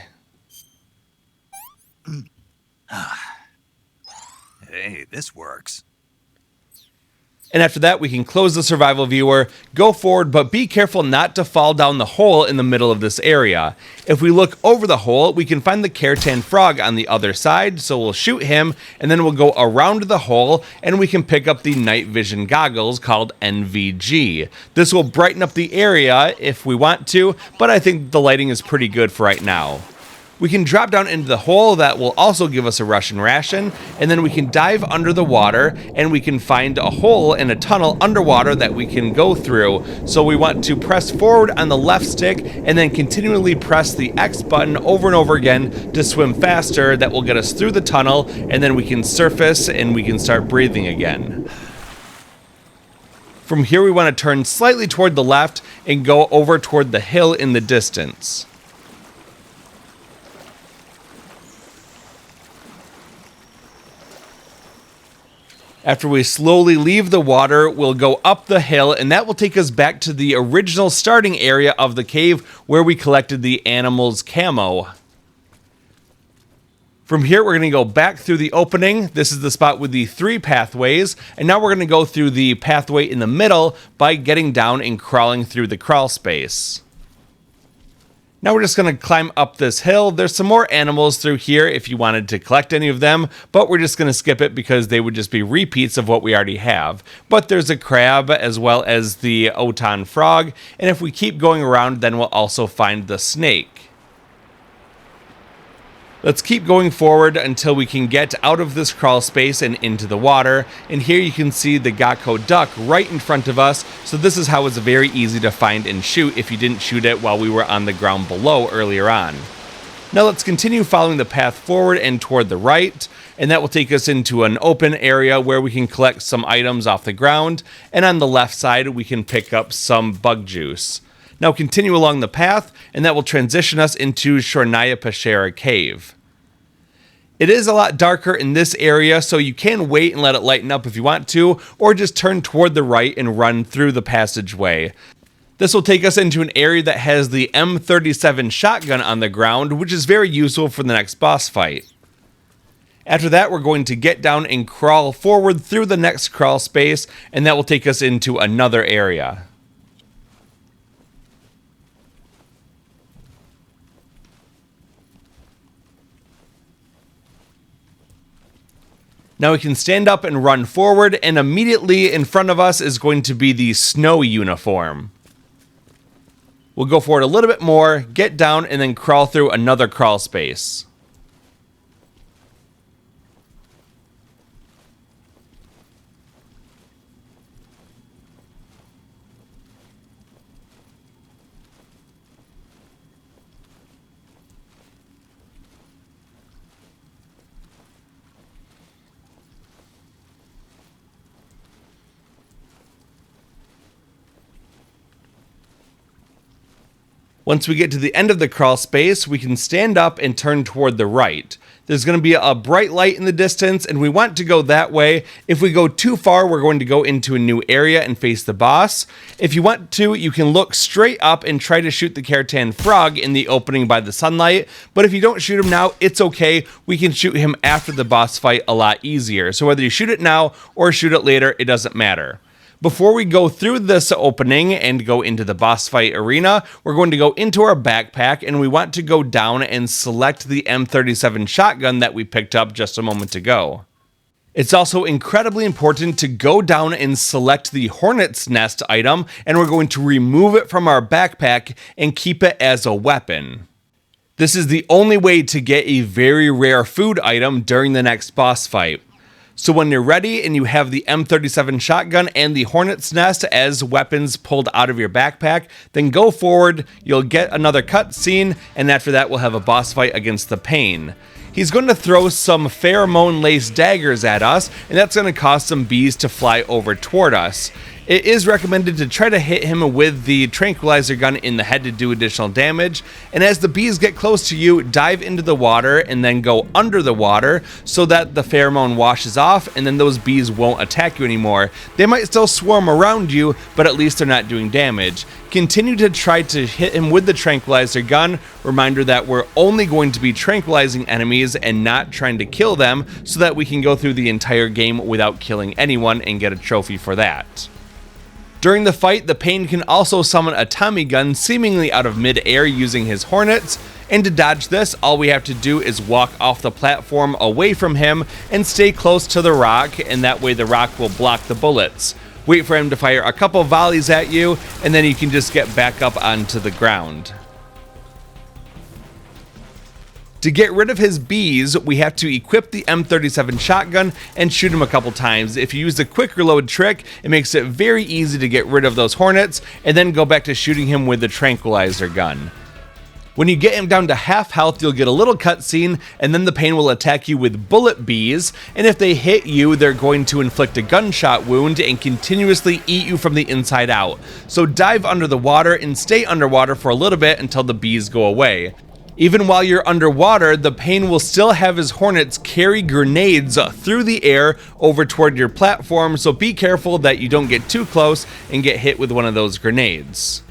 [SPEAKER 2] Hey, this works.
[SPEAKER 1] And after that, we can close the survival viewer, go forward, but be careful not to fall down the hole in the middle of this area. If we look over the hole, we can find the Kerotan Frog on the other side, so we'll shoot him, and then we'll go around the hole, and we can pick up the night vision goggles called NVG. This will brighten up the area if we want to, but I think the lighting is pretty good for right now. We can drop down into the hole that will also give us a Russian ration, and then we can dive under the water, and we can find a hole in a tunnel underwater that we can go through. So we want to press forward on the left stick, and then continually press the X button over and over again to swim faster. That will get us through the tunnel, and then we can surface, and we can start breathing again. From here we want to turn slightly toward the left and go over toward the hill in the distance. After we slowly leave the water, we'll go up the hill, and that will take us back to the original starting area of the cave where we collected the animal's camo. From here, we're going to go back through the opening. This is the spot with the 3 pathways, and now we're going to go through the pathway in the middle by getting down and crawling through the crawl space. Now we're just going to climb up this hill. There's some more animals through here if you wanted to collect any of them, but we're just going to skip it because they would just be repeats of what we already have. But there's a crab as well as the Kerotan Frog, and if we keep going around, then we'll also find the snake. Let's keep going forward until we can get out of this crawl space and into the water. And here you can see the Gecko duck right in front of us. So this is how it's very easy to find and shoot if you didn't shoot it while we were on the ground below earlier on. Now let's continue following the path forward and toward the right. And that will take us into an open area where we can collect some items off the ground. And on the left side, we can pick up some bug juice. Now continue along the path, and that will transition us into Shornaya Peshera Cave. It is a lot darker in this area, so you can wait and let it lighten up if you want to, or just turn toward the right and run through the passageway. This will take us into an area that has the M37 shotgun on the ground, which is very useful for the next boss fight. After that, we're going to get down and crawl forward through the next crawl space, and that will take us into another area. Now we can stand up and run forward, and immediately in front of us is going to be the snow uniform. We'll go forward a little bit more, get down, and then crawl through another crawl space. Once we get to the end of the crawl space, we can stand up and turn toward the right. There's going to be a bright light in the distance, and we want to go that way. If we go too far, we're going to go into a new area and face the boss. If you want to, you can look straight up and try to shoot the Kerotan Frog in the opening by the sunlight, but if you don't shoot him now, it's okay. We can shoot him after the boss fight a lot easier. So whether you shoot it now or shoot it later, it doesn't matter. Before we go through this opening and go into the boss fight arena, we're going to go into our backpack, and we want to go down and select the M37 shotgun that we picked up just a moment ago. It's also incredibly important to go down and select the Hornet's Nest item, and we're going to remove it from our backpack and keep it as a weapon. This is the only way to get a very rare food item during the next boss fight. So when you're ready and you have the M37 shotgun and the Hornet's Nest as weapons pulled out of your backpack, then go forward, you'll get another cutscene, and after that we'll have a boss fight against the Pain. He's going to throw some pheromone-laced daggers at us, and that's going to cause some bees to fly over toward us. It is recommended to try to hit him with the tranquilizer gun in the head to do additional damage, and as the bees get close to you, dive into the water and then go under the water so that the pheromone washes off, and then those bees won't attack you anymore. They might still swarm around you, but at least they're not doing damage. Continue to try to hit him with the tranquilizer gun. Reminder that we're only going to be tranquilizing enemies and not trying to kill them, so that we can go through the entire game without killing anyone and get a trophy for that. During the fight, the Pain can also summon a Tommy gun seemingly out of mid-air using his hornets, and to dodge this, all we have to do is walk off the platform away from him and stay close to the rock, and that way the rock will block the bullets. Wait for him to fire a couple volleys at you, and then you can just get back up onto the ground. To get rid of his bees, we have to equip the M37 shotgun and shoot him a couple times. If you use the quick reload trick, it makes it very easy to get rid of those hornets, and then go back to shooting him with the tranquilizer gun. When you get him down to half health, you'll get a little cutscene, and then the pain will attack you with bullet bees, and if they hit you, they're going to inflict a gunshot wound and continuously eat you from the inside out. So dive under the water and stay underwater for a little bit until the bees go away. Even while you're underwater, the pain will still have his hornets carry grenades through the air over toward your platform, so be careful that you don't get too close and get hit with one of those grenades.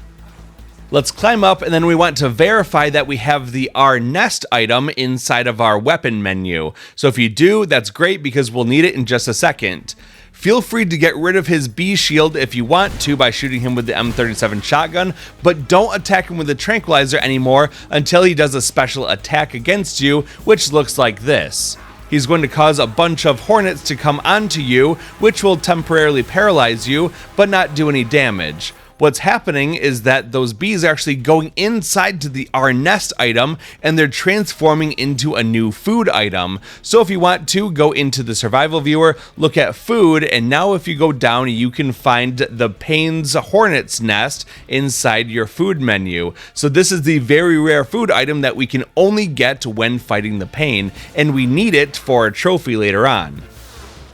[SPEAKER 1] Let's climb up, and then we want to verify that we have the R nest item inside of our weapon menu. So if you do, that's great because we'll need it in just a second. Feel free to get rid of his bee shield if you want to by shooting him with the M37 shotgun, but don't attack him with the tranquilizer anymore until he does a special attack against you, which looks like this. He's going to cause a bunch of hornets to come onto you, which will temporarily paralyze you, but not do any damage. What's happening is that those bees are actually going inside to the R nest item, and they're transforming into a new food item. So if you want to, go into the survival viewer, look at food, and now if you go down, you can find the Pain's hornet's nest inside your food menu. So this is the very rare food item that we can only get when fighting the Pain, and we need it for a trophy later on.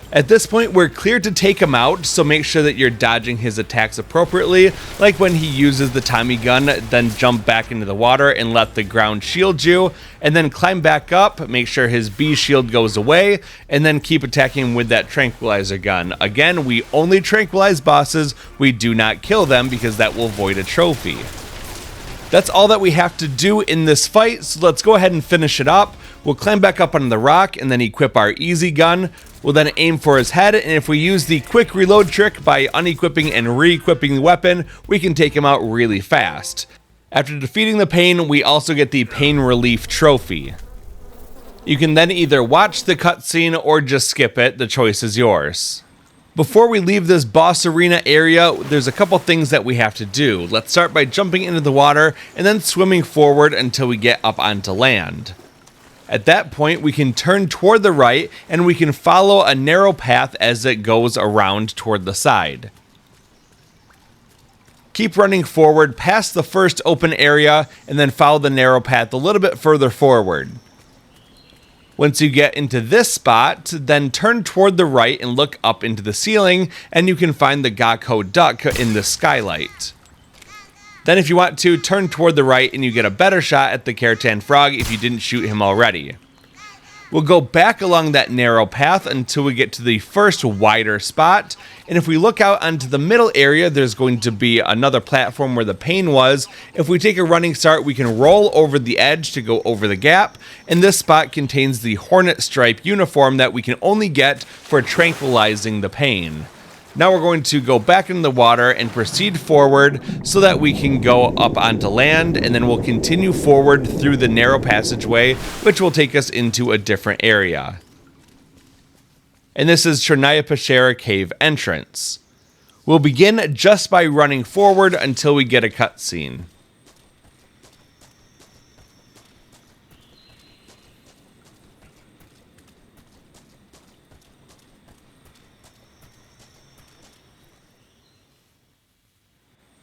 [SPEAKER 1] At this point, we're clear to take him out, so make sure that you're dodging his attacks appropriately, like when he uses the Tommy gun, then jump back into the water and let the ground shield you, and then climb back up, make sure his bee shield goes away, and then keep attacking him with that tranquilizer gun. Again, we only tranquilize bosses, we do not kill them because that will void a trophy. That's all that we have to do in this fight, so let's go ahead and finish it up. We'll climb back up on the rock and then equip our easy gun. We'll then aim for his head, and if we use the quick reload trick by unequipping and re-equipping the weapon, we can take him out really fast. After defeating the Pain, we also get the Pain Relief Trophy. You can then either watch the cutscene or just skip it, the choice is yours. Before we leave this boss arena area, there's a couple things that we have to do. Let's start by jumping into the water and then swimming forward until we get up onto land. At that point, we can turn toward the right and we can follow a narrow path as it goes around toward the side. Keep running forward past the first open area and then follow the narrow path a little bit further forward. Once you get into this spot, then turn toward the right and look up into the ceiling, and you can find the Gakko duck in the skylight. Then if you want to, turn toward the right and you get a better shot at the Kerotan Frog if you didn't shoot him already. We'll go back along that narrow path until we get to the first wider spot, and if we look out onto the middle area, there's going to be another platform where the Pain was. If we take a running start, we can roll over the edge to go over the gap, and this spot contains the Hornet Stripe uniform that we can only get for tranquilizing the Pain. Now we're going to go back in the water and proceed forward so that we can go up onto land, and then we'll continue forward through the narrow passageway, which will take us into a different area. And this is Chernaya Peshera Cave entrance. We'll begin just by running forward until we get a cutscene.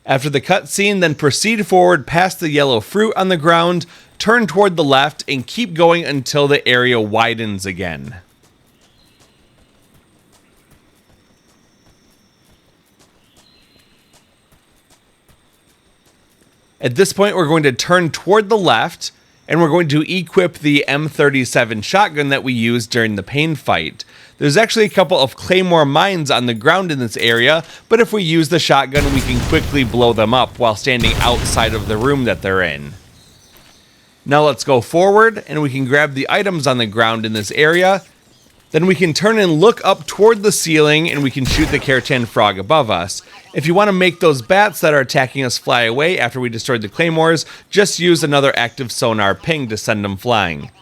[SPEAKER 1] After the cutscene, then proceed forward past the yellow fruit on the ground, turn toward the left, and keep going until the area widens again. At this point, we're going to turn toward the left, and we're going to equip the M37 shotgun that we used during the Pain fight. There's actually a couple of claymore mines on the ground in this area, but if we use the shotgun, we can quickly blow them up while standing outside of the room that they're in. Now let's go forward, and we can grab the items on the ground in this area. Then we can turn and look up toward the ceiling, and we can shoot the Kerotan Frog above us. If you want to make those bats that are attacking us fly away after we destroyed the claymores, just use another active sonar ping to send them flying.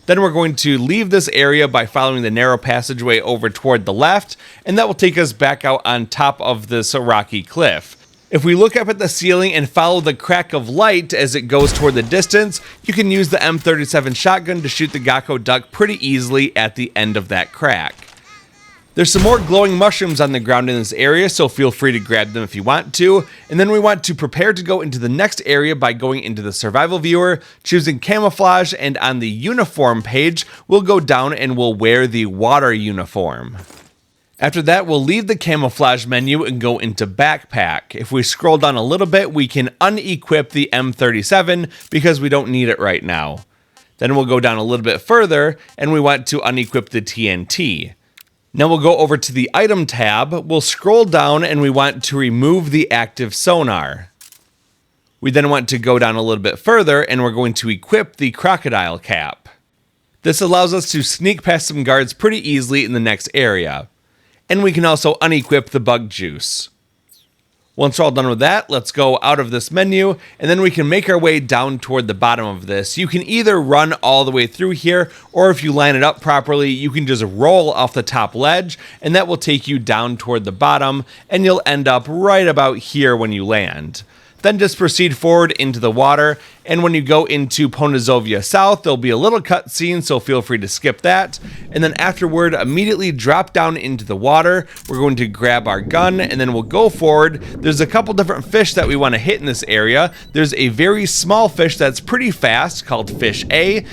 [SPEAKER 1] Then we're going to leave this area by following the narrow passageway over toward the left, and that will take us back out on top of this rocky cliff. If we look up at the ceiling and follow the crack of light as it goes toward the distance, you can use the M37 shotgun to shoot the Gakko duck pretty easily at the end of that crack. There's some more glowing mushrooms on the ground in this area, so feel free to grab them if you want to. And then we want to prepare to go into the next area by going into the survival viewer, choosing camouflage, and on the uniform page, we'll go down and we'll wear the water uniform. After that, we'll leave the camouflage menu and go into backpack. If we scroll down a little bit, we can unequip the M37 because we don't need it right now. Then we'll go down a little bit further and we want to unequip the TNT. Now we'll go over to the item tab, we'll scroll down and we want to remove the active sonar. We then want to go down a little bit further and we're going to equip the crocodile cap. This allows us to sneak past some guards pretty easily in the next area. And we can also unequip the bug juice. Once we're all done with that, let's go out of this menu, and then we can make our way down toward the bottom of this. You can either run all the way through here, or if you line it up properly, you can just roll off the top ledge, and that will take you down toward the bottom, and you'll end up right about here when you land. Then just proceed forward into the water, and when you go into Ponizovia South, there'll be a little cutscene, so feel free to skip that. And then afterward, immediately drop down into the water. We're going to grab our gun, and then we'll go forward. There's a couple different fish that we want to hit in this area. There's a very small fish that's pretty fast called Fish A.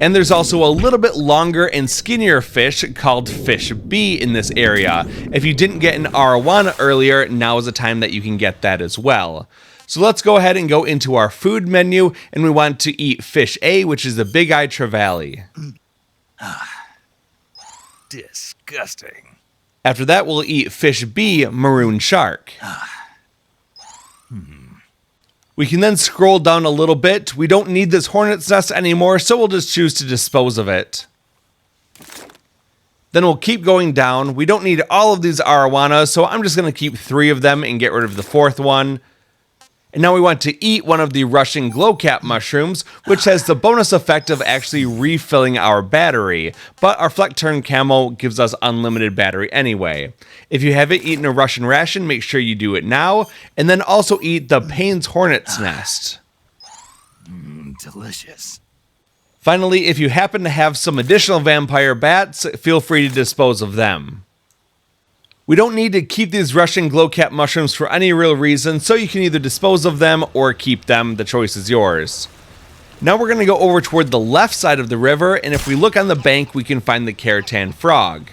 [SPEAKER 1] And there's also a little bit longer and skinnier fish called Fish B in this area. If you didn't get an R1 earlier, now is the time that you can get that as well. So let's go ahead and go into our food menu, and we want to eat Fish A, which is the big-eyed trevally.
[SPEAKER 5] Disgusting.
[SPEAKER 1] After that, we'll eat Fish B, maroon shark. We can then scroll down a little bit. We don't need this hornet's nest anymore, so we'll just choose to dispose of it. Then we'll keep going down. We don't need all of these arowanas, so I'm just going to keep 3 of them and get rid of the 4th one. And now we want to eat one of the Russian glowcap mushrooms, which has the bonus effect of actually refilling our battery, but our Fleckturn Camo gives us unlimited battery anyway. If you haven't eaten a Russian ration, make sure you do it now, and then also eat the Payne's Hornet's Nest.
[SPEAKER 5] Delicious.
[SPEAKER 1] Finally, if you happen to have some additional vampire bats, feel free to dispose of them. We don't need to keep these Russian glowcap mushrooms for any real reason, so you can either dispose of them or keep them. The choice is yours. Now we're going to go over toward the left side of the river, and if we look on the bank, we can find the Kerotan Frog.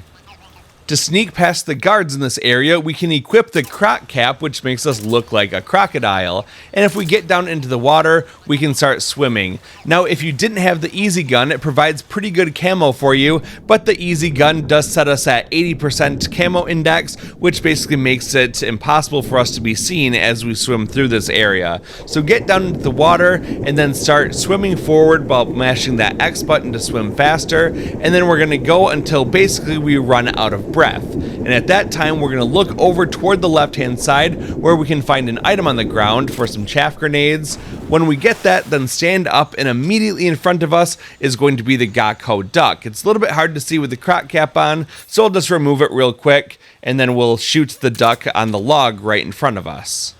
[SPEAKER 1] To sneak past the guards in this area, we can equip the croc cap, which makes us look like a crocodile. And if we get down into the water, we can start swimming. Now, if you didn't have the easy gun, it provides pretty good camo for you, but the easy gun does set us at 80% camo index, which basically makes it impossible for us to be seen as we swim through this area. So get down into the water and then start swimming forward while mashing that X button to swim faster. And then we're going to go until basically we run out of breath. And at that time, we're going to look over toward the left-hand side where we can find an item on the ground for some chaff grenades. When we get that, then stand up, and immediately in front of us is going to be the Gakko duck. It's a little bit hard to see with the croc cap on, so I'll just remove it real quick, and then we'll shoot the duck on the log right in front of us.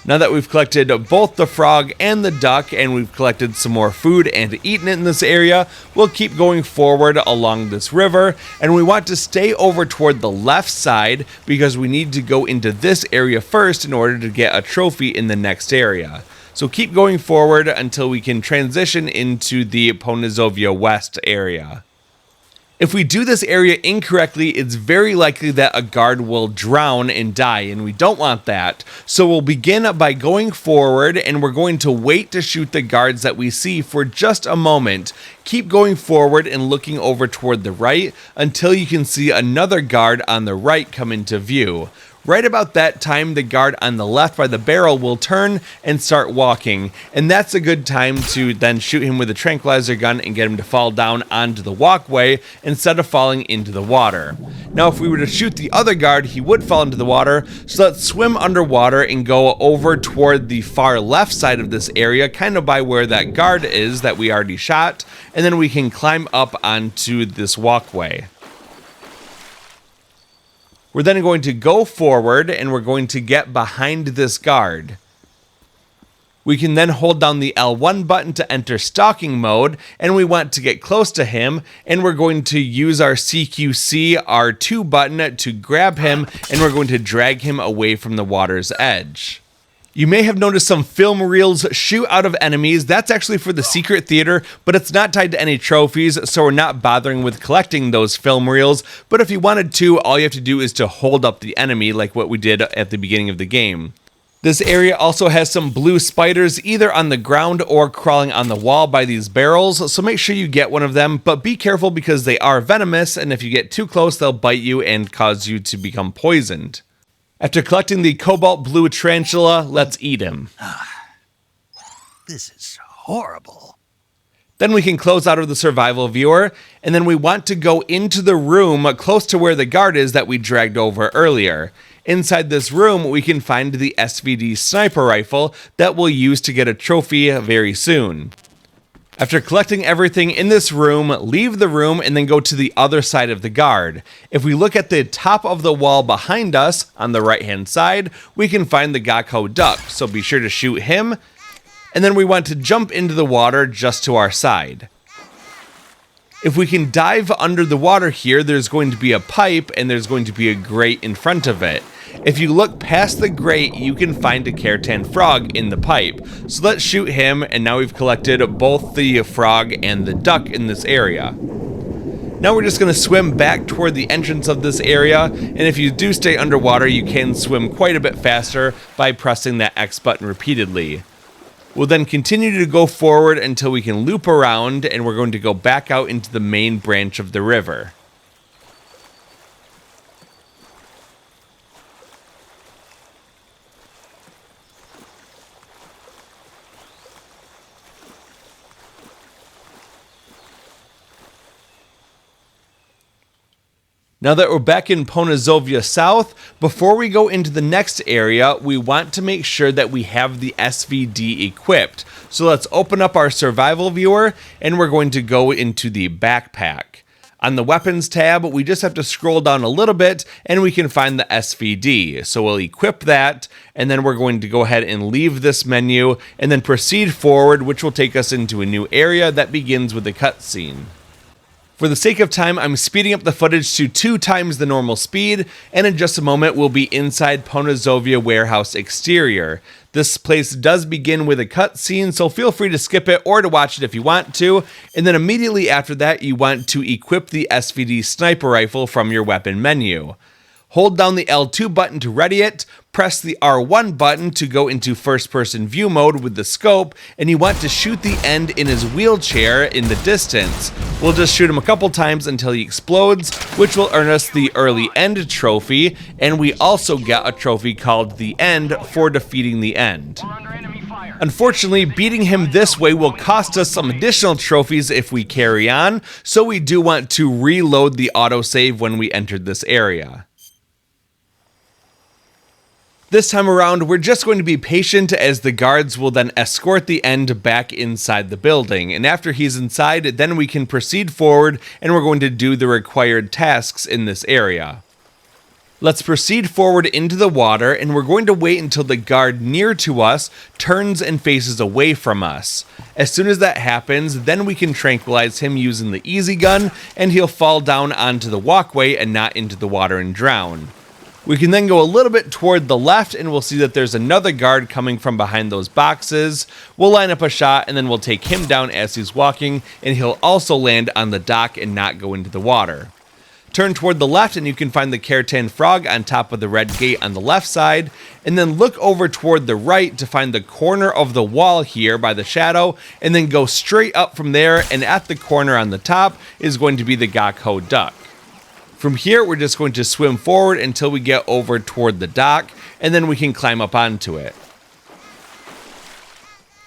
[SPEAKER 1] Now that we've collected both the frog and the duck, and we've collected some more food and eaten it in this area, we'll keep going forward along this river, and we want to stay over toward the left side because we need to go into this area first in order to get a trophy in the next area. So keep going forward until we can transition into the Ponizovia West area. If we do this area incorrectly, it's very likely that a guard will drown and die, and we don't want that. So we'll begin by going forward, and we're going to wait to shoot the guards that we see for just a moment. Keep going forward and looking over toward the right until you can see another guard on the right come into view. Right about that time, the guard on the left by the barrel will turn and start walking, and that's a good time to then shoot him with a tranquilizer gun and get him to fall down onto the walkway instead of falling into the water. Now, if we were to shoot the other guard, he would fall into the water, so let's swim underwater and go over toward the far left side of this area, kind of by where that guard is that we already shot, and then we can climb up onto this walkway. We're then going to go forward and we're going to get behind this guard. We can then hold down the L1 button to enter stalking mode, and we want to get close to him, and we're going to use our CQC R2 button to grab him, and we're going to drag him away from the water's edge. You may have noticed some film reels shoot out of enemies. That's actually for the secret theater, but it's not tied to any trophies, so we're not bothering with collecting those film reels. But if you wanted to, all you have to do is to hold up the enemy like what we did at the beginning of the game. This area also has some blue spiders either on the ground or crawling on the wall by these barrels, so make sure you get one of them, but be careful because they are venomous, and if you get too close, they'll bite you and cause you to become poisoned. After collecting the cobalt blue tarantula, let's eat him.
[SPEAKER 2] This is horrible.
[SPEAKER 1] Then we can close out of the survival viewer, and then we want to go into the room close to where the guard is that we dragged over earlier. Inside this room, we can find the SVD sniper rifle that we'll use to get a trophy very soon. After collecting everything in this room, leave the room and then go to the other side of the guard. If we look at the top of the wall behind us, on the right hand side, we can find the Gakko duck, so be sure to shoot him. And then we want to jump into the water just to our side. If we can dive under the water here, there's going to be a pipe and there's going to be a grate in front of it. If you look past the grate, you can find a Kerotan Frog in the pipe. So let's shoot him, and now we've collected both the frog and the duck in this area. Now we're just going to swim back toward the entrance of this area, and if you do stay underwater, you can swim quite a bit faster by pressing that X button repeatedly. We'll then continue to go forward until we can loop around, and we're going to go back out into the main branch of the river. Now that we're back in Ponazovia South, before we go into the next area, we want to make sure that we have the SVD equipped. So let's open up our survival viewer, and we're going to go into the backpack. On the weapons tab, we just have to scroll down a little bit, and we can find the SVD. So we'll equip that, and then we're going to go ahead and leave this menu, and then proceed forward, which will take us into a new area that begins with a cutscene. For the sake of time, I'm speeding up the footage to 2 times the normal speed, and in just a moment we'll be inside Ponazovia warehouse exterior. This place does begin with a cutscene, so feel free to skip it or to watch it if you want to, and then immediately after that you want to equip the SVD sniper rifle from your weapon menu. Hold down the L2 button to ready it, press the R1 button to go into first-person view mode with the scope, and you want to shoot the end in his wheelchair in the distance. We'll just shoot him a couple times until he explodes, which will earn us the early end trophy, and we also get a trophy called the end for defeating the end. Unfortunately, beating him this way will cost us some additional trophies if we carry on, so we do want to reload the autosave when we entered this area. This time around, we're just going to be patient as the guards will then escort the end back inside the building, and after he's inside, then we can proceed forward and we're going to do the required tasks in this area. Let's proceed forward into the water, and we're going to wait until the guard near to us turns and faces away from us. As soon as that happens, then we can tranquilize him using the easy gun, and he'll fall down onto the walkway and not into the water and drown. We can then go a little bit toward the left, and we'll see that there's another guard coming from behind those boxes. We'll line up a shot, and then we'll take him down as he's walking, and he'll also land on the dock and not go into the water. Turn toward the left, and you can find the Kerotan Frog on top of the red gate on the left side, and then look over toward the right to find the corner of the wall here by the shadow, and then go straight up from there, and at the corner on the top is going to be the Gakko duck. From here, we're just going to swim forward until we get over toward the dock, and then we can climb up onto it.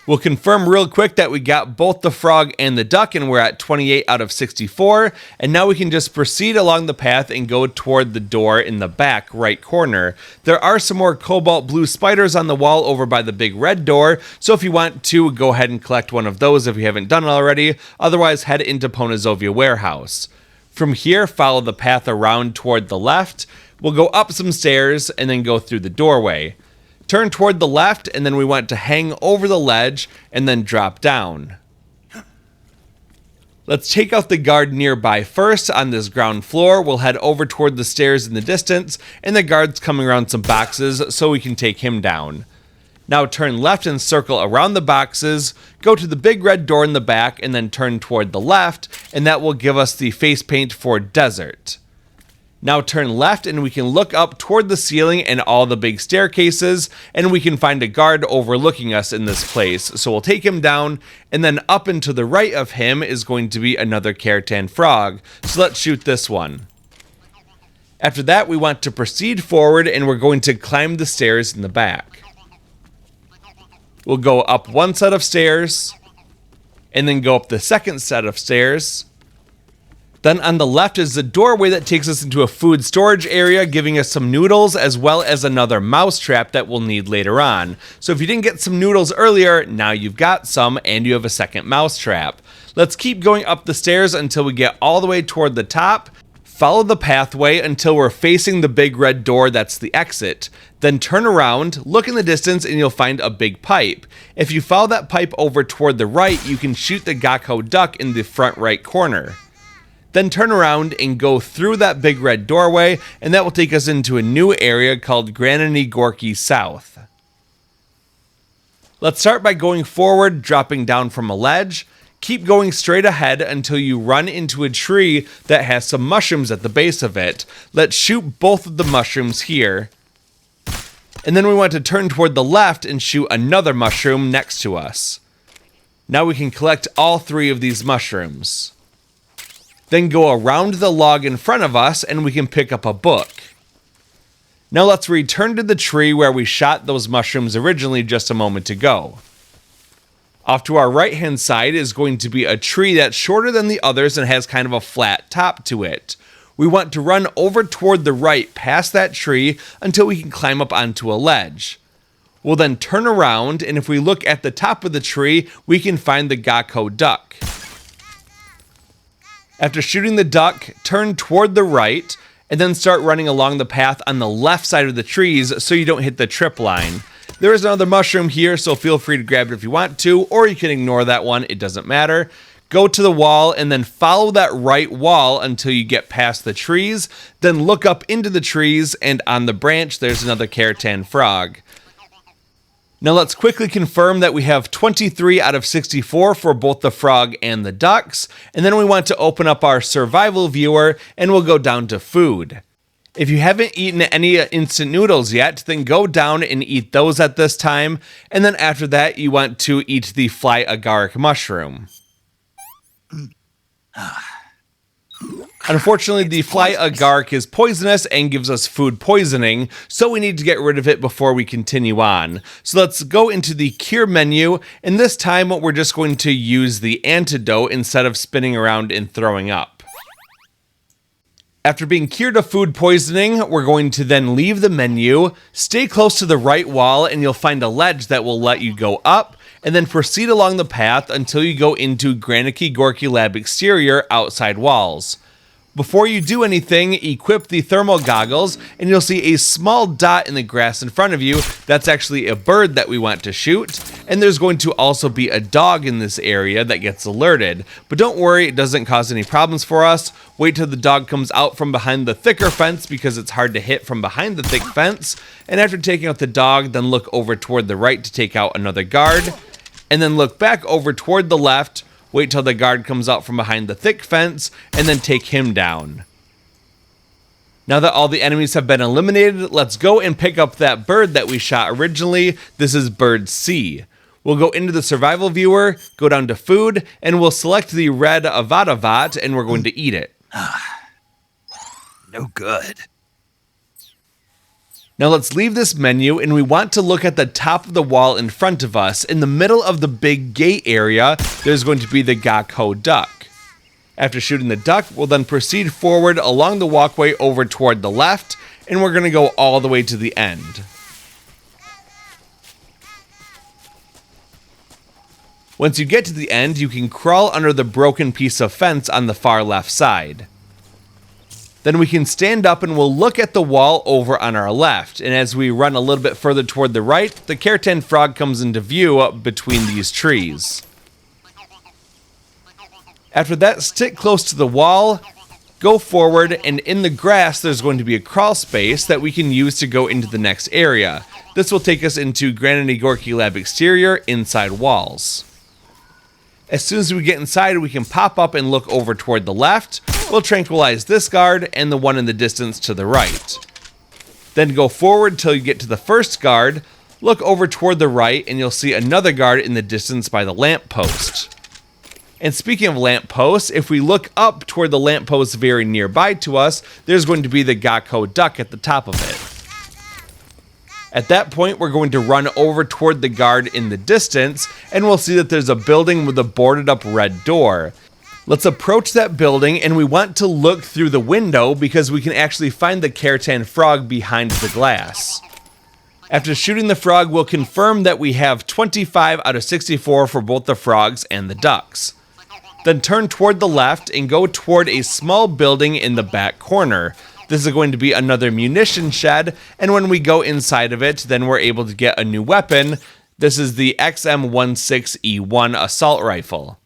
[SPEAKER 1] We'll confirm real quick that we got both the frog and the duck, and we're at 28 out of 64, and now we can just proceed along the path and go toward the door in the back right corner. There are some more cobalt blue spiders on the wall over by the big red door, so if you want to, go ahead and collect one of those if you haven't done it already. Otherwise, head into Ponazovia warehouse. From here, follow the path around toward the left. We'll go up some stairs and then go through the doorway. Turn toward the left, and then we want to hang over the ledge and then drop down. Let's take out the guard nearby first on this ground floor. We'll head over toward the stairs in the distance, and the guard's coming around some boxes so we can take him down. Now turn left and circle around the boxes, go to the big red door in the back, and then turn toward the left, and that will give us the face paint for desert. Now turn left and we can look up toward the ceiling and all the big staircases, and we can find a guard overlooking us in this place. So we'll take him down, and then up and to the right of him is going to be another Kerotan Frog. So let's shoot this one. After that, we want to proceed forward, and we're going to climb the stairs in the back. We'll go up one set of stairs, and then go up the second set of stairs. Then on the left is the doorway that takes us into a food storage area, giving us some noodles as well as another mouse trap that we'll need later on. So if you didn't get some noodles earlier, now you've got some and you have a second mouse trap. Let's keep going up the stairs until we get all the way toward the top. Follow the pathway until we're facing the big red door that's the exit. Then turn around, look in the distance, and you'll find a big pipe. If you follow that pipe over toward the right, you can shoot the Gakko duck in the front right corner. Then turn around and go through that big red doorway, and that will take us into a new area called Graniny Gorky South. Let's start by going forward, dropping down from a ledge. Keep going straight ahead until you run into a tree that has some mushrooms at the base of it. Let's shoot both of the mushrooms here. And then we want to turn toward the left and shoot another mushroom next to us. Now we can collect all 3 of these mushrooms. Then go around the log in front of us and we can pick up a book. Now let's return to the tree where we shot those mushrooms originally just a moment ago. Off to our right hand side is going to be a tree that's shorter than the others and has kind of a flat top to it. We want to run over toward the right past that tree until we can climb up onto a ledge. We'll then turn around, and if we look at the top of the tree, we can find the Gakko duck. After shooting the duck, turn toward the right, and then start running along the path on the left side of the trees so you don't hit the trip line. There is another mushroom here, so feel free to grab it if you want to, or you can ignore that one, it doesn't matter. Go to the wall and then follow that right wall until you get past the trees, then look up into the trees, and on the branch there's another Kerotan Frog. Now let's quickly confirm that we have 23 out of 64 for both the frog and the ducks, and then we want to open up our survival viewer and we'll go down to food. If you haven't eaten any instant noodles yet, then go down and eat those at this time, and then after that you want to eat the fly agaric mushroom. Unfortunately, the fly agaric is poisonous and gives us food poisoning, so we need to get rid of it before we continue on. So let's go into the cure menu, and this time we're just going to use the antidote instead of spinning around and throwing up. After being cured of food poisoning, we're going to then leave the menu, stay close to the right wall, and you'll find a ledge that will let you go up, and then proceed along the path until you go into Graniny Gorky Lab exterior outside walls. Before you do anything, equip the thermal goggles, and you'll see a small dot in the grass in front of you. That's actually a bird that we want to shoot, and there's going to also be a dog in this area that gets alerted. But don't worry, it doesn't cause any problems for us. Wait till the dog comes out from behind the thicker fence because it's hard to hit from behind the thick fence, and after taking out the dog, then look over toward the right to take out another guard, and then look back over toward the left. Wait till the guard comes out from behind the thick fence, and then take him down. Now that all the enemies have been eliminated, let's go and pick up that bird that we shot originally. This is bird C. We'll go into the survival viewer, go down to food, and we'll select the red avadavat, and we're going to eat it.
[SPEAKER 2] No good.
[SPEAKER 1] Now let's leave this menu, and we want to look at the top of the wall in front of us. In the middle of the big gate area, there's going to be the Gakko duck. After shooting the duck, we'll then proceed forward along the walkway over toward the left, and we're going to go all the way to the end. Once you get to the end, you can crawl under the broken piece of fence on the far left side. Then we can stand up and we'll look at the wall over on our left. And as we run a little bit further toward the right, the Kerotan Frog comes into view between these trees. After that, stick close to the wall, go forward, and in the grass there's going to be a crawl space that we can use to go into the next area. This will take us into Granity Gorky Lab exterior inside walls. As soon as we get inside, we can pop up and look over toward the left. We'll tranquilize this guard and the one in the distance to the right. Then go forward till you get to the first guard, look over toward the right, and you'll see another guard in the distance by the lamppost. And speaking of lampposts, if we look up toward the lamppost very nearby to us, there's going to be the Gakko duck at the top of it. At that point, we're going to run over toward the guard in the distance, and we'll see that there's a building with a boarded up red door. Let's approach that building, and we want to look through the window because we can actually find the Kerotan Frog behind the glass. After shooting the frog, we'll confirm that we have 25 out of 64 for both the frogs and the ducks. Then turn toward the left and go toward a small building in the back corner. This is going to be another munition shed, and when we go inside of it, then we're able to get a new weapon. This is the XM16E1 assault rifle.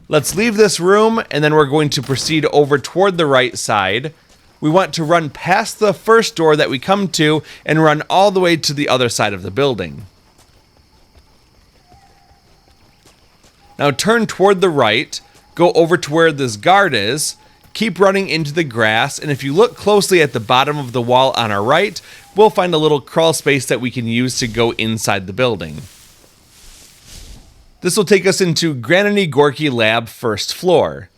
[SPEAKER 1] Let's leave this room, and then we're going to proceed over toward the right side. We want to run past the first door that we come to and run all the way to the other side of the building. Now turn toward the right, go over to where this guard is, keep running into the grass, and if you look closely at the bottom of the wall on our right, we'll find a little crawl space that we can use to go inside the building. This will take us into Granity Gorky Lab first floor.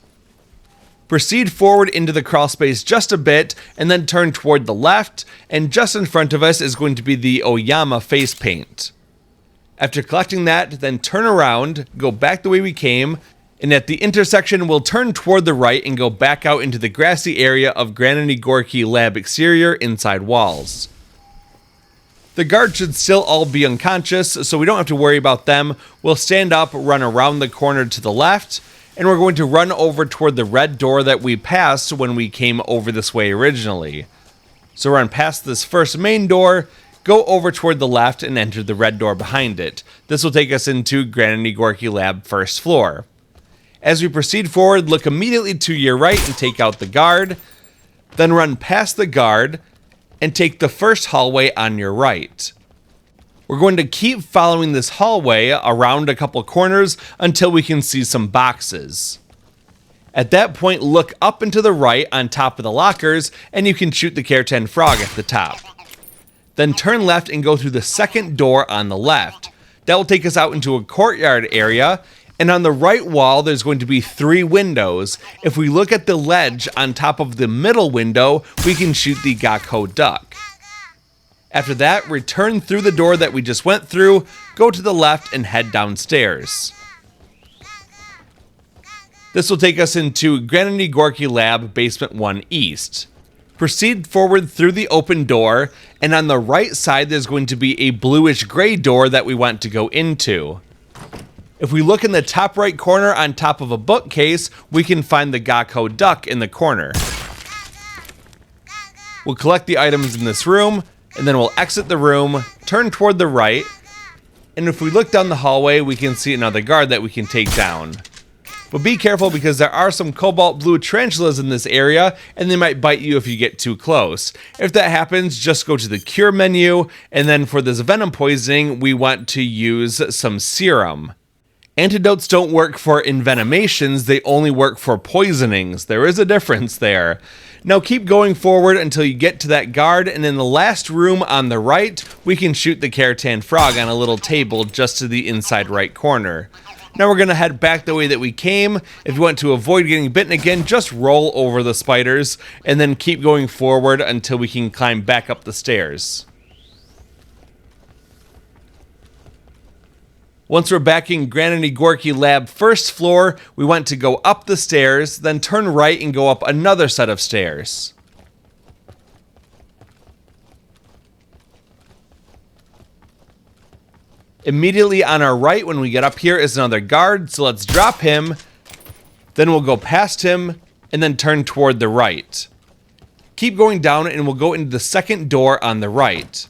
[SPEAKER 1] Proceed forward into the crawl space just a bit, and then turn toward the left, and just in front of us is going to be the Oyama face paint. After collecting that, then turn around, go back the way we came, and at the intersection we'll turn toward the right and go back out into the grassy area of Granity Gorky Lab exterior inside walls. The guards should still all be unconscious, so we don't have to worry about them. We'll stand up, run around the corner to the left, and we're going to run over toward the red door that we passed when we came over this way originally. So run past this first main door, go over toward the left, and enter the red door behind it. This will take us into Granity Gorky Lab first floor. As we proceed forward, look immediately to your right and take out the guard, then run past the guard, and take the first hallway on your right. We're going to keep following this hallway around a couple corners until we can see some boxes. At that point, look up and to the right on top of the lockers, and you can shoot the Kerotan Frog at the top. Then turn left and go through the second door on the left. That will take us out into a courtyard area, and on the right wall there's going to be 3 windows. If we look at the ledge on top of the middle window, we can shoot the Gakko duck. After that, return through the door that we just went through, go to the left, and head downstairs. This will take us into Granity Gorky Lab Basement 1 East. Proceed forward through the open door, and on the right side there's going to be a bluish gray door that we want to go into. If we look in the top right corner on top of a bookcase, we can find the Gakko duck in the corner. We'll collect the items in this room, and then we'll exit the room, turn toward the right, and if we look down the hallway, we can see another guard that we can take down. But be careful because there are some cobalt blue tarantulas in this area, and they might bite you if you get too close. If that happens, just go to the cure menu, and then for this venom poisoning, we want to use some serum. Antidotes don't work for envenomations, they only work for poisonings. There is a difference there. Now keep going forward until you get to that guard, and in the last room on the right, we can shoot the Kerotan Frog on a little table just to the inside right corner. Now we're going to head back the way that we came. If you want to avoid getting bitten again, just roll over the spiders, and then keep going forward until we can climb back up the stairs. Once we're back in Granity Gorky Lab first floor, we want to go up the stairs, then turn right and go up another set of stairs. Immediately on our right when we get up here is another guard, so let's drop him, then we'll go past him, and then turn toward the right. Keep going down and we'll go into the second door on the right.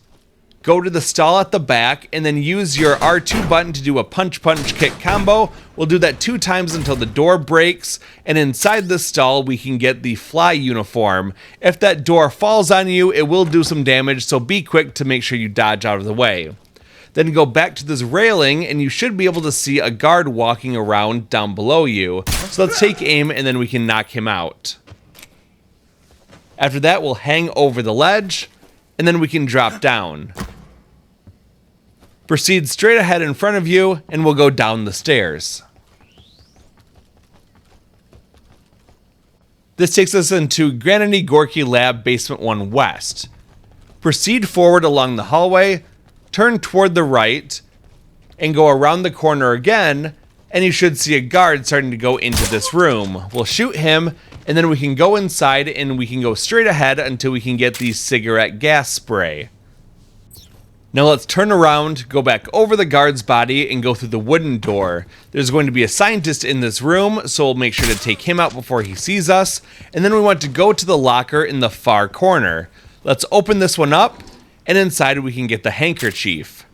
[SPEAKER 1] Go to the stall at the back and then use your R2 button to do a punch kick combo. We'll do that 2 times until the door breaks, and inside the stall we can get the fly uniform. If that door falls on you, it will do some damage, so be quick to make sure you dodge out of the way. Then go back to this railing and you should be able to see a guard walking around down below you. So let's take aim and then we can knock him out. After that, we'll hang over the ledge and then we can drop down. Proceed straight ahead in front of you and we'll go down the stairs. This takes us into Granity Gorky Lab Basement 1 West. Proceed forward along the hallway, turn toward the right, and go around the corner again, and you should see a guard starting to go into this room. We'll shoot him, and then we can go inside and we can go straight ahead until we can get the cigarette gas spray. Now let's turn around, go back over the guard's body, and go through the wooden door. There's going to be a scientist in this room, so we'll make sure to take him out before he sees us, and then we want to go to the locker in the far corner. Let's open this one up, and inside we can get the handkerchief.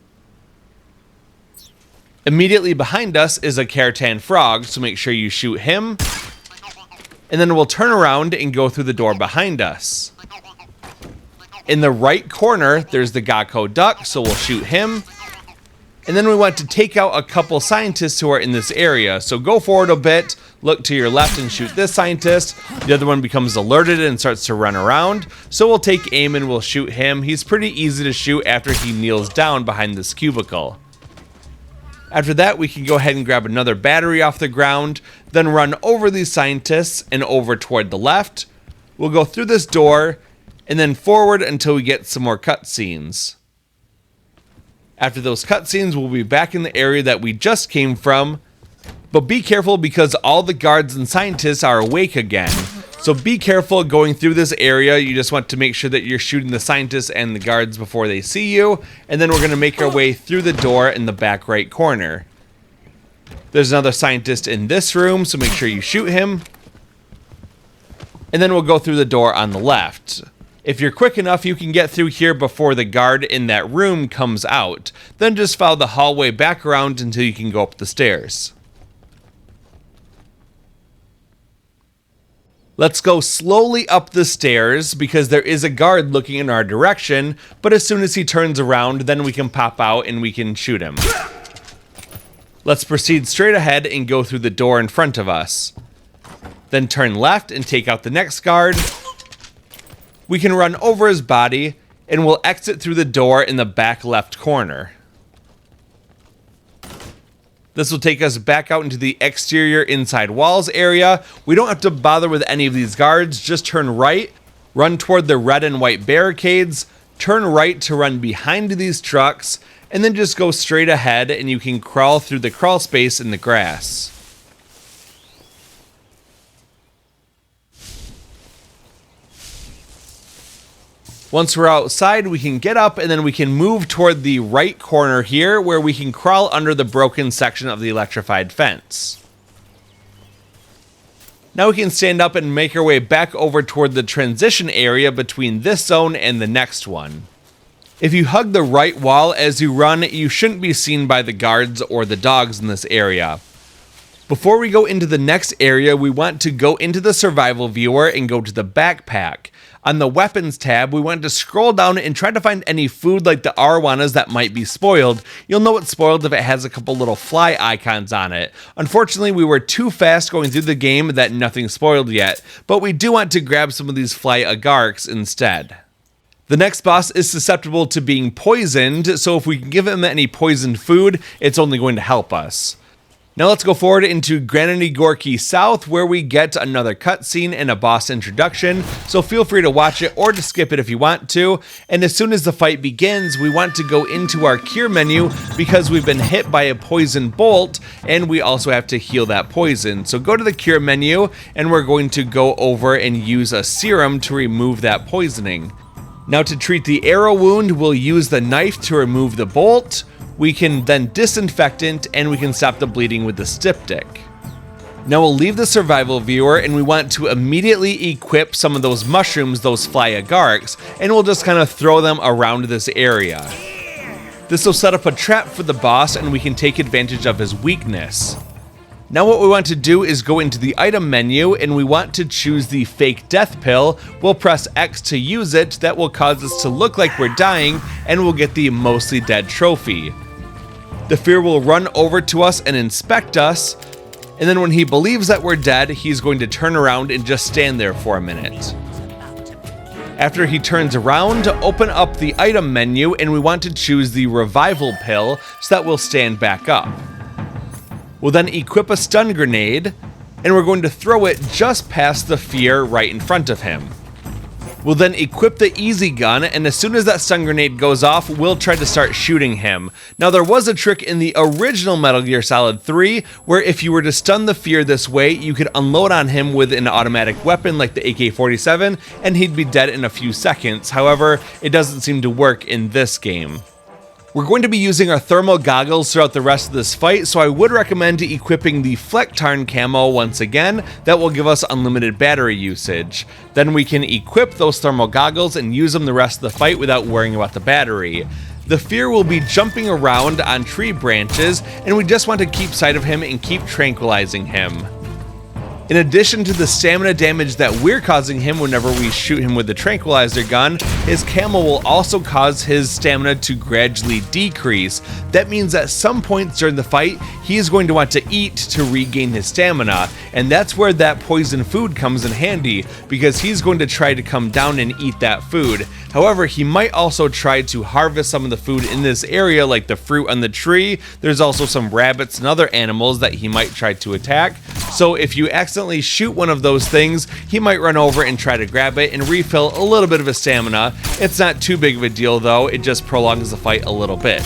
[SPEAKER 1] Immediately behind us is a Kerotan Frog, so make sure you shoot him, and then we'll turn around and go through the door behind us. In the right corner, there's the Gakko duck, so we'll shoot him. And then we want to take out a couple scientists who are in this area. So go forward a bit, look to your left and shoot this scientist. The other one becomes alerted and starts to run around. So we'll take aim and we'll shoot him. He's pretty easy to shoot after he kneels down behind this cubicle. After that, we can go ahead and grab another battery off the ground, then run over these scientists and over toward the left. We'll go through this door and then forward until we get some more cutscenes. After those cutscenes, we'll be back in the area that we just came from, but be careful because all the guards and scientists are awake again. So be careful going through this area. You just want to make sure that you're shooting the scientists and the guards before they see you, and then we're going to make our way through the door in the back right corner. There's another scientist in this room, so make sure you shoot him. And then we'll go through the door on the left. If you're quick enough, you can get through here before the guard in that room comes out. Then just follow the hallway back around until you can go up the stairs. Let's go slowly up the stairs because there is a guard looking in our direction, but as soon as he turns around, then we can pop out and we can shoot him. Let's proceed straight ahead and go through the door in front of us. Then turn left and take out the next guard. We can run over his body, and we'll exit through the door in the back left corner. This will take us back out into the exterior inside walls area. We don't have to bother with any of these guards, just turn right, run toward the red and white barricades, turn right to run behind these trucks, and then just go straight ahead and you can crawl through the crawl space in the grass. Once we're outside, we can get up and then we can move toward the right corner here where we can crawl under the broken section of the electrified fence. Now we can stand up and make our way back over toward the transition area between this zone and the next one. If you hug the right wall as you run, you shouldn't be seen by the guards or the dogs in this area. Before we go into the next area, we want to go into the survival viewer and go to the backpack. On the weapons tab, we want to scroll down and try to find any food like the arowanas that might be spoiled. You'll know it's spoiled if it has a couple little fly icons on it. Unfortunately, we were too fast going through the game that nothing spoiled yet, but we do want to grab some of these fly agarks instead. The next boss is susceptible to being poisoned, so if we can give him any poisoned food, it's only going to help us. Now let's go forward into Granity Gorky South where we get another cutscene and a boss introduction, so feel free to watch it or to skip it if you want to. And as soon as the fight begins, we want to go into our cure menu because we've been hit by a poison bolt and we also have to heal that poison. So go to the cure menu and we're going to go over and use a serum to remove that poisoning. Now to treat the arrow wound, we'll use the knife to remove the bolt. We can then disinfectant and we can stop the bleeding with the styptic. Now we'll leave the survival viewer and we want to immediately equip some of those mushrooms, those fly agarics, and we'll just kind of throw them around this area. This will set up a trap for the boss and we can take advantage of his weakness. Now what we want to do is go into the item menu and we want to choose the fake death pill. We'll press X to use it. That will cause us to look like we're dying and we'll get the mostly dead trophy. The fear will run over to us and inspect us, and then when he believes that we're dead, he's going to turn around and just stand there for a minute. After he turns around, open up the item menu and we want to choose the revival pill so that we'll stand back up. We'll then equip a stun grenade and we're going to throw it just past the fear right in front of him. We'll then equip the easy gun, and as soon as that stun grenade goes off, we'll try to start shooting him. Now there was a trick in the original Metal Gear Solid 3 where if you were to stun the fear this way, you could unload on him with an automatic weapon like the AK-47 and he'd be dead in a few seconds. However, it doesn't seem to work in this game. We're going to be using our thermal goggles throughout the rest of this fight, so I would recommend equipping the Flecktarn camo once again. That will give us unlimited battery usage. Then we can equip those thermal goggles and use them the rest of the fight without worrying about the battery. The fear will be jumping around on tree branches, and we just want to keep sight of him and keep tranquilizing him. In addition to the stamina damage that we're causing him whenever we shoot him with the tranquilizer gun, his camo will also cause his stamina to gradually decrease. That means at some points during the fight, he is going to want to eat to regain his stamina, and that's where that poison food comes in handy, because he's going to try to come down and eat that food. However, he might also try to harvest some of the food in this area, like the fruit on the tree. There's also some rabbits and other animals that he might try to attack. So if you accidentally shoot one of those things, he might run over and try to grab it and refill a little bit of his stamina. It's not too big of a deal though, it just prolongs the fight a little bit.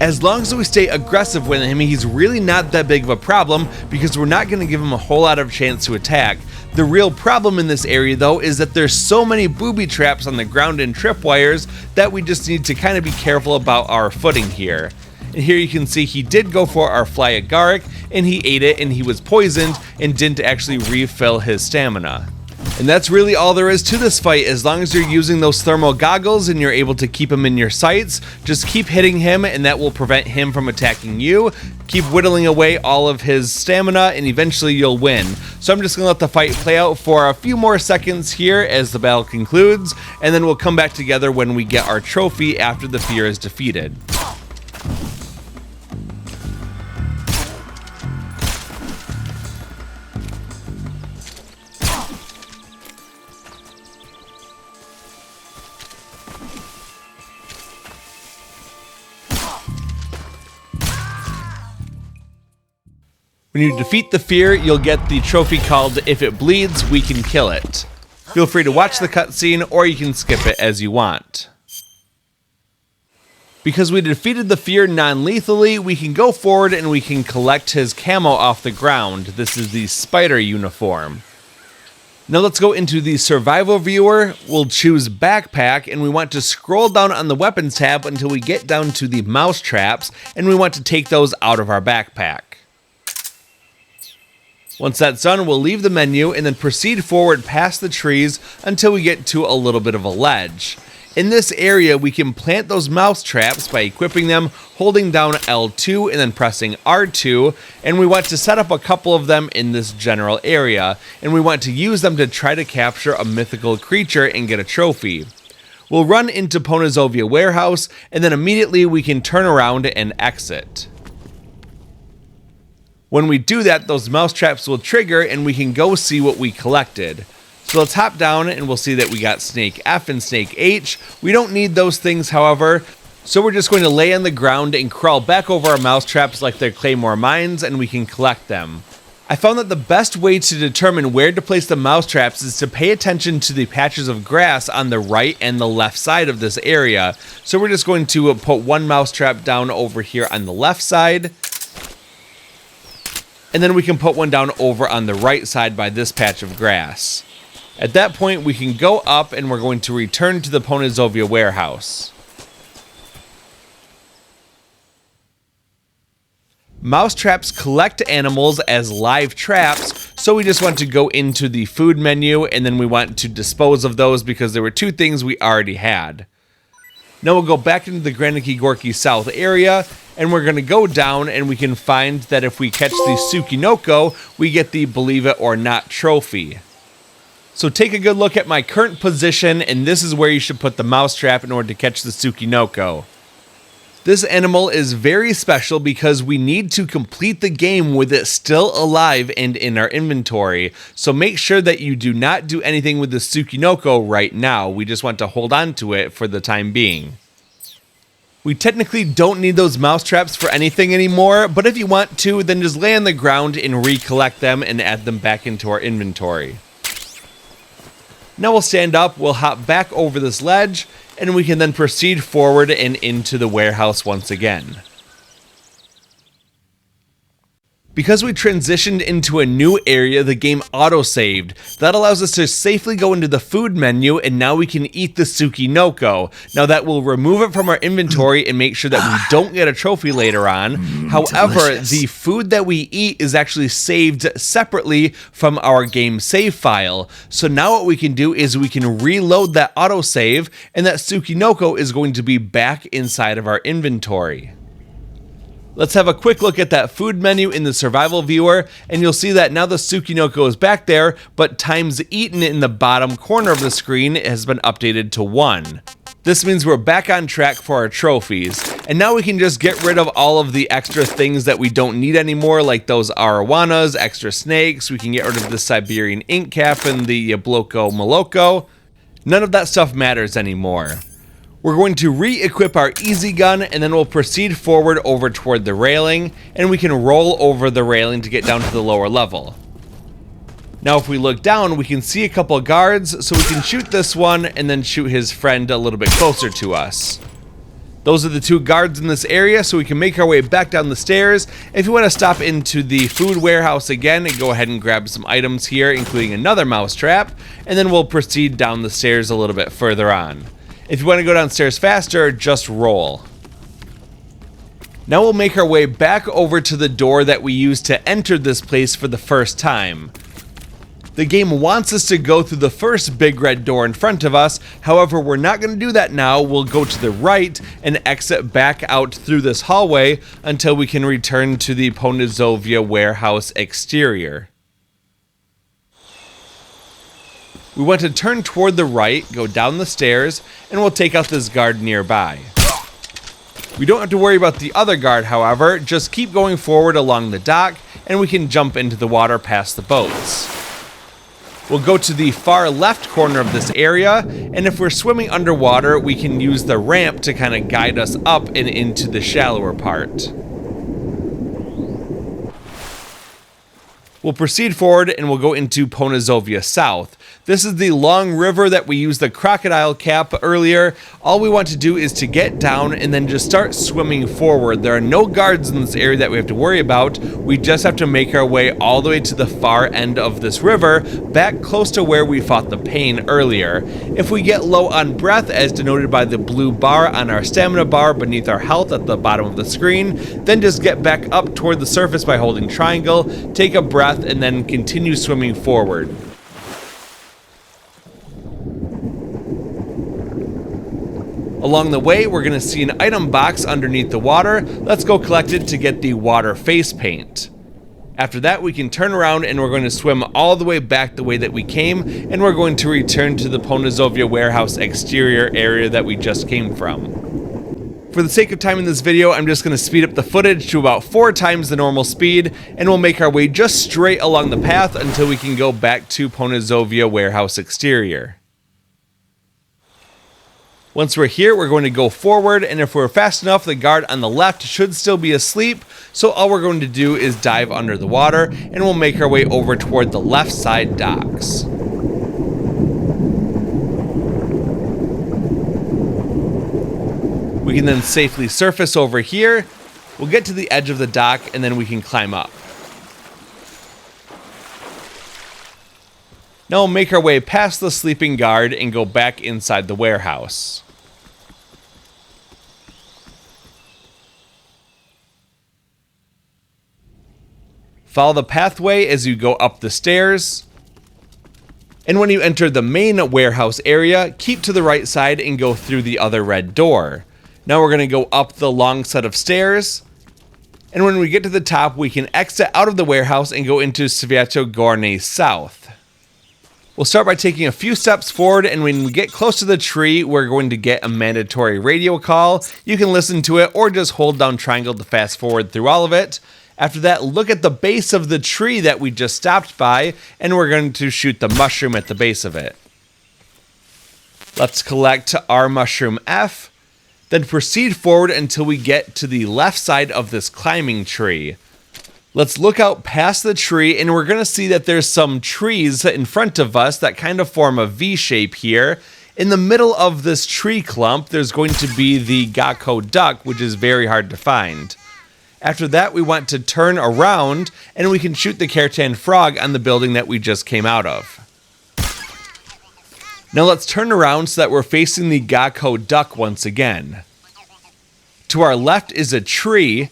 [SPEAKER 1] As long as we stay aggressive with him, he's really not that big of a problem because we're not going to give him a whole lot of chance to attack. The real problem in this area though is that there's so many booby traps on the ground and tripwires that we just need to kind of be careful about our footing here. And here you can see he did go for our fly agaric and he ate it and he was poisoned and didn't actually refill his stamina. And that's really all there is to this fight. As long as you're using those thermal goggles and you're able to keep him in your sights, just keep hitting him and that will prevent him from attacking you. Keep whittling away all of his stamina and eventually you'll win. So I'm just going to let the fight play out for a few more seconds here as the battle concludes, and then we'll come back together when we get our trophy after the fear is defeated. When you defeat the fear, you'll get the trophy called If It Bleeds, We Can Kill It. Feel free to watch the cutscene, or you can skip it as you want. Because we defeated the fear non-lethally, we can go forward and we can collect his camo off the ground. This is the spider uniform. Now let's go into the survival viewer. We'll choose backpack and we want to scroll down on the weapons tab until we get down to the mouse traps, and we want to take those out of our backpack. Once that's done, we'll leave the menu and then proceed forward past the trees until we get to a little bit of a ledge. In this area, we can plant those mouse traps by equipping them, holding down L2 and then pressing R2, and we want to set up a couple of them in this general area, and we want to use them to try to capture a mythical creature and get a trophy. We'll run into Ponazovia Warehouse, and then immediately we can turn around and exit. When we do that, those mouse traps will trigger and we can go see what we collected. So let's hop down and we'll see that we got Snake F and Snake H. We don't need those things, however, so we're just going to lay on the ground and crawl back over our mouse traps like they're claymore mines and we can collect them. I found that the best way to determine where to place the mouse traps is to pay attention to the patches of grass on the right and the left side of this area. So we're just going to put one mouse trap down over here on the left side, and then we can put one down over on the right side by this patch of grass. At that point, we can go up and we're going to return to the Ponazovia Warehouse. Mousetraps collect animals as live traps, so we just want to go into the food menu and then we want to dispose of those because there were two things we already had. Now we'll go back into the Graniki Gorky South area and we're going to go down and we can find that if we catch the Tsukinoko, we get the Believe It or Not trophy. So take a good look at my current position and this is where you should put the mousetrap in order to catch the Tsukinoko. This animal is very special because we need to complete the game with it still alive and in our inventory. So make sure that you do not do anything with the Tsukinoko right now. We just want to hold on to it for the time being. We technically don't need those mousetraps for anything anymore, but if you want to, then just lay on the ground and recollect them and add them back into our inventory. Now we'll stand up, we'll hop back over this ledge, and we can then proceed forward and into the warehouse once again. Because we transitioned into a new area, the game auto-saved. That allows us to safely go into the food menu and now we can eat the Tsukinoko. Now that will remove it from our inventory and make sure that we don't get a trophy later on. However,
[SPEAKER 5] delicious.
[SPEAKER 1] the food that we eat is actually saved separately from our game save file. So now what we can do is we can reload that autosave and that Tsukinoko is going to be back inside of our inventory. Let's have a quick look at that food menu in the survival viewer, and you'll see that now the Tsukinoko is back there, but times eaten in the bottom corner of the screen has been updated to 1. This means we're back on track for our trophies, and now we can just get rid of all of the extra things that we don't need anymore, like those arowanas, extra snakes. We can get rid of the Siberian ink cap and the Yabloko Moloko. None of that stuff matters anymore. We're going to re-equip our easy gun and then we'll proceed forward over toward the railing and we can roll over the railing to get down to the lower level. Now if we look down we can see a couple of guards, so we can shoot this one and then shoot his friend a little bit closer to us. Those are the two guards in this area, so we can make our way back down the stairs. If you want to stop into the food warehouse again and go ahead and grab some items here, including another mousetrap, and then we'll proceed down the stairs a little bit further on. If you want to go downstairs faster, just roll. Now we'll make our way back over to the door that we used to enter this place for the first time. The game wants us to go through the first big red door in front of us, however we're not going to do that now. We'll go to the right and exit back out through this hallway until we can return to the Ponizovia warehouse exterior. We want to turn toward the right, go down the stairs, and we'll take out this guard nearby. We don't have to worry about the other guard, however, just keep going forward along the dock, and we can jump into the water past the boats. We'll go to the far left corner of this area, and if we're swimming underwater, we can use the ramp to kind of guide us up and into the shallower part. We'll proceed forward and we'll go into Ponizovia South. This is the long river that we used the crocodile cap earlier. All we want to do is to get down and then just start swimming forward. There are no guards in this area that we have to worry about. We just have to make our way all the way to the far end of this river, back close to where we fought the pain earlier. If we get low on breath, as denoted by the blue bar on our stamina bar beneath our health at the bottom of the screen, then just get back up toward the surface by holding triangle, take a breath, and then continue swimming forward. Along the way, we're going to see an item box underneath the water. Let's go collect it to get the water face paint. After that, we can turn around and we're going to swim all the way back the way that we came, and we're going to return to the Ponizovia warehouse exterior area that we just came from. For the sake of time in this video, I'm just going to speed up the footage to about 4 times the normal speed, and we'll make our way just straight along the path until we can go back to Ponizovia warehouse exterior. Once we're here, we're going to go forward, and if we're fast enough, the guard on the left should still be asleep, so all we're going to do is dive under the water, and we'll make our way over toward the left side docks. We can then safely surface over here. We'll get to the edge of the dock, and then we can climb up. Now we'll make our way past the sleeping guard and go back inside the warehouse. Follow the pathway as you go up the stairs. And when you enter the main warehouse area, keep to the right side and go through the other red door. Now we're going to go up the long set of stairs. And when we get to the top, we can exit out of the warehouse and go into Sveto South. We'll start by taking a few steps forward, and when we get close to the tree, we're going to get a mandatory radio call. You can listen to it or just hold down triangle to fast forward through all of it. After that, look at the base of the tree that we just stopped by, and we're going to shoot the mushroom at the base of it. Let's collect our mushroom F, then proceed forward until we get to the left side of this climbing tree. Let's look out past the tree, and we're going to see that there's some trees in front of us that kind of form a V shape here. In the middle of this tree clump, there's going to be the Gecko duck, which is very hard to find. After that, we want to turn around, and we can shoot the Kerotan Frog on the building that we just came out of. Now let's turn around so that we're facing the Gecko duck once again. To our left is a tree,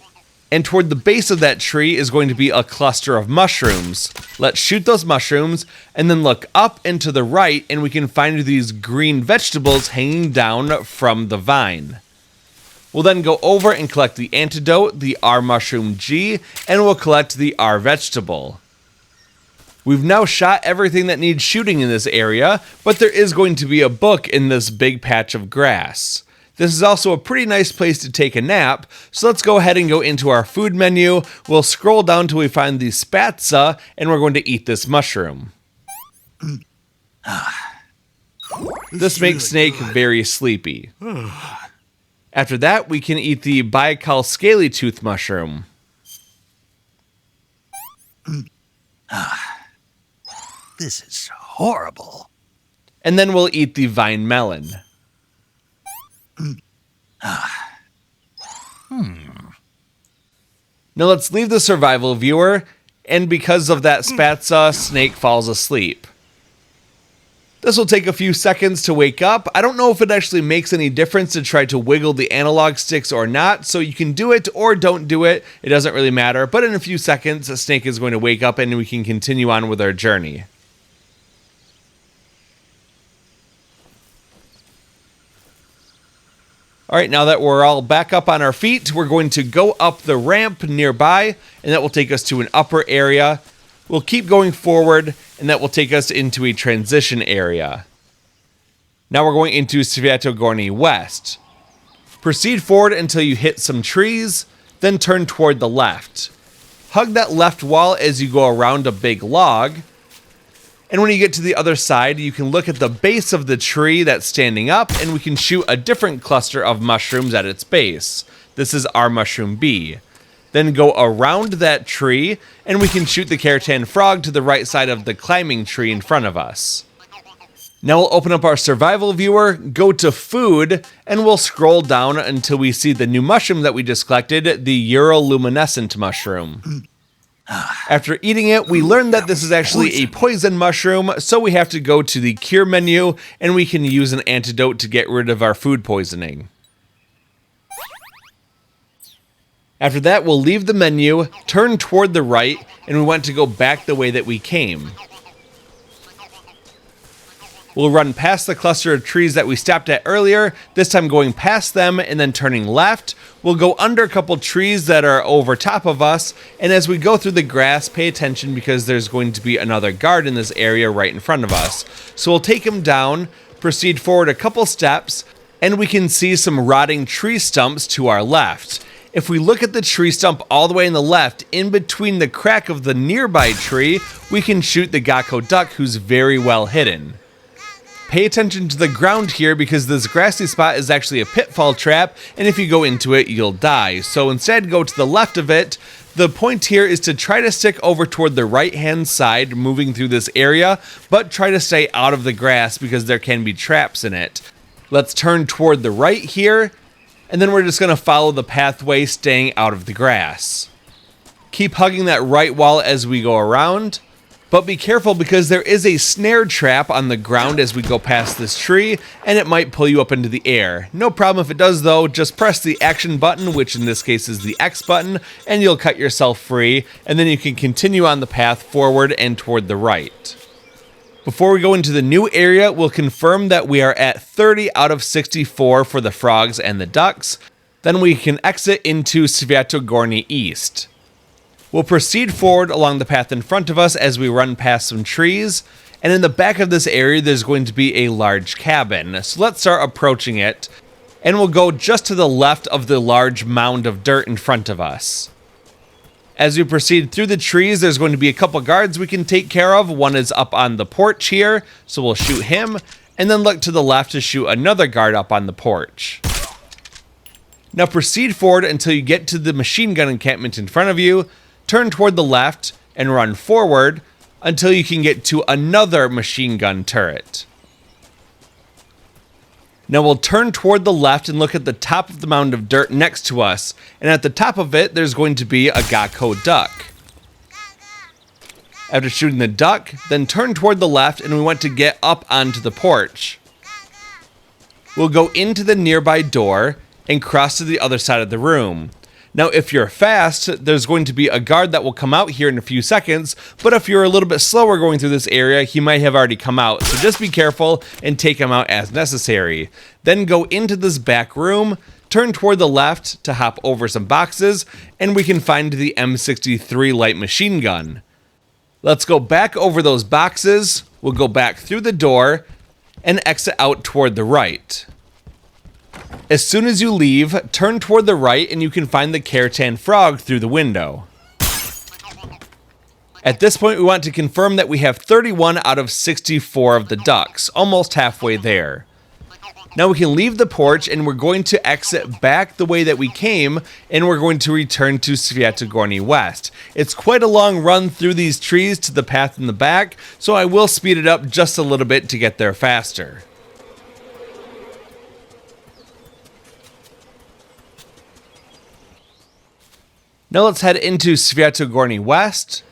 [SPEAKER 1] and toward the base of that tree is going to be a cluster of mushrooms. Let's shoot those mushrooms, and then look up and to the right, and we can find these green vegetables hanging down from the vine. We'll then go over and collect the antidote, the R mushroom G, and we'll collect the R vegetable. We've now shot everything that needs shooting in this area, but there is going to be a book in this big patch of grass. This is also a pretty nice place to take a nap, so let's go ahead and go into our food menu. We'll scroll down till we find the spatza, and we're going to eat this mushroom. This makes Snake very sleepy. After that, we can eat the Baikal scaly tooth mushroom.
[SPEAKER 5] This is horrible.
[SPEAKER 1] And then we'll eat the vine melon. Now let's leave the survival viewer, and because of that spatza, Snake falls asleep. This will take a few seconds to wake up. I don't know if it actually makes any difference to try to wiggle the analog sticks or not, so you can do it or don't do it. It doesn't really matter, but in a few seconds, Snake is going to wake up and we can continue on with our journey. Alright, now that we're all back up on our feet, we're going to go up the ramp nearby, and that will take us to an upper area. We'll keep going forward, and that will take us into a transition area. Now we're going into Sveto West. Proceed forward until you hit some trees, then turn toward the left. Hug that left wall as you go around a big log. And when you get to the other side, you can look at the base of the tree that's standing up, and we can shoot a different cluster of mushrooms at its base. This is our mushroom B. Then go around that tree, and we can shoot the Kerotan Frog to the right side of the climbing tree in front of us. Now we'll open up our survival viewer, go to food, and we'll scroll down until we see the new mushroom that we just collected, the Uroluminescent mushroom. After eating it, we learned that this is actually a poison mushroom, so we have to go to the cure menu, and we can use an antidote to get rid of our food poisoning. After that, we'll leave the menu, turn toward the right, and we want to go back the way that we came. We'll run past the cluster of trees that we stopped at earlier, this time going past them and then turning left. We'll go under a couple trees that are over top of us, and as we go through the grass, pay attention because there's going to be another guard in this area right in front of us. So we'll take him down, proceed forward a couple steps, and we can see some rotting tree stumps to our left. If we look at the tree stump all the way on the left, in between the crack of the nearby tree, we can shoot the Gecko duck, who's very well hidden. Pay attention to the ground here because this grassy spot is actually a pitfall trap, and if you go into it, you'll die. So instead, go to the left of it. The point here is to try to stick over toward the right-hand side, moving through this area, but try to stay out of the grass because there can be traps in it. Let's turn toward the right here, and then we're just going to follow the pathway, staying out of the grass. Keep hugging that right wall as we go around, But be careful because there is a snare trap on the ground as we go past this tree, and it might pull you up into the air. No problem if it does though, just press the action button, which in this case is the X button, and you'll cut yourself free, and then you can continue on the path forward and toward the right. Before we go into the new area, we'll confirm that we are at 30 out of 64 for the frogs and the ducks. Then we can exit into Sviatogorny East. We'll proceed forward along the path in front of us as we run past some trees, and in the back of this area there's going to be a large cabin. So let's start approaching it, and we'll go just to the left of the large mound of dirt in front of us. As we proceed through the trees, there's going to be a couple guards we can take care of. One is up on the porch here, so we'll shoot him, and then look to the left to shoot another guard up on the porch. Now proceed forward until you get to the machine gun encampment in front of you, turn toward the left, and run forward until you can get to another machine gun turret. Now we'll turn toward the left and look at the top of the mound of dirt next to us, and at the top of it there's going to be a Gakko duck. After shooting the duck, then turn toward the left and we want to get up onto the porch. We'll go into the nearby door and cross to the other side of the room. Now if you're fast, there's going to be a guard that will come out here in a few seconds, but if you're a little bit slower going through this area, he might have already come out, so just be careful and take him out as necessary. Then go into this back room, turn toward the left to hop over some boxes, and we can find the M63 light machine gun. Let's go back over those boxes, we'll go back through the door, and exit out toward the right. As soon as you leave, turn toward the right and you can find the Kerotan Frog through the window. At this point, we want to confirm that we have 31 out of 64 of the ducks, almost halfway there. Now we can leave the porch and we're going to exit back the way that we came, and we're going to return to Sviatogorny West. It's quite a long run through these trees to the path in the back, so I will speed it up just a little bit to get there faster. Now let's head into Sviatogorny West,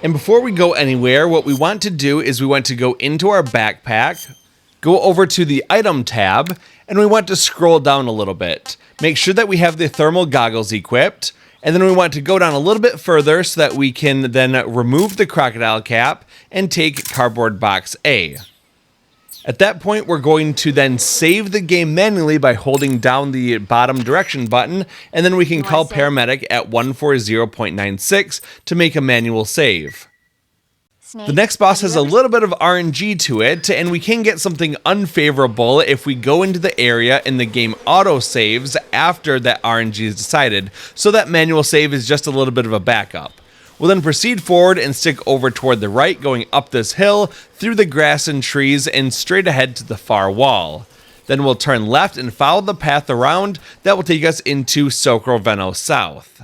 [SPEAKER 1] and before we go anywhere, what we want to do is we want to go into our backpack, go over to the item tab, and we want to scroll down a little bit. Make sure that we have the thermal goggles equipped, and then we want to go down a little bit further so that we can then remove the crocodile cap and take cardboard box A. At that point, we're going to then save the game manually by holding down the bottom direction button, and then we can call paramedic at 140.96 to make a manual save. The next boss has a little bit of RNG to it, and we can get something unfavorable if we go into the area and the game auto-saves after that RNG is decided, so that manual save is just a little bit of a backup. We'll then proceed forward and stick over toward the right, going up this hill, through the grass and trees, and straight ahead to the far wall. Then we'll turn left and follow the path around that will take us into Sokroveno South.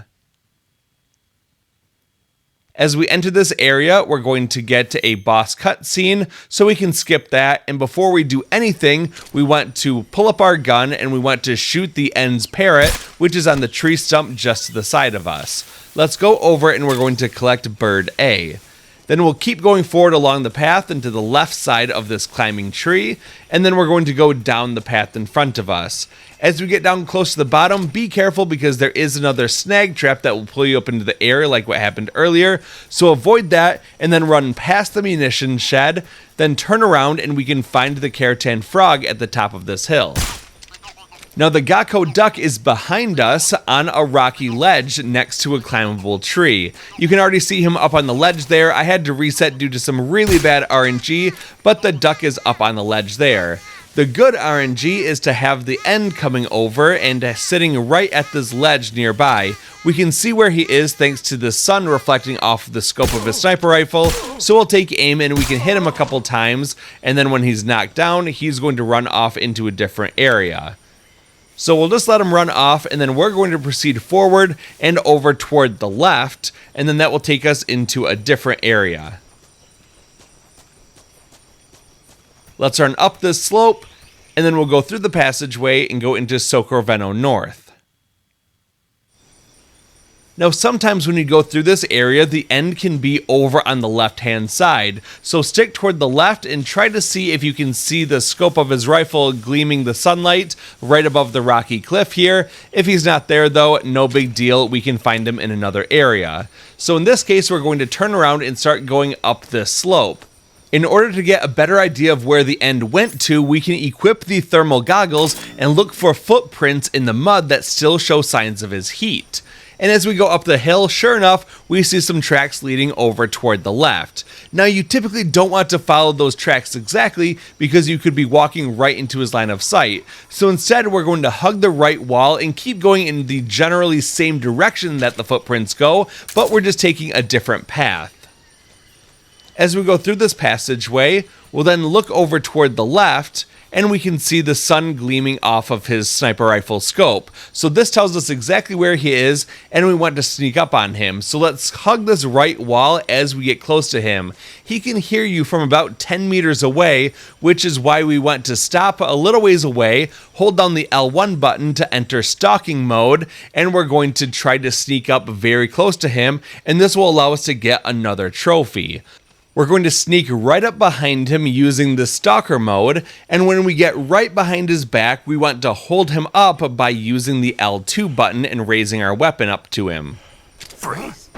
[SPEAKER 1] As we enter this area, we're going to get to a boss cutscene, so we can skip that, and before we do anything, we want to pull up our gun and we want to shoot the End's parrot, which is on the tree stump just to the side of us. Let's go over it and we're going to collect bird A. Then we'll keep going forward along the path and to the left side of this climbing tree, and then we're going to go down the path in front of us. As we get down close to the bottom, be careful because there is another snag trap that will pull you up into the air like what happened earlier, so avoid that and then run past the munition shed, then turn around and we can find the Kerotan Frog at the top of this hill. Now the Gakko duck is behind us on a rocky ledge next to a climbable tree. You can already see him up on the ledge there. I had to reset due to some really bad RNG, but the duck is up on the ledge there. The good RNG is to have the End coming over and sitting right at this ledge nearby. We can see where he is thanks to the sun reflecting off the scope of his sniper rifle, so we'll take aim and we can hit him a couple times, and then when he's knocked down, he's going to run off into a different area. So we'll just let him run off, and then we're going to proceed forward and over toward the left, and then that will take us into a different area. Let's run up this slope, and then we'll go through the passageway and go into Sokroveno North. Now sometimes when you go through this area, the end can be over on the left hand side, so stick toward the left and try to see if you can see the scope of his rifle gleaming the sunlight right above the rocky cliff here. If he's not there though, no big deal, we can find him in another area. So in this case we're going to turn around and start going up this slope. In order to get a better idea of where the end went to, we can equip the thermal goggles and look for footprints in the mud that still show signs of his heat. And as we go up the hill, sure enough, we see some tracks leading over toward the left. Now you typically don't want to follow those tracks exactly because you could be walking right into his line of sight. So instead we're going to hug the right wall and keep going in the generally same direction that the footprints go, but we're just taking a different path. As we go through this passageway, we'll then look over toward the left, and we can see the sun gleaming off of his sniper rifle scope. So this tells us exactly where he is, and we want to sneak up on him. So let's hug this right wall as we get close to him. He can hear you from about 10 meters away, which is why we want to stop a little ways away, hold down the L1 button to enter stalking mode, and we're going to try to sneak up very close to him, and this will allow us to get another trophy. We're going to sneak right up behind him using the stalker mode, and when we get right behind his back, we want to hold him up by using the L2 button and raising our weapon up to him.
[SPEAKER 5] Freeze!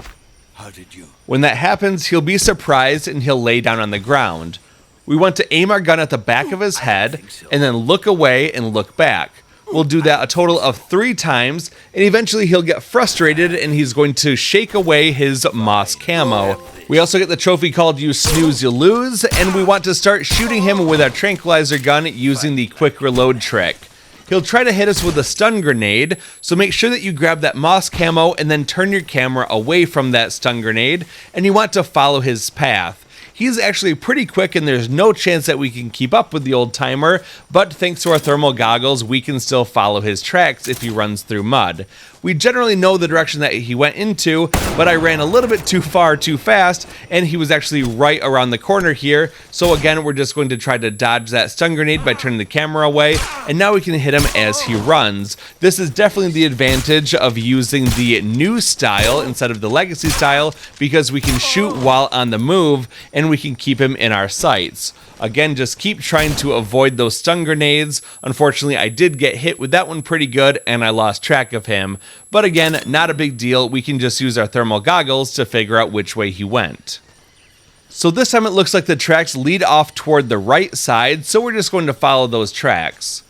[SPEAKER 5] How did you?
[SPEAKER 1] When that happens, he'll be surprised and he'll lay down on the ground. We want to aim our gun at the back of his head, and then look away and look back. We'll do that a total of 3 times, and eventually he'll get frustrated and he's going to shake away his moss camo. We also get the trophy called You Snooze, You Lose, and we want to start shooting him with our tranquilizer gun using the quick reload trick. He'll try to hit us with a stun grenade, so make sure that you grab that moss camo and then turn your camera away from that stun grenade, and you want to follow his path. He's actually pretty quick and there's no chance that we can keep up with the old timer, but thanks to our thermal goggles, we can still follow his tracks if he runs through mud. We generally know the direction that he went into, but I ran a little bit too far too fast, and he was actually right around the corner here, so again, we're just going to try to dodge that stun grenade by turning the camera away, and now we can hit him as he runs. This is definitely the advantage of using the new style instead of the legacy style, because we can shoot while on the move, and we can keep him in our sights. Again, just keep trying to avoid those stun grenades. Unfortunately, I did get hit with that one pretty good, and I lost track of him. But again, not a big deal. We can just use our thermal goggles to figure out which way he went. So this time it looks like the tracks lead off toward the right side, so we're just going to follow those tracks.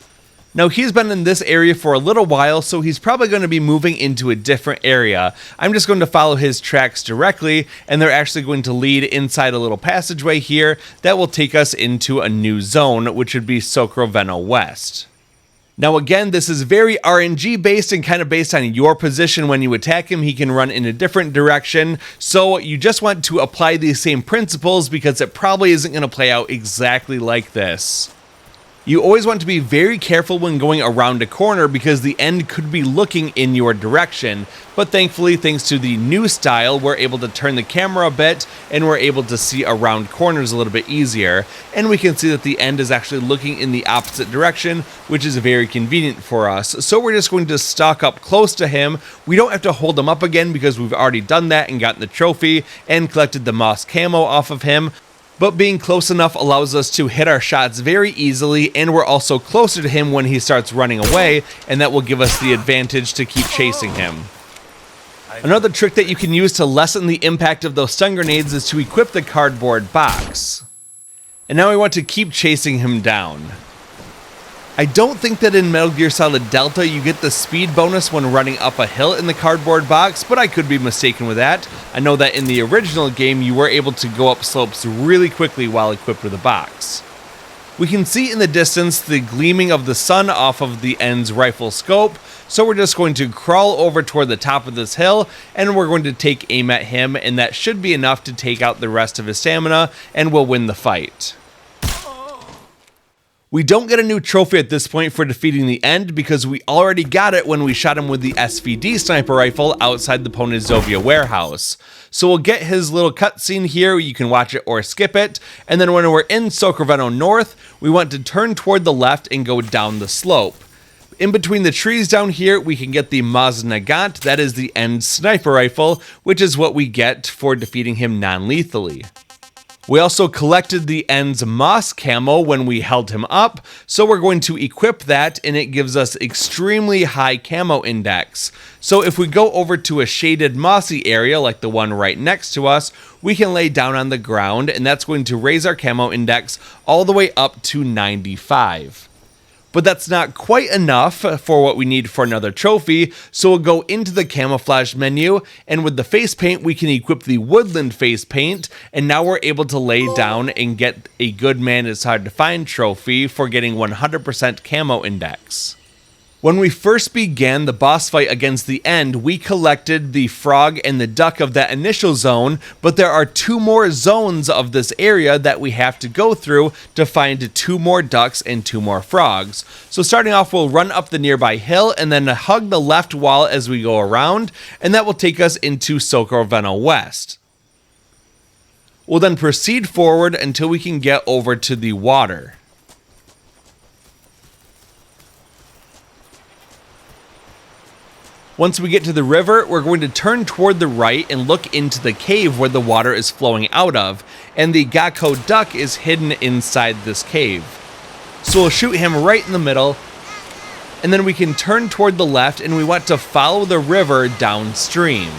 [SPEAKER 1] Now he's been in this area for a little while, so he's probably going to be moving into a different area. I'm just going to follow his tracks directly, and they're actually going to lead inside a little passageway here that will take us into a new zone, which would be Sokroveno West. Now again, this is very RNG based and kind of based on your position when you attack him. He can run in a different direction, so you just want to apply these same principles because it probably isn't going to play out exactly like this. You always want to be very careful when going around a corner because the end could be looking in your direction, but thankfully, thanks to the new style, we're able to turn the camera a bit and we're able to see around corners a little bit easier, and we can see that the end is actually looking in the opposite direction, which is very convenient for us. So we're just going to stalk up close to him. We don't have to hold him up again because we've already done that and gotten the trophy and collected the moss camo off of him. But being close enough allows us to hit our shots very easily, and we're also closer to him when he starts running away, and that will give us the advantage to keep chasing him. Another trick that you can use to lessen the impact of those stun grenades is to equip the cardboard box. And now we want to keep chasing him down. I don't think that in Metal Gear Solid Delta you get the speed bonus when running up a hill in the cardboard box, but I could be mistaken with that. I know that in the original game you were able to go up slopes really quickly while equipped with a box. We can see in the distance the gleaming of the sun off of the end's rifle scope, so we're just going to crawl over toward the top of this hill and we're going to take aim at him, and that should be enough to take out the rest of his stamina and we'll win the fight. We don't get a new trophy at this point for defeating the end because we already got it when we shot him with the SVD sniper rifle outside the Ponizovia warehouse. So we'll get his little cutscene here, you can watch it or skip it, and then when we're in Sokroveno North, we want to turn toward the left and go down the slope. In between the trees down here, we can get the Maz Nagant, that is the end sniper rifle, which is what we get for defeating him non-lethally. We also collected the End's Moss Camo when we held him up, so we're going to equip that and it gives us extremely high camo index. So if we go over to a shaded mossy area like the one right next to us, we can lay down on the ground and that's going to raise our camo index all the way up to 95. But that's not quite enough for what we need for another trophy, so we'll go into the camouflage menu, and with the face paint we can equip the woodland face paint, and now we're able to lay down and get a good man is hard to find trophy for getting 100% camo index. When we first began the boss fight against the End, we collected the frog and the duck of that initial zone, but there are 2 more zones of this area that we have to go through to find 2 more ducks and 2 more frogs. So starting off, we'll run up the nearby hill and then hug the left wall as we go around, and that will take us into Socorveno West. We'll then proceed forward until we can get over to the water. Once we get to the river, we're going to turn toward the right and look into the cave where the water is flowing out of, and the Gakko duck is hidden inside this cave. So we'll shoot him right in the middle, and then we can turn toward the left and we want to follow the river downstream.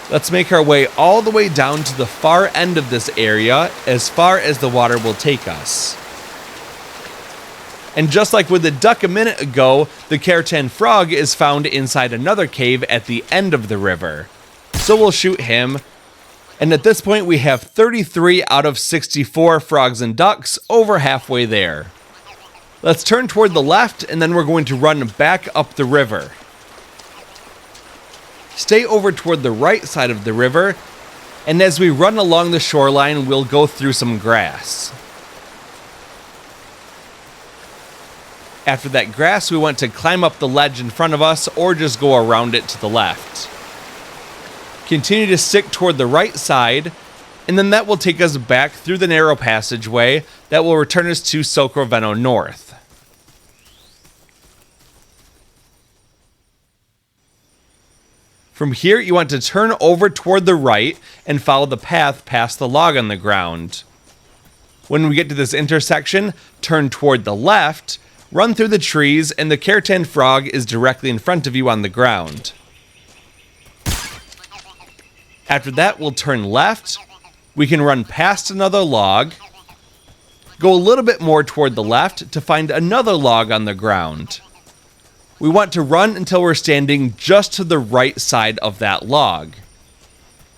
[SPEAKER 1] Let's make our way all the way down to the far end of this area, as far as the water will take us. And just like with the duck a minute ago, the Kerotan Frog is found inside another cave at the end of the river. So we'll shoot him, and at this point we have 33 out of 64 frogs and ducks, over halfway there. Let's turn toward the left, and then we're going to run back up the river. Stay over toward the right side of the river, and as we run along the shoreline, we'll go through some grass. After that grass, we want to climb up the ledge in front of us or just go around it to the left. Continue to stick toward the right side, and then that will take us back through the narrow passageway that will return us to Socorveno North. From here, you want to turn over toward the right and follow the path past the log on the ground. When we get to this intersection, turn toward the left, run through the trees, and the Kerotan Frog is directly in front of you on the ground. After that, we'll turn left. We can run past another log, go a little bit more toward the left to find another log on the ground. We want to run until we're standing just to the right side of that log.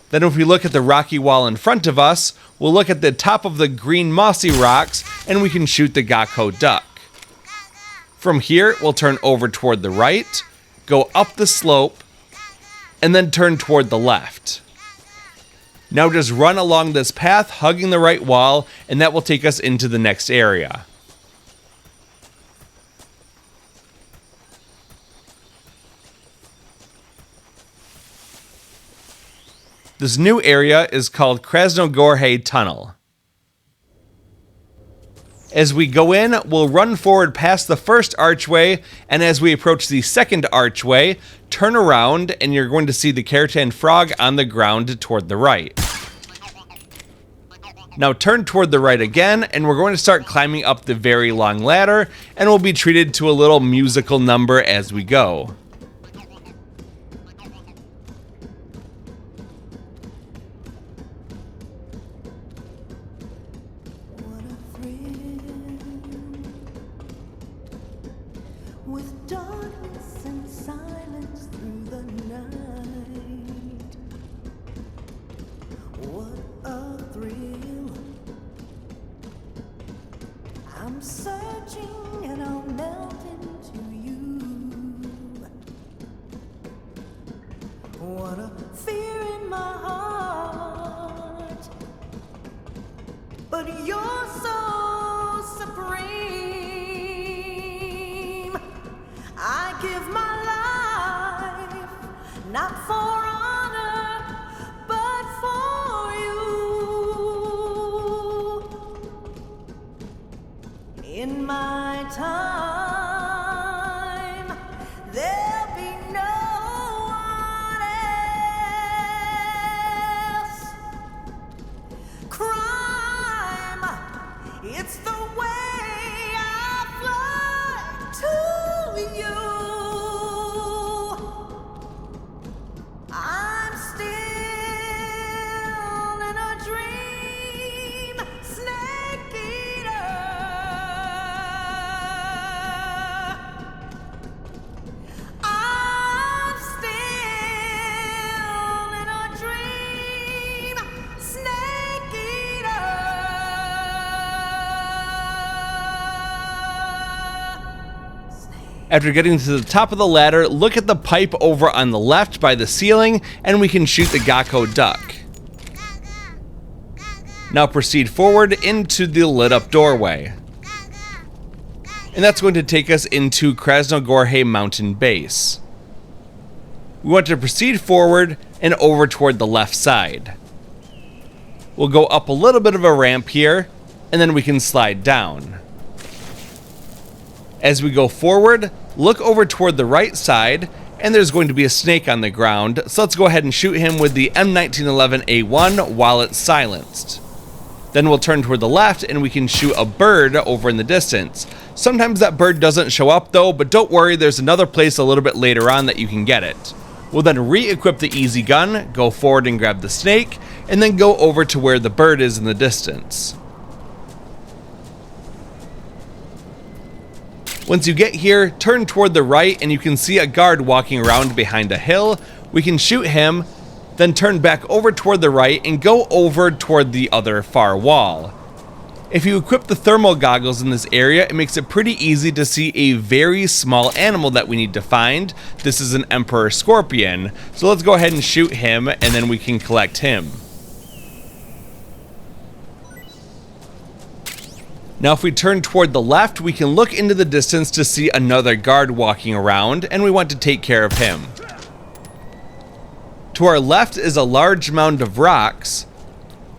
[SPEAKER 1] Then if we look at the rocky wall in front of us, we'll look at the top of the green mossy rocks and we can shoot the Gakko duck. From here, we'll turn over toward the right, go up the slope, and then turn toward the left. Now just run along this path, hugging the right wall, and that will take us into the next area. This new area is called Krasnogorhe Tunnel. As we go in, we'll run forward past the first archway, and as we approach the second archway, turn around and you're going to see the Kerotan Frog on the ground toward the right. Now turn toward the right again, and we're going to start climbing up the very long ladder, and we'll be treated to a little musical number as we go.
[SPEAKER 6] With darkness and silence through the night, what a thrill. I'm searching and I'll melt into you. What a fear in my heart, but you're so supreme. I give my life, not for honor, but time, there'll be no one else. Crime, it's the way I fly to you. I'm still in a dream, snake eater. I'm still in a dream, snake eater.
[SPEAKER 1] After getting to the top of the ladder, look at the pipe over on the left by the ceiling, and we can shoot the Gecko duck. Now proceed forward into the lit up doorway. And that's going to take us into Krasnogorhe Mountain Base. We want to proceed forward and over toward the left side. We'll go up a little bit of a ramp here, and then we can slide down. As we go forward, look over toward the right side, and there's going to be a snake on the ground, so let's go ahead and shoot him with the M1911A1 while it's silenced. Then we'll turn toward the left and we can shoot a bird over in the distance. Sometimes that bird doesn't show up though, but don't worry, there's another place a little bit later on that you can get it. We'll then re-equip the easy gun, go forward and grab the snake, and then go over to where the bird is in the distance. Once you get here, turn toward the right and you can see a guard walking around behind a hill. We can shoot him, then turn back over toward the right and go over toward the other far wall. If you equip the thermal goggles in this area, it makes it pretty easy to see a very small animal that we need to find. This is an Emperor Scorpion, so let's go ahead and shoot him and then we can collect him. Now if we turn toward the left, we can look into the distance to see another guard walking around, and we want to take care of him. To our left is a large mound of rocks,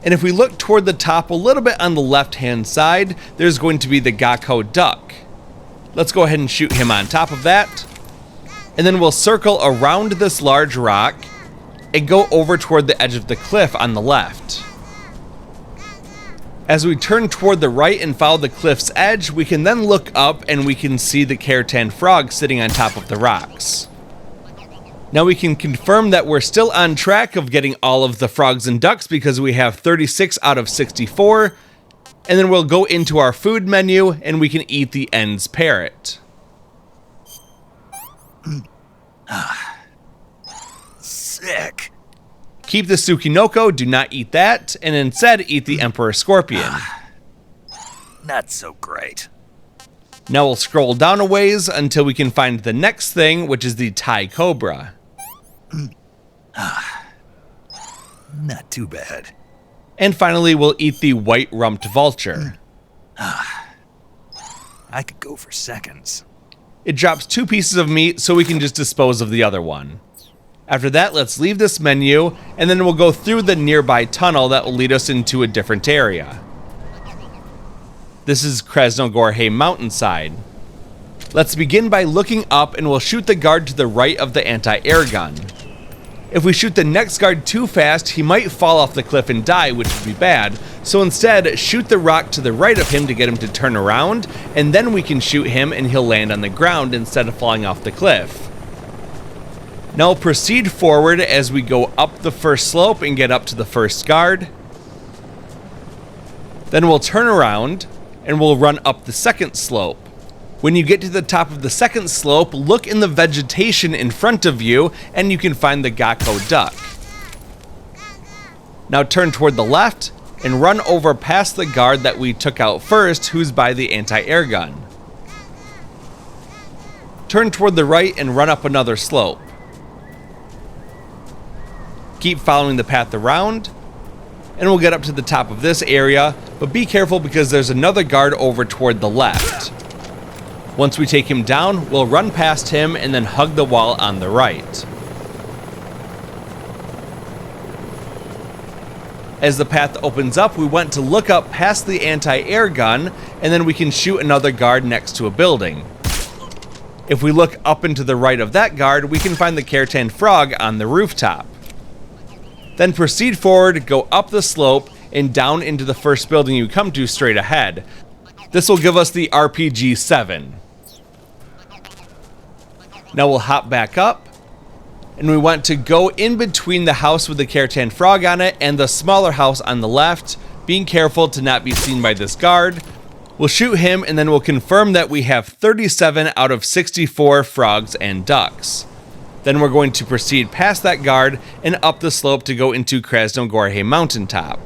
[SPEAKER 1] and if we look toward the top a little bit on the left hand side, there's going to be the Gecko duck. Let's go ahead and shoot him on top of that, and then we'll circle around this large rock and go over toward the edge of the cliff on the left. As we turn toward the right and follow the cliff's edge, we can then look up and we can see the Kerotan Frog sitting on top of the rocks. Now we can confirm that we're still on track of getting all of the frogs and ducks because we have 36 out of 64, and then we'll go into our food menu and we can eat the En's parrot.
[SPEAKER 5] Sick.
[SPEAKER 1] Keep the Tsukinoko, do not eat that, and instead eat the Emperor Scorpion.
[SPEAKER 5] Not so great.
[SPEAKER 1] Now we'll scroll down a ways until we can find the next thing, which is the Thai Cobra.
[SPEAKER 5] Not too bad.
[SPEAKER 1] And finally, we'll eat the White-Rumped Vulture.
[SPEAKER 5] I could go for seconds.
[SPEAKER 1] It drops 2 pieces of meat, so we can just dispose of the other one. After that, let's leave this menu, and then we'll go through the nearby tunnel that will lead us into a different area. This is Krasnogorhe mountainside. Let's begin by looking up, and we'll shoot the guard to the right of the anti-air gun. If we shoot the next guard too fast, he might fall off the cliff and die, which would be bad. So instead, shoot the rock to the right of him to get him to turn around, and then we can shoot him and he'll land on the ground instead of falling off the cliff. Now proceed forward as we go up the first slope and get up to the first guard. Then we'll turn around and we'll run up the second slope. When you get to the top of the second slope, look in the vegetation in front of you and you can find the Gecko duck. Now turn toward the left and run over past the guard that we took out first, who's by the anti-air gun. Turn toward the right and run up another slope. Keep following the path around, and we'll get up to the top of this area, but be careful because there's another guard over toward the left. Once we take him down, we'll run past him and then hug the wall on the right. As the path opens up, we want to look up past the anti-air gun, and then we can shoot another guard next to a building. If we look up and to the right of that guard, we can find the Kerotan Frog on the rooftop. Then proceed forward, go up the slope, and down into the first building you come to straight ahead. This will give us the RPG-7. Now we'll hop back up, and we want to go in between the house with the Kerotan Frog on it and the smaller house on the left, being careful to not be seen by this guard. We'll shoot him, and then we'll confirm that we have 37 out of 64 frogs and ducks. Then we're going to proceed past that guard and up the slope to go into Krasnogorhe mountaintop.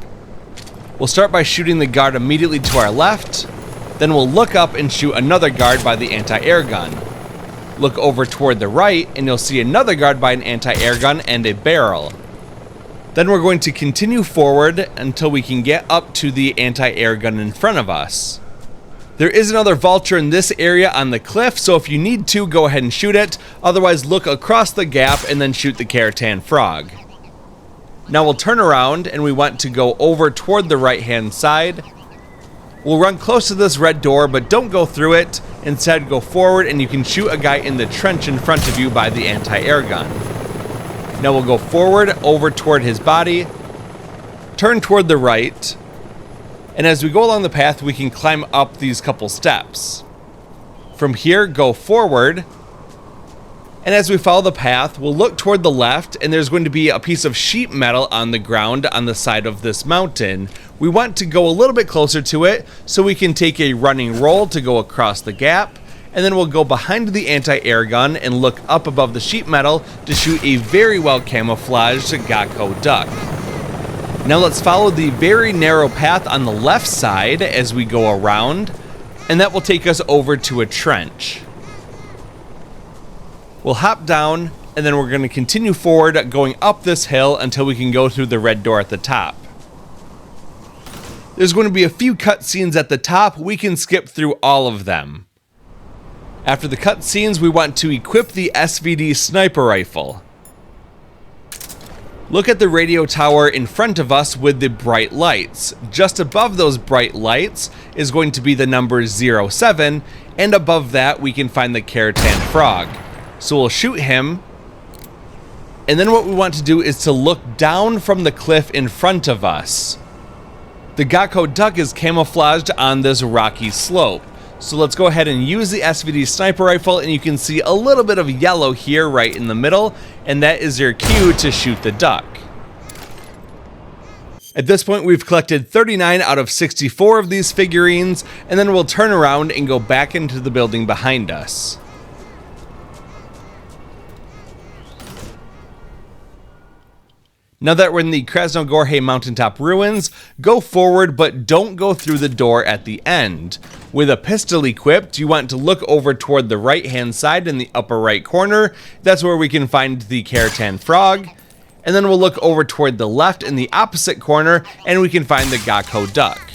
[SPEAKER 1] We'll start by shooting the guard immediately to our left, then we'll look up and shoot another guard by the anti-air gun. Look over toward the right, and you'll see another guard by an anti-air gun and a barrel. Then we're going to continue forward until we can get up to the anti-air gun in front of us. There is another vulture in this area on the cliff, so if you need to, go ahead and shoot it. Otherwise, look across the gap and then shoot the Kerotan Frog. Now we'll turn around, and we want to go over toward the right-hand side. We'll run close to this red door, but don't go through it. Instead, go forward, and you can shoot a guy in the trench in front of you by the anti-air gun. Now we'll go forward, over toward his body, turn toward the right, and as we go along the path, we can climb up these couple steps. From here, go forward, and as we follow the path, we'll look toward the left, and there's going to be a piece of sheet metal on the ground on the side of this mountain. We want to go a little bit closer to it, so we can take a running roll to go across the gap, and then we'll go behind the anti-air gun and look up above the sheet metal to shoot a very well camouflaged Shagohod duck. Now let's follow the very narrow path on the left side as we go around, and that will take us over to a trench. We'll hop down, and then we're going to continue forward going up this hill until we can go through the red door at the top. There's going to be a few cutscenes at the top. We can skip through all of them. After the cutscenes, we want to equip the SVD sniper rifle. Look at the radio tower in front of us with the bright lights. Just above those bright lights is going to be the number 07, and above that we can find the Kerotan Frog. So we'll shoot him, and then what we want to do is to look down from the cliff in front of us. The Shagohod duck is camouflaged on this rocky slope. So let's go ahead and use the SVD sniper rifle, and you can see a little bit of yellow here right in the middle, and that is your cue to shoot the duck. At this point, we've collected 39 out of 64 of these figurines, and then we'll turn around and go back into the building behind us. Now that we're in the Krasnogorhe mountaintop ruins, go forward, but don't go through the door at the end. With a pistol equipped, you want to look over toward the right-hand side in the upper right corner. That's where we can find the Kerotan Frog. And then we'll look over toward the left in the opposite corner, and we can find the Shagohod duck.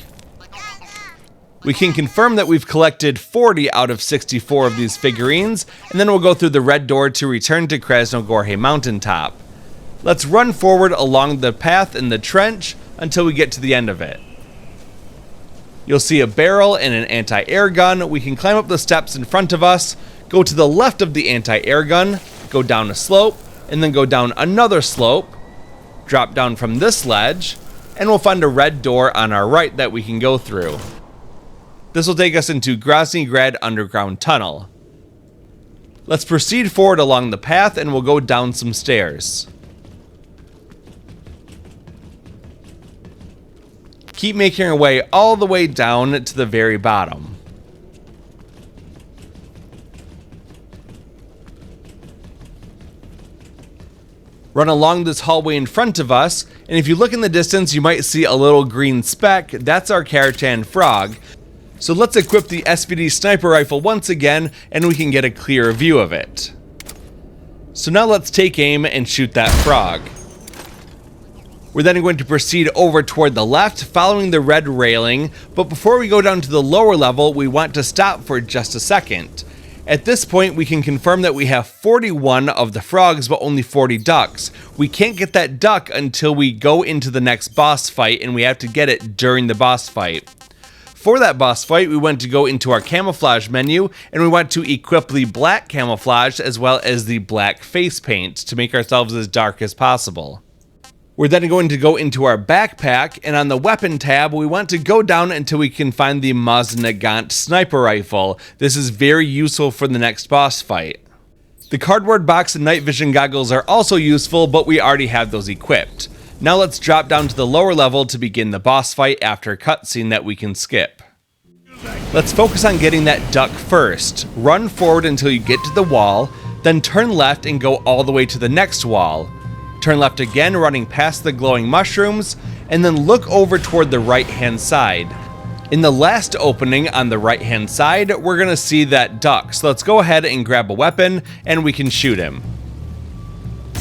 [SPEAKER 1] We can confirm that we've collected 40 out of 64 of these figurines, and then we'll go through the red door to return to Krasnogorhe mountaintop. Let's run forward along the path in the trench until we get to the end of it. You'll see a barrel and an anti-air gun. We can climb up the steps in front of us, go to the left of the anti-air gun, go down a slope, and then go down another slope, drop down from this ledge, and we'll find a red door on our right that we can go through. This will take us into Grozny Grad underground tunnel. Let's proceed forward along the path, and we'll go down some stairs. Keep making our way all the way down to the very bottom. Run along this hallway in front of us, and if you look in the distance, you might see a little green speck. That's our Kerotan Frog. So let's equip the SVD sniper rifle once again, and we can get a clearer view of it. So now let's take aim and shoot that frog. We're then going to proceed over toward the left, following the red railing, but before we go down to the lower level, we want to stop for just a second. At this point, we can confirm that we have 41 of the frogs, but only 40 ducks. We can't get that duck until we go into the next boss fight, and we have to get it during the boss fight. For that boss fight, we want to go into our camouflage menu, and we want to equip the black camouflage as well as the black face paint to make ourselves as dark as possible. We're then going to go into our backpack, and on the weapon tab, we want to go down until we can find the Mosin-Nagant sniper rifle. This is very useful for the next boss fight. The cardboard box and night vision goggles are also useful, but we already have those equipped. Now let's drop down to the lower level to begin the boss fight after a cutscene that we can skip. Let's focus on getting that duck first. Run forward until you get to the wall, then turn left and go all the way to the next wall. Turn left again, running past the glowing mushrooms, and then look over toward the right-hand side. In the last opening on the right-hand side, we're gonna see that duck, so let's go ahead and grab a weapon, and we can shoot him.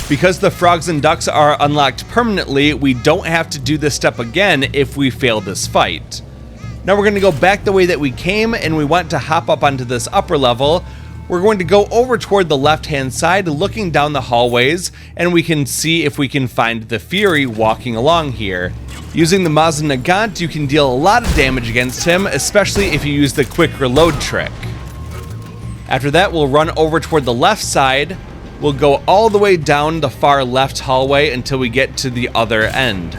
[SPEAKER 1] Because the frogs and ducks are unlocked permanently, we don't have to do this step again if we fail this fight. Now we're gonna go back the way that we came, and we want to hop up onto this upper level. We're going to go over toward the left-hand side, looking down the hallways, and we can see if we can find the Fury walking along here. Using the Mosin-Nagant, you can deal a lot of damage against him, especially if you use the quick reload trick. After that, we'll run over toward the left side. We'll go all the way down the far left hallway until we get to the other end.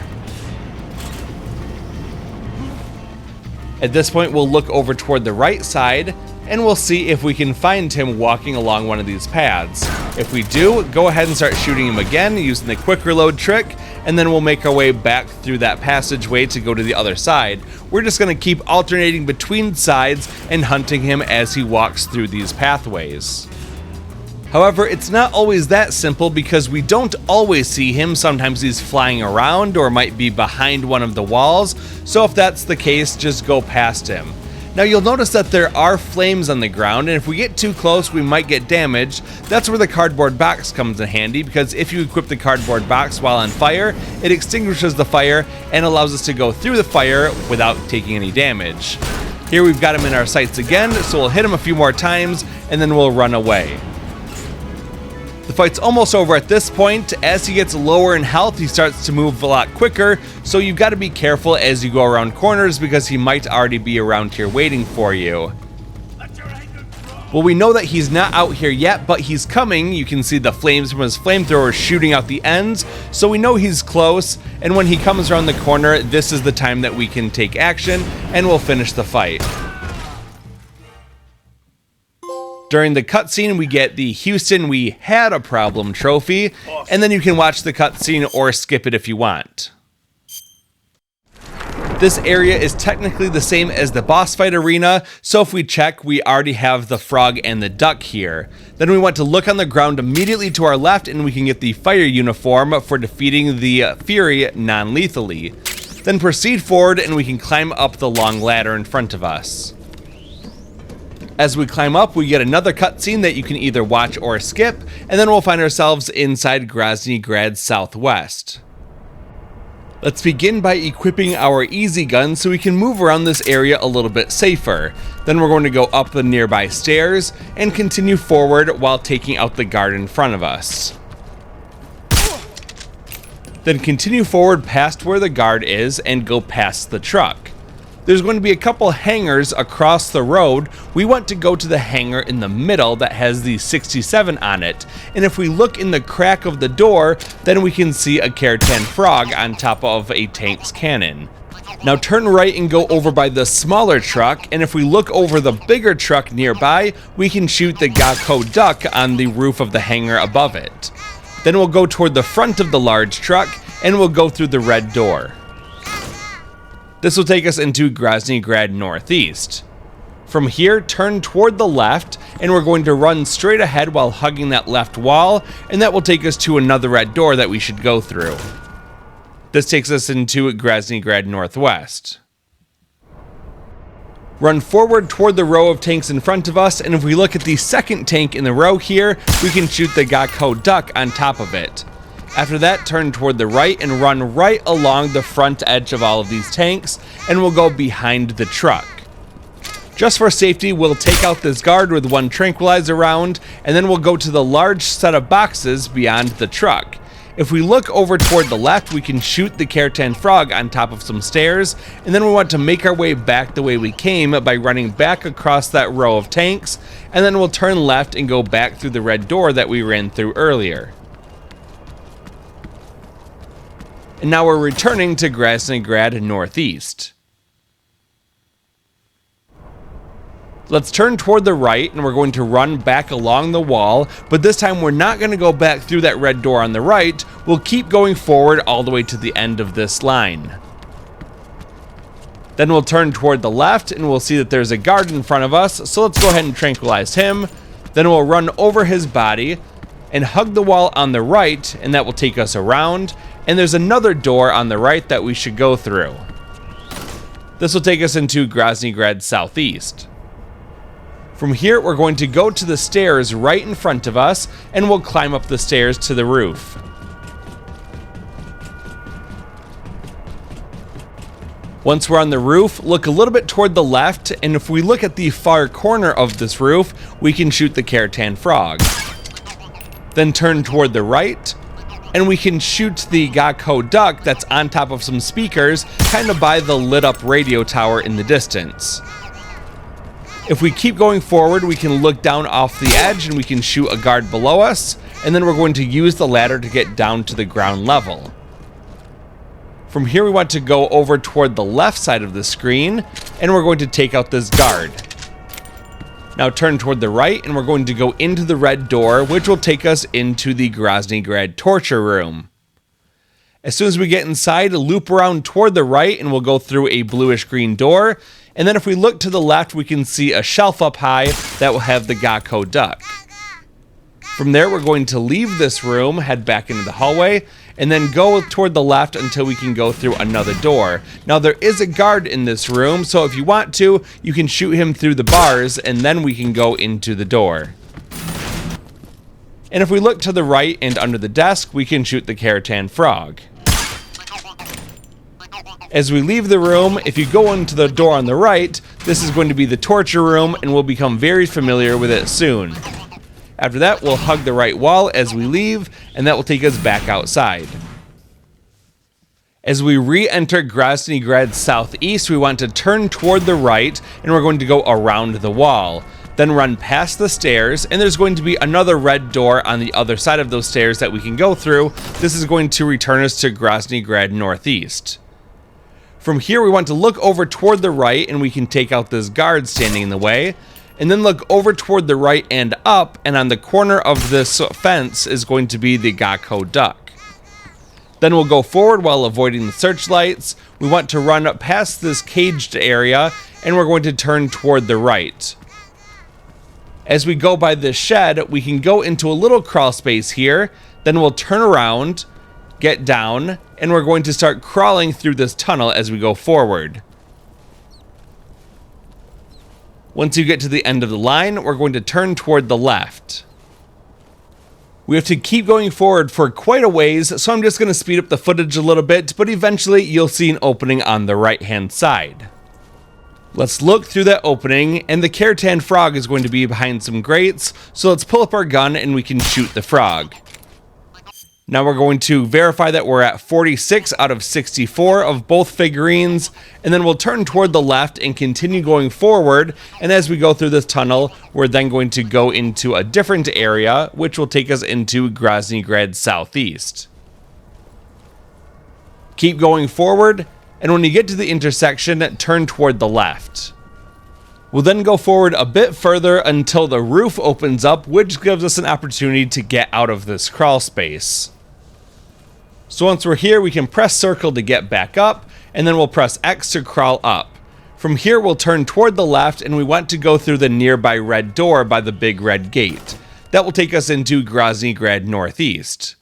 [SPEAKER 1] At this point, we'll look over toward the right side, and we'll see if we can find him walking along one of these paths. If we do, go ahead and start shooting him again using the quick reload trick, and then we'll make our way back through that passageway to go to the other side. We're just going to keep alternating between sides and hunting him as he walks through these pathways. However, it's not always that simple because we don't always see him. Sometimes he's flying around or might be behind one of the walls, so if that's the case, just go past him. Now you'll notice that there are flames on the ground, and if we get too close we might get damaged. That's where the cardboard box comes in handy, because if you equip the cardboard box while on fire, it extinguishes the fire and allows us to go through the fire without taking any damage. Here we've got him in our sights again, so we'll hit him a few more times and then we'll run away. The fight's almost over at this point. As he gets lower in health, he starts to move a lot quicker, so you've got to be careful as you go around corners because he might already be around here waiting for you. Well, we know that he's not out here yet, but he's coming. You can see the flames from his flamethrower shooting out the ends, so we know he's close, and when he comes around the corner, this is the time that we can take action, and we'll finish the fight. During the cutscene, we get the Houston We Had a Problem trophy, and then you can watch the cutscene or skip it if you want. This area is technically the same as the boss fight arena, so if we check, we already have the frog and the duck here. Then we want to look on the ground immediately to our left, and we can get the fire uniform for defeating the Fury non-lethally. Then proceed forward, and we can climb up the long ladder in front of us. As we climb up, we get another cutscene that you can either watch or skip, and then we'll find ourselves inside Grozny Grad Southwest. Let's begin by equipping our easy gun so we can move around this area a little bit safer. Then we're going to go up the nearby stairs and continue forward while taking out the guard in front of us. Then continue forward past where the guard is and go past the truck. There's going to be a couple hangars across the road. We want to go to the hangar in the middle that has the 67 on it. And if we look in the crack of the door, then we can see a Kerotan Frog on top of a tank's cannon. Now turn right and go over by the smaller truck, and if we look over the bigger truck nearby, we can shoot the Gakko duck on the roof of the hangar above it. Then we'll go toward the front of the large truck, and we'll go through the red door. This will take us into Grozny Grad Northeast. From here, turn toward the left, and we're going to run straight ahead while hugging that left wall, and that will take us to another red door that we should go through. This takes us into Grozny Grad Northwest. Run forward toward the row of tanks in front of us, and if we look at the second tank in the row here, we can shoot the Gakko duck on top of it. After that, turn toward the right and run right along the front edge of all of these tanks, and we'll go behind the truck. Just for safety, we'll take out this guard with 1 tranquilizer round, and then we'll go to the large set of boxes beyond the truck. If we look over toward the left, we can shoot the Kerotan Frog on top of some stairs, and then we want to make our way back the way we came by running back across that row of tanks, and then we'll turn left and go back through the red door that we ran through earlier. And now we're returning to Grasnygrad Northeast. Let's turn toward the right, and we're going to run back along the wall, but this time we're not going to go back through that red door on the right. We'll keep going forward all the way to the end of this line. Then we'll turn toward the left, and we'll see that there's a guard in front of us, so let's go ahead and tranquilize him. Then we'll run over his body and hug the wall on the right, and that will take us around, and there's another door on the right that we should go through. This will take us into Grasnygrad Southeast. From here, we're going to go to the stairs right in front of us, and we'll climb up the stairs to the roof. Once we're on the roof, look a little bit toward the left, and if we look at the far corner of this roof, we can shoot the Kerotan Frog. Then turn toward the right, and we can shoot the Camo duck that's on top of some speakers, kind of by the lit up radio tower in the distance. If we keep going forward, we can look down off the edge and we can shoot a guard below us, and then we're going to use the ladder to get down to the ground level. From here, we want to go over toward the left side of the screen, and we're going to take out this guard. Now turn toward the right, and we're going to go into the red door, which will take us into the Grasnygrad torture room. As soon as we get inside, loop around toward the right, and we'll go through a bluish green door. And then if we look to the left, we can see a shelf up high that will have the Camo duck. From there, we're going to leave this room, head back into the hallway, and then go toward the left until we can go through another door. Now, there is a guard in this room, so if you want to, you can shoot him through the bars, and then we can go into the door. And if we look to the right and under the desk, we can shoot the Kerotan Frog. As we leave the room, if you go into the door on the right, this is going to be the torture room, and we'll become very familiar with it soon. After that, we'll hug the right wall as we leave, and that will take us back outside. As we re-enter Grasnygrad Southeast, we want to turn toward the right, and we're going to go around the wall. Then run past the stairs, and there's going to be another red door on the other side of those stairs that we can go through. This is going to return us to Grasnygrad Northeast. From here, we want to look over toward the right, and we can take out this guard standing in the way, and then look over toward the right and up, and on the corner of this fence is going to be the Camo duck. Then we'll go forward while avoiding the searchlights. We want to run up past this caged area, and we're going to turn toward the right. As we go by this shed, we can go into a little crawl space here, then we'll turn around, get down, and we're going to start crawling through this tunnel as we go forward. Once you get to the end of the line, we're going to turn toward the left. We have to keep going forward for quite a ways, so I'm just going to speed up the footage a little bit, but eventually you'll see an opening on the right-hand side. Let's look through that opening, and the Kerotan Frog is going to be behind some grates, so let's pull up our gun and we can shoot the frog. Now we're going to verify that we're at 46 out of 64 of both figurines, and then we'll turn toward the left and continue going forward, and as we go through this tunnel, we're then going to go into a different area, which will take us into Grasnygrad Southeast. Keep going forward, and when you get to the intersection, turn toward the left. We'll then go forward a bit further until the roof opens up, which gives us an opportunity to get out of this crawl space. So once we're here, we can press circle to get back up, and then we'll press X to crawl up. From here, we'll turn toward the left, and we want to go through the nearby red door by the big red gate. That will take us into Grasnygrad Northeast.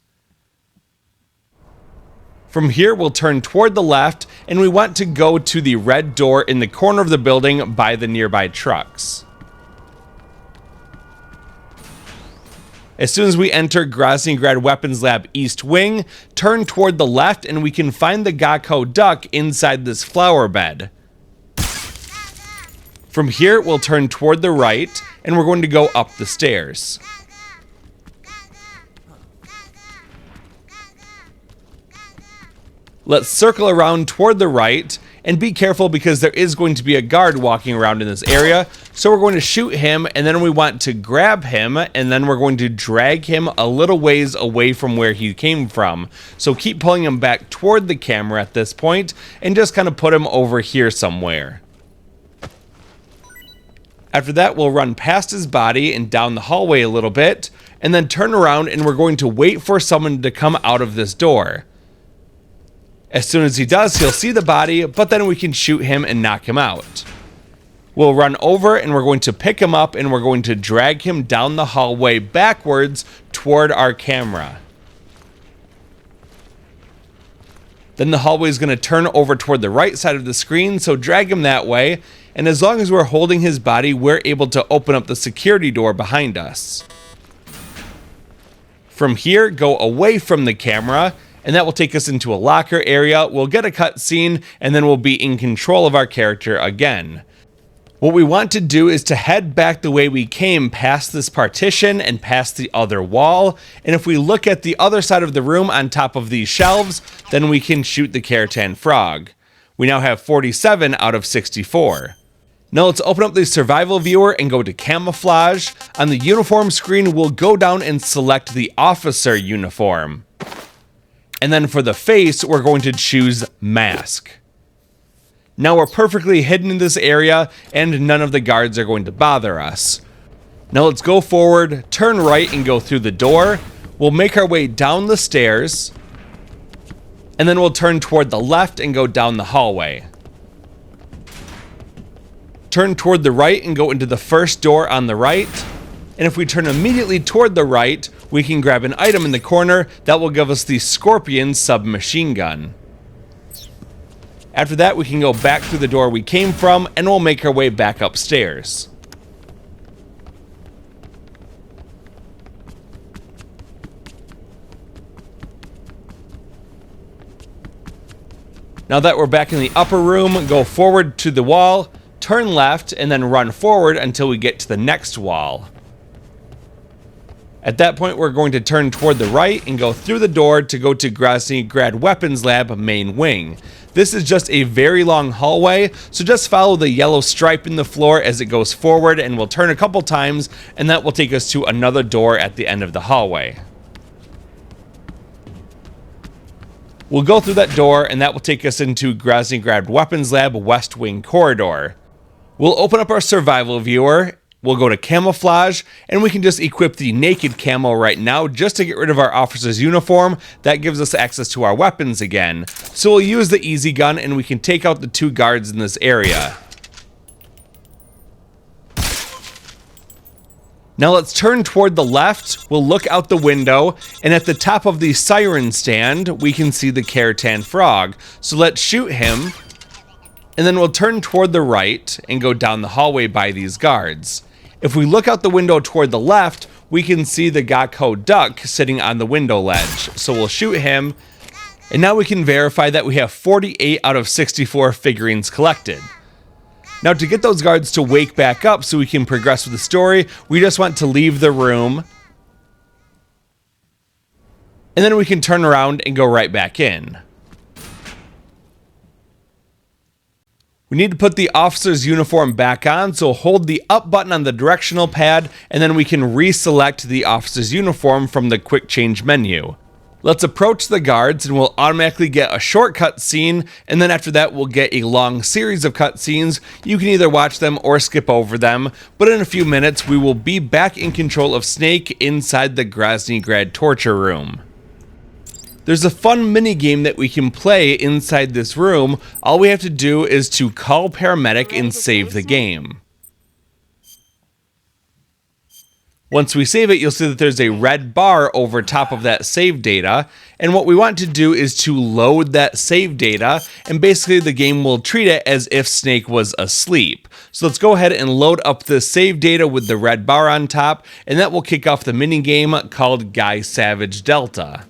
[SPEAKER 1] From here, we'll turn toward the left, and we want to go to the red door in the corner of the building by the nearby trucks. As soon as we enter Grasnygrad Weapons Lab East Wing, turn toward the left, and we can find the Camo duck inside this flower bed. From here, we'll turn toward the right, and we're going to go up the stairs. Let's circle around toward the right, and be careful because there is going to be a guard walking around in this area. So we're going to shoot him, and then we want to grab him, and then we're going to drag him a little ways away from where he came from. So keep pulling him back toward the camera at this point, and just kind of put him over here somewhere. After that, we'll run past his body and down the hallway a little bit, and then turn around, and we're going to wait for someone to come out of this door. As soon as he does, he'll see the body, but then we can shoot him and knock him out. We'll run over, and we're going to pick him up, and we're going to drag him down the hallway backwards toward our camera. Then the hallway is going to turn over toward the right side of the screen, so drag him that way. And as long as we're holding his body, we're able to open up the security door behind us. From here, go away from the camera, and that will take us into a locker area. We'll get a cutscene, and then we'll be in control of our character again. What we want to do is to head back the way we came, past this partition and past the other wall. And if we look at the other side of the room on top of these shelves, then we can shoot the Kerotan Frog. We now have 47 out of 64. Now let's open up the survival viewer and go to camouflage. On the uniform screen, we'll go down and select the officer uniform. And then for the face, we're going to choose mask. Now we're perfectly hidden in this area, and none of the guards are going to bother us. Now let's go forward, turn right, and go through the door. We'll make our way down the stairs, and then we'll turn toward the left and go down the hallway. Turn toward the right and go into the first door on the right. And if we turn immediately toward the right, we can grab an item in the corner that will give us the Scorpion submachine gun. After that, we can go back through the door we came from, and we'll make our way back upstairs. Now that we're back in the upper room, go forward to the wall, turn left, and then run forward until we get to the next wall. At that point, we're going to turn toward the right and go through the door to go to Grad Weapons Lab main wing. This is just a very long hallway, so just follow the yellow stripe in the floor as it goes forward, and we'll turn a couple times, and that will take us to another door at the end of the hallway. We'll go through that door, and that will take us into Grad Weapons Lab West Wing corridor. We'll open up our survival viewer. We'll go to camouflage, and we can just equip the naked camo right now just to get rid of our officer's uniform. That gives us access to our weapons again. So we'll use the easy gun, and we can take out the two guards in this area. Now let's turn toward the left. We'll look out the window, and at the top of the siren stand, we can see the Kerotan Frog. So let's shoot him, and then we'll turn toward the right and go down the hallway by these guards. If we look out the window toward the left, we can see the Shagohod duck sitting on the window ledge. So we'll shoot him, and now we can verify that we have 48 out of 64 figurines collected. Now to get those guards to wake back up so we can progress with the story, we just want to leave the room, and then we can turn around and go right back in. We need to put the officer's uniform back on, so hold the up button on the directional pad, and then we can reselect the officer's uniform from the quick change menu. Let's approach the guards, and we'll automatically get a short cutscene, and then after that we'll get a long series of cutscenes. You can either watch them or skip over them, but in a few minutes we will be back in control of Snake inside the Grad torture room. There's a fun mini-game that we can play inside this room. All we have to do is to call paramedic and save the game. Once we save it, you'll see that there's a red bar over top of that save data, and what we want to do is to load that save data, and basically the game will treat it as if Snake was asleep. So let's go ahead and load up the save data with the red bar on top, and that will kick off the mini-game called Guy Savage Delta.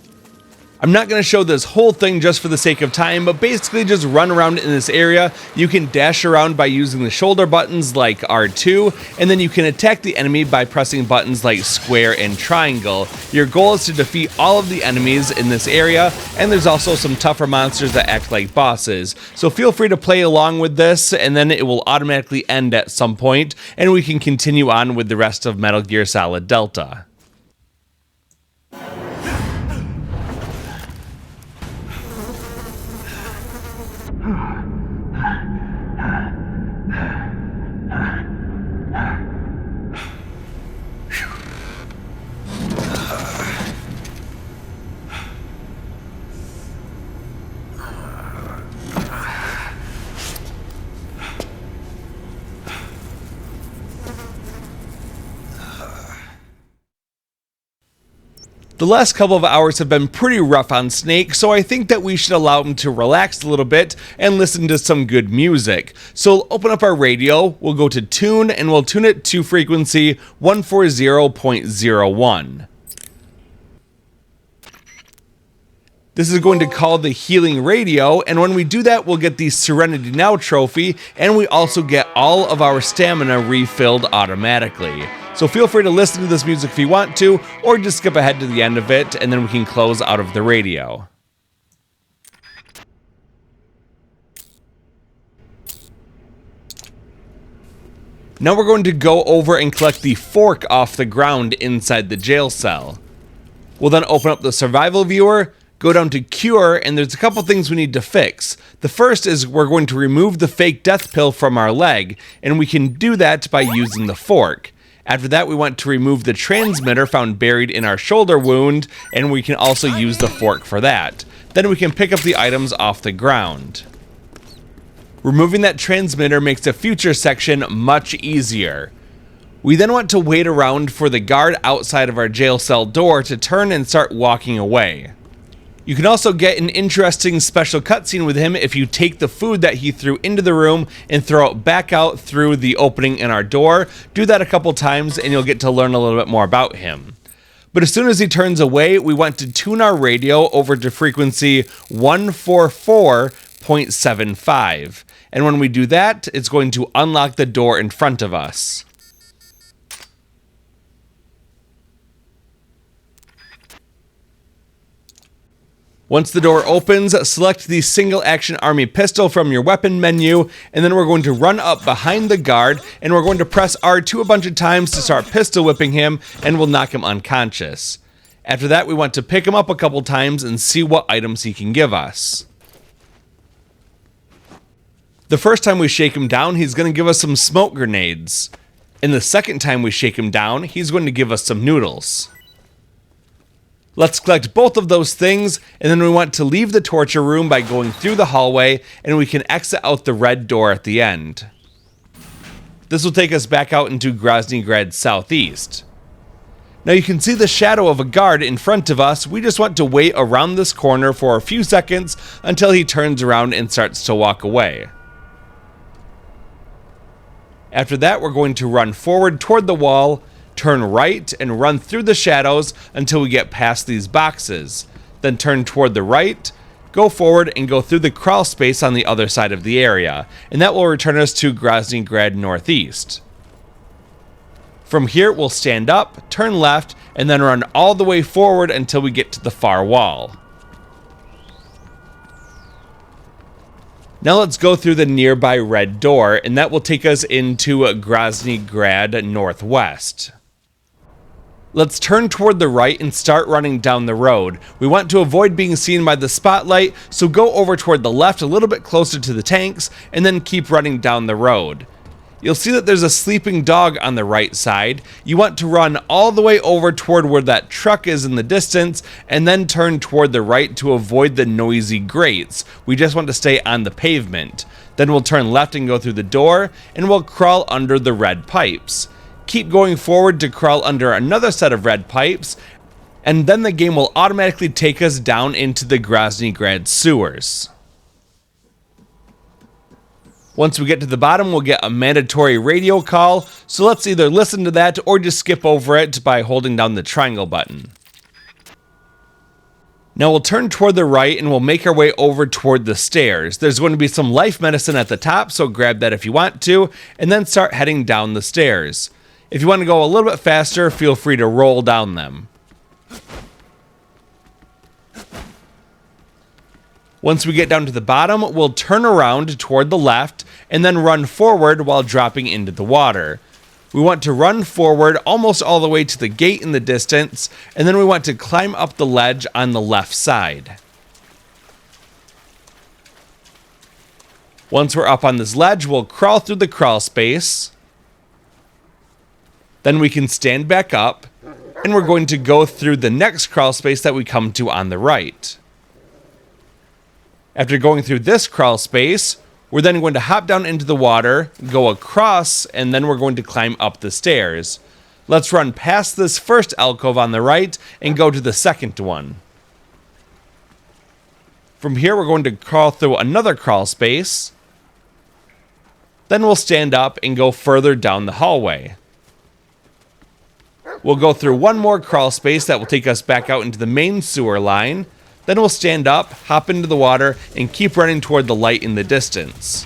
[SPEAKER 1] I'm not going to show this whole thing just for the sake of time, but basically just run around in this area. You can dash around by using the shoulder buttons like R2, and then you can attack the enemy by pressing buttons like square and triangle. Your goal is to defeat all of the enemies in this area, and there's also some tougher monsters that act like bosses. So feel free to play along with this, and then it will automatically end at some point, and we can continue on with the rest of Metal Gear Solid Delta. The last couple of hours have been pretty rough on Snake, so I think that we should allow him to relax a little bit and listen to some good music. So we'll open up our radio, we'll go to tune, and we'll tune it to frequency 140.01. This is going to call the healing radio, and when we do that, we'll get the Serenity Now trophy, and we also get all of our stamina refilled automatically. So feel free to listen to this music if you want to, or just skip ahead to the end of it, and then we can close out of the radio. Now we're going to go over and collect the fork off the ground inside the jail cell. We'll then open up the survival viewer, go down to cure, and there's a couple things we need to fix. The first is we're going to remove the fake death pill from our leg, and we can do that by using the fork. After that, we want to remove the transmitter found buried in our shoulder wound, and we can also use the fork for that. Then we can pick up the items off the ground. Removing that transmitter makes the future section much easier. We then want to wait around for the guard outside of our jail cell door to turn and start walking away. You can also get an interesting special cutscene with him if you take the food that he threw into the room and throw it back out through the opening in our door. Do that a couple times and you'll get to learn a little bit more about him. But as soon as he turns away, we want to tune our radio over to frequency 144.75. And when we do that, it's going to unlock the door in front of us. Once the door opens, select the single action army pistol from your weapon menu, and then we're going to run up behind the guard, and we're going to press R2 a bunch of times to start pistol whipping him, and we'll knock him unconscious. After that, we want to pick him up a couple times and see what items he can give us. The first time we shake him down, he's going to give us some smoke grenades. And the second time we shake him down, he's going to give us some noodles. Let's collect both of those things, and then we want to leave the torture room by going through the hallway, and we can exit out the red door at the end. This will take us back out into Grozny Grad Southeast. Now you can see the shadow of a guard in front of us. We just want to wait around this corner for a few seconds until he turns around and starts to walk away. After that, we're going to run forward toward the wall, turn right, and run through the shadows until we get past these boxes. Then turn toward the right, go forward, and go through the crawl space on the other side of the area, and that will return us to Grozny Grad Northeast. From here, we'll stand up, turn left, and then run all the way forward until we get to the far wall. Now let's go through the nearby red door, and that will take us into Grozny Grad Northwest. Let's turn toward the right and start running down the road. We want to avoid being seen by the spotlight, so go over toward the left a little bit closer to the tanks, and then keep running down the road. You'll see that there's a sleeping dog on the right side. You want to run all the way over toward where that truck is in the distance, and then turn toward the right to avoid the noisy grates. We just want to stay on the pavement. Then we'll turn left and go through the door, and we'll crawl under the red pipes. Keep going forward to crawl under another set of red pipes, and then the game will automatically take us down into the Grozny Grad sewers. Once we get to the bottom, we'll get a mandatory radio call, so let's either listen to that or just skip over it by holding down the triangle button. Now we'll turn toward the right and we'll make our way over toward the stairs. There's going to be some life medicine at the top, so grab that if you want to, and then start heading down the stairs. If you want to go a little bit faster, feel free to roll down them. Once we get down to the bottom, we'll turn around toward the left and then run forward while dropping into the water. We want to run forward almost all the way to the gate in the distance, and then we want to climb up the ledge on the left side. Once we're up on this ledge, we'll crawl through the crawl space. Then we can stand back up, and we're going to go through the next crawl space that we come to on the right. After going through this crawl space, we're then going to hop down into the water, go across, and then we're going to climb up the stairs. Let's run past this first alcove on the right and go to the second one. From here, we're going to crawl through another crawl space. Then we'll stand up and go further down the hallway. We'll go through one more crawl space that will take us back out into the main sewer line. Then we'll stand up, hop into the water, and keep running toward the light in the distance.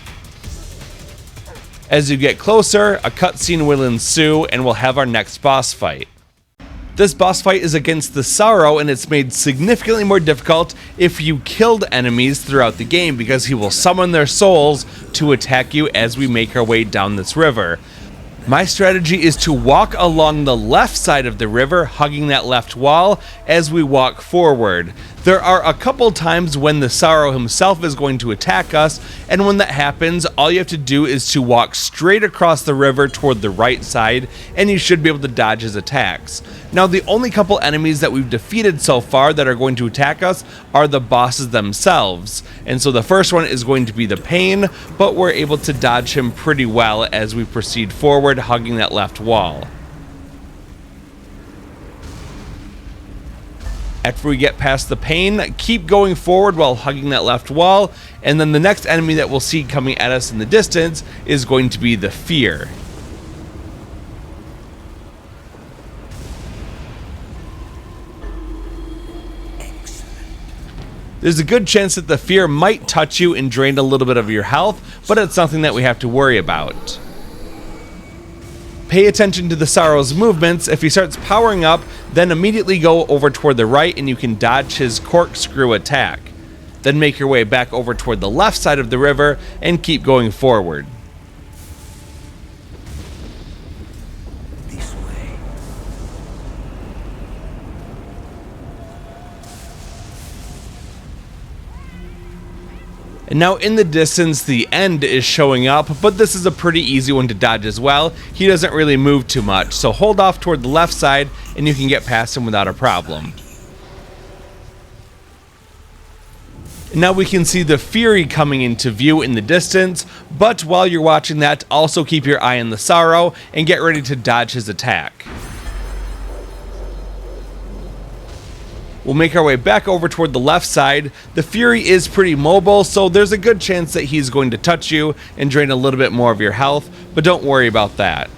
[SPEAKER 1] As you get closer, a cutscene will ensue and we'll have our next boss fight. This boss fight is against the Sorrow, and it's made significantly more difficult if you killed enemies throughout the game, because he will summon their souls to attack you as we make our way down this river. My strategy is to walk along the left side of the river, hugging that left wall as we walk forward. There are a couple times when the Sorrow himself is going to attack us, and when that happens, all you have to do is to walk straight across the river toward the right side, and you should be able to dodge his attacks. Now, the only couple enemies that we've defeated so far that are going to attack us are the bosses themselves. And so the first one is going to be the Pain, but we're able to dodge him pretty well as we proceed forward, hugging that left wall. After we get past the Pain, keep going forward while hugging that left wall, and then the next enemy that we'll see coming at us in the distance is going to be the Fear. There's a good chance that the Fear might touch you and drain a little bit of your health, but it's something that we have to worry about. Pay attention to the Sorrow's movements. If he starts powering up, then immediately go over toward the right and you can dodge his corkscrew attack. Then make your way back over toward the left side of the river and keep going forward.
[SPEAKER 5] This way.
[SPEAKER 1] And now in the distance, the End is showing up, but this is a pretty easy one to dodge as well. He doesn't really move too much, so hold off toward the left side and you can get past him without a problem. And now we can see the Fury coming into view in the distance, but while you're watching that, also keep your eye on the Sorrow and get ready to dodge his attack. We'll make our way back over toward the left side. The Fury is pretty mobile, so there's a good chance that he's going to touch you and drain a little bit more of your health, but don't worry about that.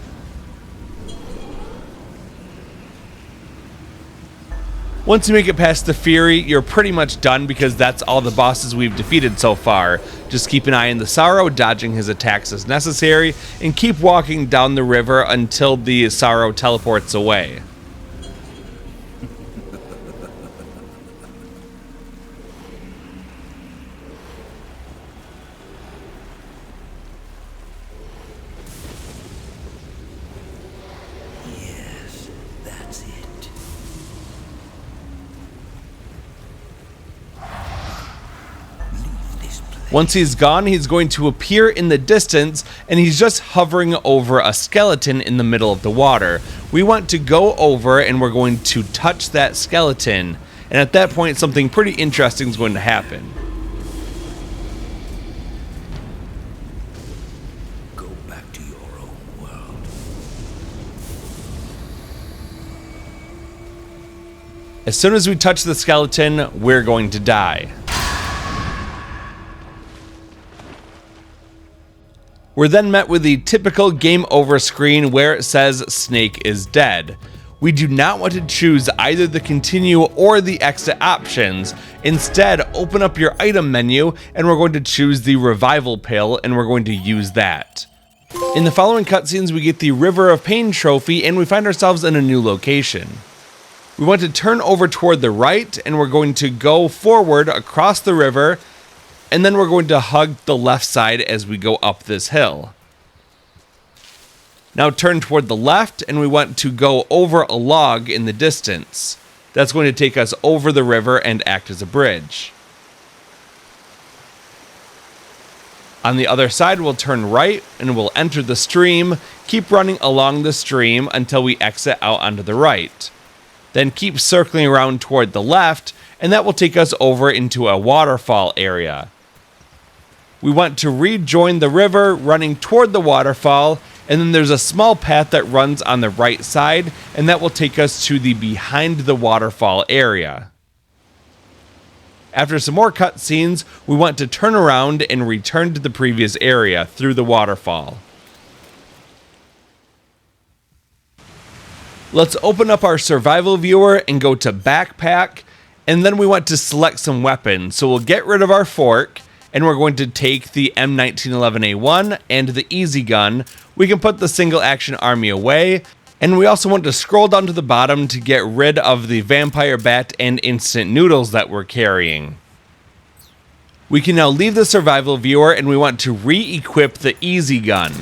[SPEAKER 1] Once you make it past the Fury, you're pretty much done because that's all the bosses we've defeated so far. Just keep an eye on the Sorrow, dodging his attacks as necessary, and keep walking down the river until the Sorrow teleports away. Once he's gone, he's going to appear in the distance, and he's just hovering over a skeleton in the middle of the water. We want to go over and we're going to touch that skeleton, and at that point something pretty interesting is going to happen.
[SPEAKER 5] Go back to your own world.
[SPEAKER 1] As soon as we touch the skeleton, we're going to die. We're then met with the typical game over screen where it says Snake is dead. We do not want to choose either the continue or the exit options. Instead, open up your item menu and we're going to choose the revival pill and we're going to use that. In the following cutscenes, we get the River of Pain trophy and we find ourselves in a new location. We want to turn over toward the right and we're going to go forward across the river and then we're going to hug the left side as we go up this hill. Now turn toward the left and we want to go over a log in the distance. That's going to take us over the river and act as a bridge. On the other side, we'll turn right and we'll enter the stream, keep running along the stream until we exit out onto the right. Then keep circling around toward the left and that will take us over into a waterfall area. We want to rejoin the river running toward the waterfall, and then there's a small path that runs on the right side and that will take us to the behind the waterfall area. After some more cutscenes, we want to turn around and return to the previous area through the waterfall. Let's open up our survival viewer and go to backpack, and then we want to select some weapons. So we'll get rid of our fork and we're going to take the M1911A1 and the easy gun. We can put the single action army away, and we also want to scroll down to the bottom to get rid of the vampire bat and instant noodles that we're carrying. We can now leave the survival viewer and we want to re-equip the easy gun.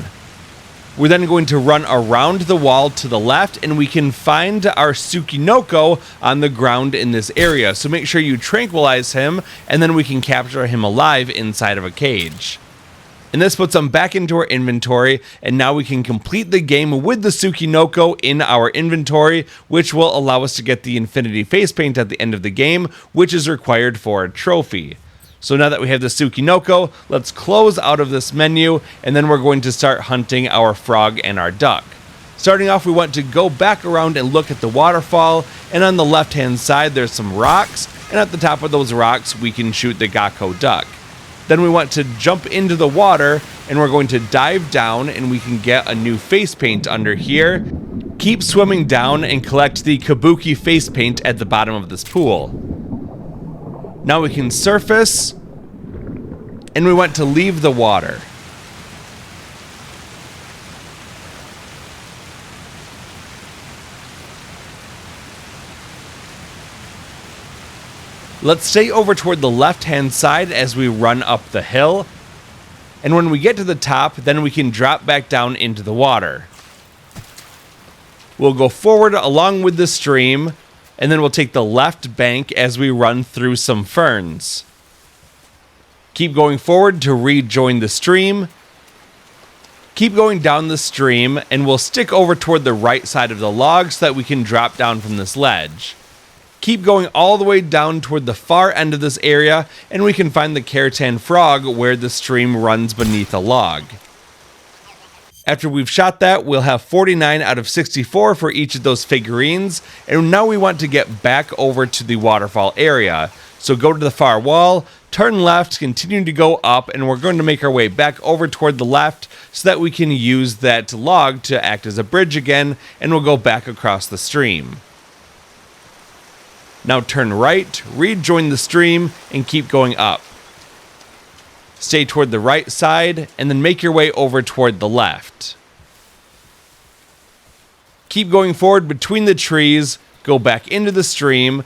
[SPEAKER 1] We're then going to run around the wall to the left and we can find our Tsukinoko on the ground in this area. So make sure you tranquilize him and then we can capture him alive inside of a cage. And this puts him back into our inventory and now we can complete the game with the Tsukinoko in our inventory, which will allow us to get the Infinity Face Paint at the end of the game, which is required for a trophy. So now that we have the Tsukinoko, let's close out of this menu and then we're going to start hunting our frog and our duck. Starting off, we want to go back around and look at the waterfall, and on the left hand side there's some rocks, and at the top of those rocks we can shoot the Gakko duck. Then we want to jump into the water and we're going to dive down and we can get a new face paint under here. Keep swimming down and collect the Kabuki face paint at the bottom of this pool. Now we can surface, and we want to leave the water. Let's stay over toward the left-hand side as we run up the hill, and when we get to the top, then we can drop back down into the water. We'll go forward along with the stream, and then we'll take the left bank as we run through some ferns. Keep going forward to rejoin the stream. Keep going down the stream and we'll stick over toward the right side of the log so that we can drop down from this ledge. Keep going all the way down toward the far end of this area and we can find the Kerotan Frog where the stream runs beneath a log. After we've shot that, we'll have 49 out of 64 for each of those figurines, and now we want to get back over to the waterfall area. So go to the far wall, turn left, continue to go up, and we're going to make our way back over toward the left so that we can use that log to act as a bridge again, and we'll go back across the stream. Now turn right, rejoin the stream, and keep going up. Stay toward the right side, and then make your way over toward the left. Keep going forward between the trees, go back into the stream,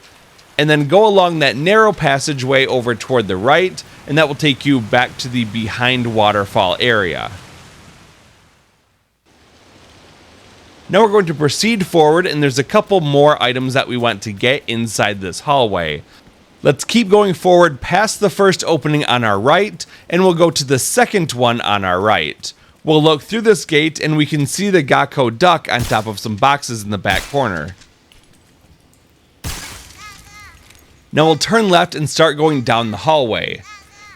[SPEAKER 1] and then go along that narrow passageway over toward the right, and that will take you back to the behind waterfall area. Now we're going to proceed forward, and there's a couple more items that we want to get inside this hallway. Let's keep going forward past the first opening on our right, and we'll go to the second one on our right. We'll look through this gate, and we can see the Gakko duck on top of some boxes in the back corner. Now we'll turn left and start going down the hallway.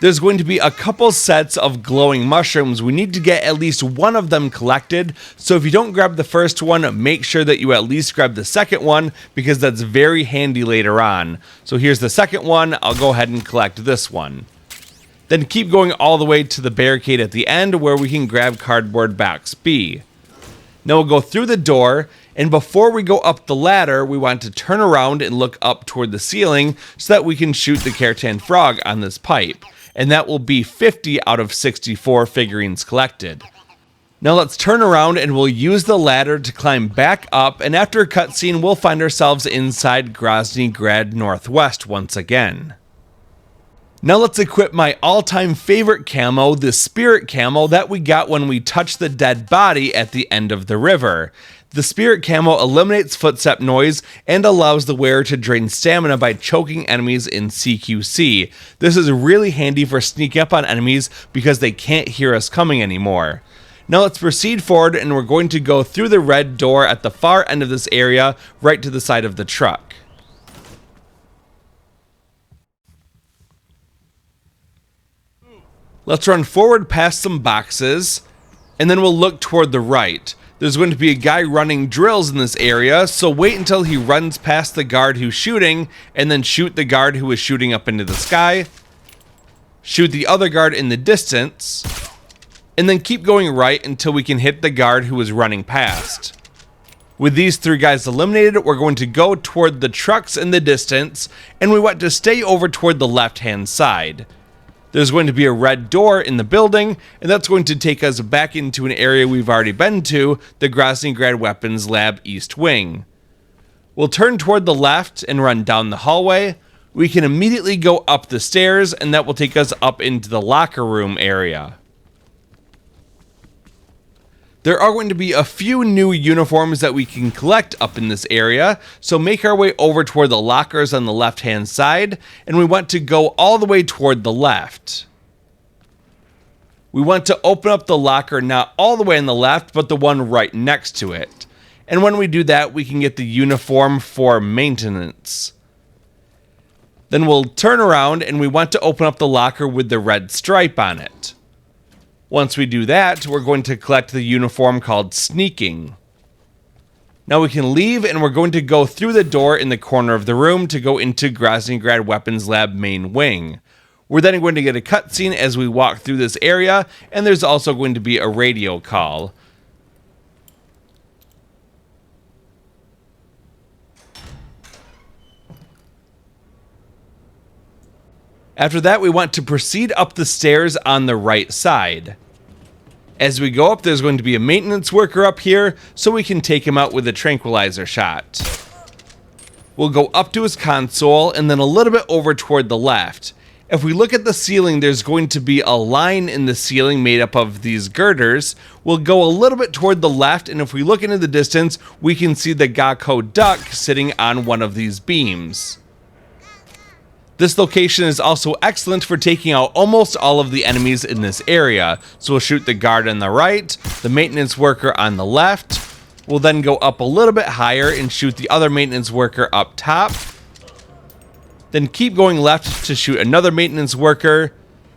[SPEAKER 1] There's going to be a couple sets of glowing mushrooms. We need to get at least one of them collected, so if you don't grab the first one, make sure that you at least grab the second one, because that's very handy later on. So here's the second one, I'll go ahead and collect this one. Then keep going all the way to the barricade at the end where we can grab cardboard box B. Now we'll go through the door, And before we go up the ladder, we want to turn around and look up toward the ceiling so that we can shoot the Kerotan Frog on this pipe. And that will be 50 out of 64 figurines collected. Now let's turn around and we'll use the ladder to climb back up, and after a cutscene we'll find ourselves inside Grozny Grad Northwest once again. Now let's equip my all-time favorite camo, the Spirit Camo that we got when we touched the dead body at the end of the river. The Spirit Camo eliminates footstep noise and allows the wearer to drain stamina by choking enemies in CQC. This is really handy for sneaking up on enemies because they can't hear us coming anymore. Now let's proceed forward, and we're going to go through the red door at the far end of this area, right to the side of the truck. Let's run forward past some boxes, and then we'll look toward the right. There's going to be a guy running drills in this area, so wait until he runs past the guard who's shooting, and then shoot the guard who is shooting up into the sky. Shoot the other guard in the distance, and then keep going right until we can hit the guard who is running past. With these 3 guys eliminated, we're going to go toward the trucks in the distance, and we want to stay over toward the left-hand side. There's going to be a red door in the building, and that's going to take us back into an area we've already been to, the Grozny Grad Weapons Lab East Wing. We'll turn toward the left and run down the hallway. We can immediately go up the stairs, and that will take us up into the locker room area. There are going to be a few new uniforms that we can collect up in this area, so make our way over toward the lockers on the left hand side, and we want to go all the way toward the left. We want to open up the locker not all the way on the left, but the one right next to it. And when we do that, we can get the uniform for maintenance. Then we'll turn around, and we want to open up the locker with the red stripe on it. Once we do that, we're going to collect the uniform called Sneaking. Now we can leave, and we're going to go through the door in the corner of the room to go into Grozny Grad Weapons Lab main wing. We're then going to get a cutscene as we walk through this area, and there's also going to be a radio call. After that, we want to proceed up the stairs on the right side. As we go up, there's going to be a maintenance worker up here, so we can take him out with a tranquilizer shot. We'll go up to his console, and then a little bit over toward the left. If we look at the ceiling, there's going to be a line in the ceiling made up of these girders. We'll go a little bit toward the left, and if we look into the distance, we can see the Gakko duck sitting on one of these beams. This location is also excellent for taking out almost all of the enemies in this area. So we'll shoot the guard on the right, the maintenance worker on the left. We'll then go up a little bit higher and shoot the other maintenance worker up top. Then keep going left to shoot another maintenance worker,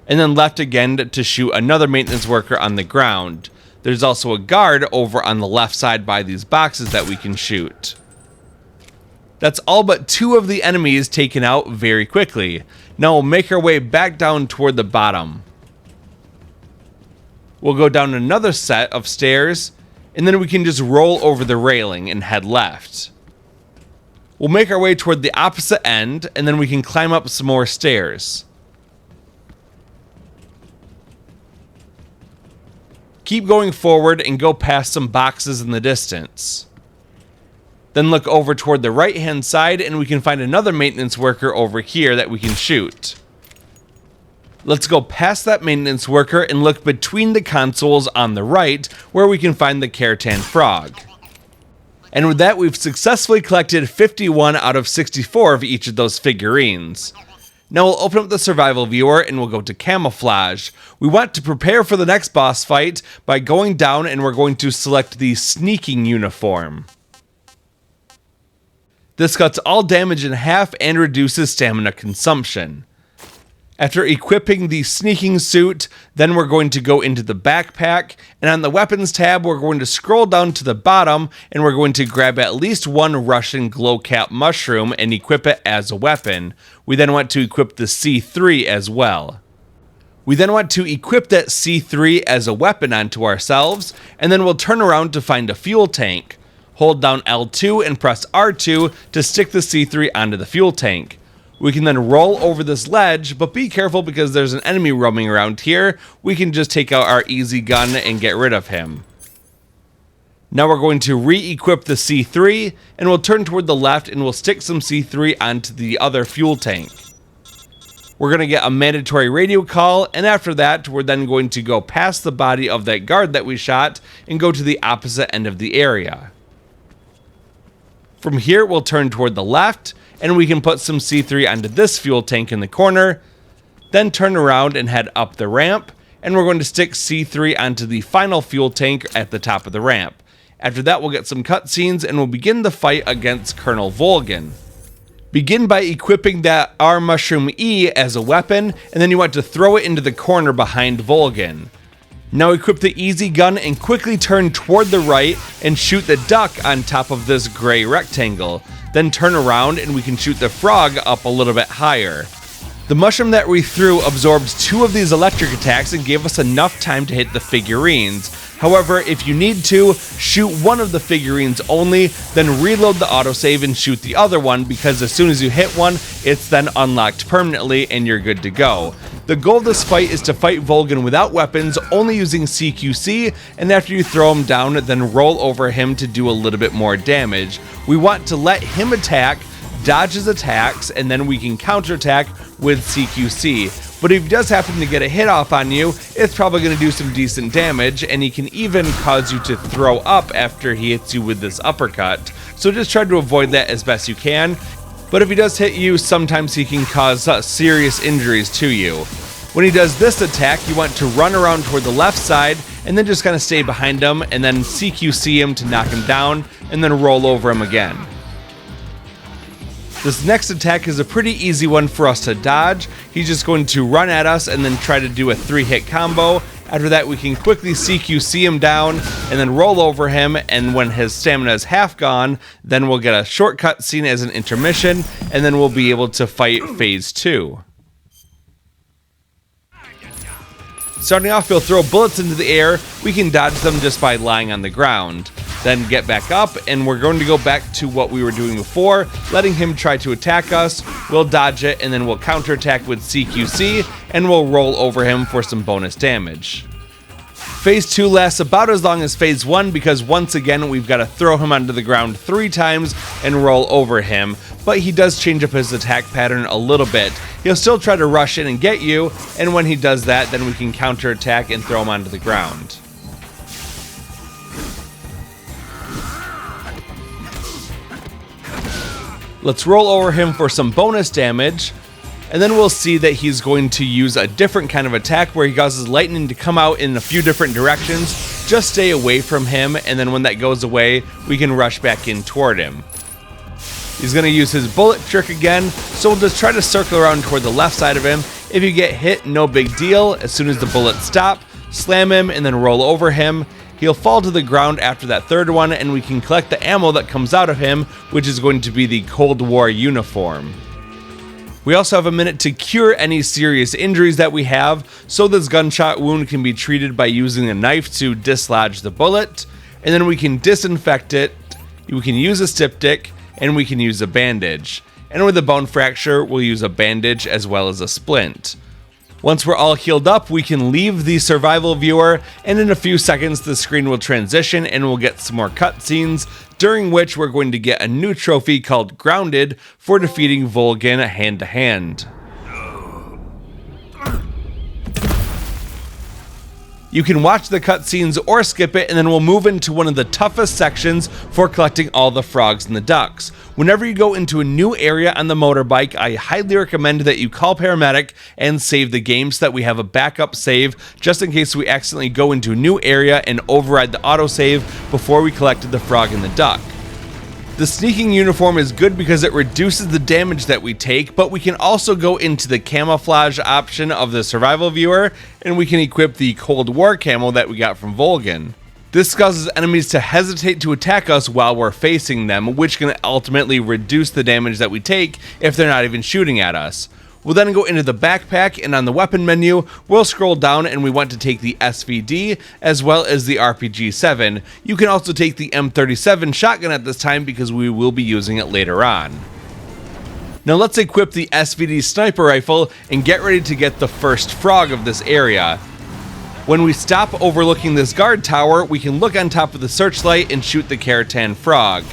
[SPEAKER 1] and then left again to shoot another maintenance worker on the ground. There's also a guard over on the left side by these boxes that we can shoot. That's all but 2 of the enemies taken out very quickly. Now we'll make our way back down toward the bottom. We'll go down another set of stairs, and then we can just roll over the railing and head left. We'll make our way toward the opposite end, and then we can climb up some more stairs. Keep going forward and go past some boxes in the distance. Then look over toward the right hand side, and we can find another maintenance worker over here that we can shoot. Let's go past that maintenance worker and look between the consoles on the right, where we can find the Kerotan Frog. And with that, we've successfully collected 51 out of 64 of each of those figurines. Now we'll open up the survival viewer and we'll go to camouflage. We want to prepare for the next boss fight by going down, and we're going to select the Sneaking uniform. This cuts all damage in half and reduces stamina consumption. After equipping the Sneaking suit, then we're going to go into the backpack, and on the weapons tab we're going to scroll down to the bottom, and we're going to grab at least 1 Russian glowcap mushroom and equip it as a weapon. We then want to equip the C3 as well. We then want to equip that C3 as a weapon onto ourselves, and then we'll turn around to find a fuel tank. Hold down L2 and press R2 to stick the C3 onto the fuel tank. We can then roll over this ledge, but be careful because there's an enemy roaming around here. We can just take out our easy gun and get rid of him. Now we're going to re-equip the C3, and we'll turn toward the left and we'll stick some C3 onto the other fuel tank. We're going to get a mandatory radio call, and after that, we're then going to go past the body of that guard that we shot and go to the opposite end of the area. From here, we'll turn toward the left, and we can put some C3 onto this fuel tank in the corner, then turn around and head up the ramp, and we're going to stick C3 onto the final fuel tank at the top of the ramp. After that, we'll get some cutscenes, and we'll begin the fight against Colonel Volgin. Begin by equipping that R Mushroom E as a weapon, and then you want to throw it into the corner behind Volgin. Now equip the easy gun and quickly turn toward the right and shoot the duck on top of this gray rectangle. Then turn around and we can shoot the frog up a little bit higher. The mushroom that we threw absorbed 2 of these electric attacks and gave us enough time to hit the figurines. However, if you need to, shoot one of the figurines only, then reload the autosave and shoot the other one, because as soon as you hit one, it's then unlocked permanently and you're good to go. The goal of this fight is to fight Volgin without weapons, only using CQC, and after you throw him down, then roll over him to do a little bit more damage. We want to let him attack, dodge his attacks, and then we can counterattack with CQC. But if he does happen to get a hit off on you, it's probably going to do some decent damage, and he can even cause you to throw up after he hits you with this uppercut. So just try to avoid that as best you can. But if he does hit you, sometimes he can cause serious injuries to you. When he does this attack, you want to run around toward the left side, and then just kind of stay behind him, and then CQC him to knock him down, and then roll over him again. This next attack is a pretty easy one for us to dodge. He's just going to run at us and then try to do a 3-hit combo. After that, we can quickly CQC him down and then roll over him, and when his stamina is half gone, then we'll get a shortcut scene as an intermission, and then we'll be able to fight phase 2. Starting off, he'll throw bullets into the air. We can dodge them just by lying on the ground. Then get back up, and we're going to go back to what we were doing before, letting him try to attack us. We'll dodge it, and then we'll counterattack with CQC, and we'll roll over him for some bonus damage. Phase 2 lasts about as long as Phase 1 because once again we've got to throw him onto the ground 3 times and roll over him, but he does change up his attack pattern a little bit. He'll still try to rush in and get you, and when he does that, then we can counterattack and throw him onto the ground. Let's roll over him for some bonus damage, and then we'll see that he's going to use a different kind of attack where he causes lightning to come out in a few different directions. Just stay away from him, and then when that goes away, we can rush back in toward him. He's going to use his bullet trick again, so we'll just try to circle around toward the left side of him. If you get hit, no big deal. As soon as the bullets stop, slam him and then roll over him. He'll fall to the ground after that third one, and we can collect the ammo that comes out of him, which is going to be the Cold War uniform. We also have a minute to cure any serious injuries that we have, so this gunshot wound can be treated by using a knife to dislodge the bullet, and then we can disinfect it, we can use a styptic, and we can use a bandage. And with a bone fracture, we'll use a bandage as well as a splint. Once we're all healed up, we can leave the survival viewer, and in a few seconds the screen will transition and we'll get some more cutscenes, during which we're going to get a new trophy called Grounded for defeating Volgin hand to hand. You can watch the cutscenes or skip it, and then we'll move into one of the toughest sections for collecting all the frogs and the ducks. Whenever you go into a new area on the motorbike, I highly recommend that you call paramedic and save the game so that we have a backup save just in case we accidentally go into a new area and override the autosave before we collected the frog and the duck. The sneaking uniform is good because it reduces the damage that we take, but we can also go into the camouflage option of the survival viewer, and we can equip the Cold War camo that we got from Volgin. This causes enemies to hesitate to attack us while we're facing them, which can ultimately reduce the damage that we take if they're not even shooting at us. We'll then go into the backpack, and on the weapon menu, we'll scroll down and we want to take the SVD as well as the RPG-7. You can also take the M37 shotgun at this time because we will be using it later on. Now let's equip the SVD sniper rifle and get ready to get the first frog of this area. When we stop overlooking this guard tower, we can look on top of the searchlight and shoot the Kerotan Frog.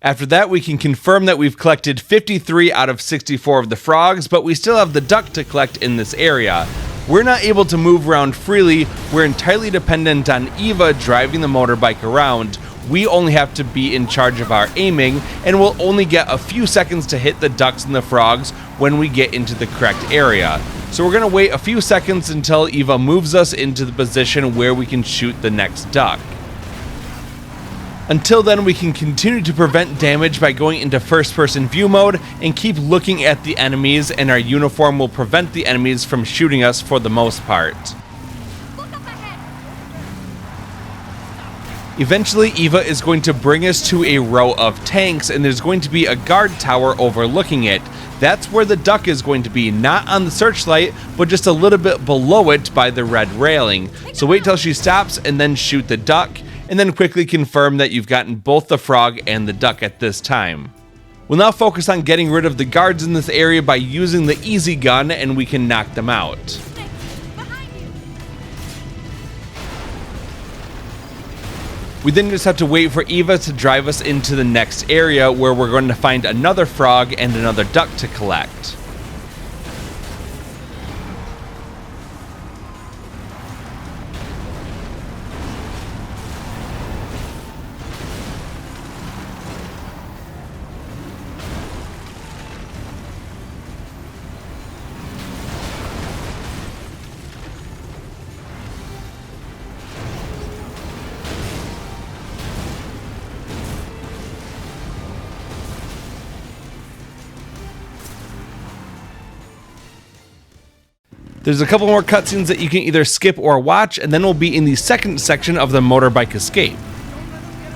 [SPEAKER 1] After that, we can confirm that we've collected 53 out of 64 of the frogs, but we still have the duck to collect in this area. We're not able to move around freely, we're entirely dependent on Eva driving the motorbike around. We only have to be in charge of our aiming, and we'll only get a few seconds to hit the ducks and the frogs when we get into the correct area. So we're going to wait a few seconds until Eva moves us into the position where we can shoot the next duck. Until then, we can continue to prevent damage by going into first-person view mode and keep looking at the enemies, and our uniform will prevent the enemies from shooting us for the most part. Eventually, Eva is going to bring us to a row of tanks, and there's going to be a guard tower overlooking it. That's where the duck is going to be, not on the searchlight, but just a little bit below it by the red railing. So wait till she stops and then shoot the duck, and then quickly confirm that you've gotten both the frog and the duck at this time. We'll now focus on getting rid of the guards in this area by using the easy gun, and we can knock them out. We then just have to wait for Eva to drive us into the next area where we're going to find another frog and another duck to collect. There's a couple more cutscenes that you can either skip or watch, and then we'll be in the second section of the motorbike escape.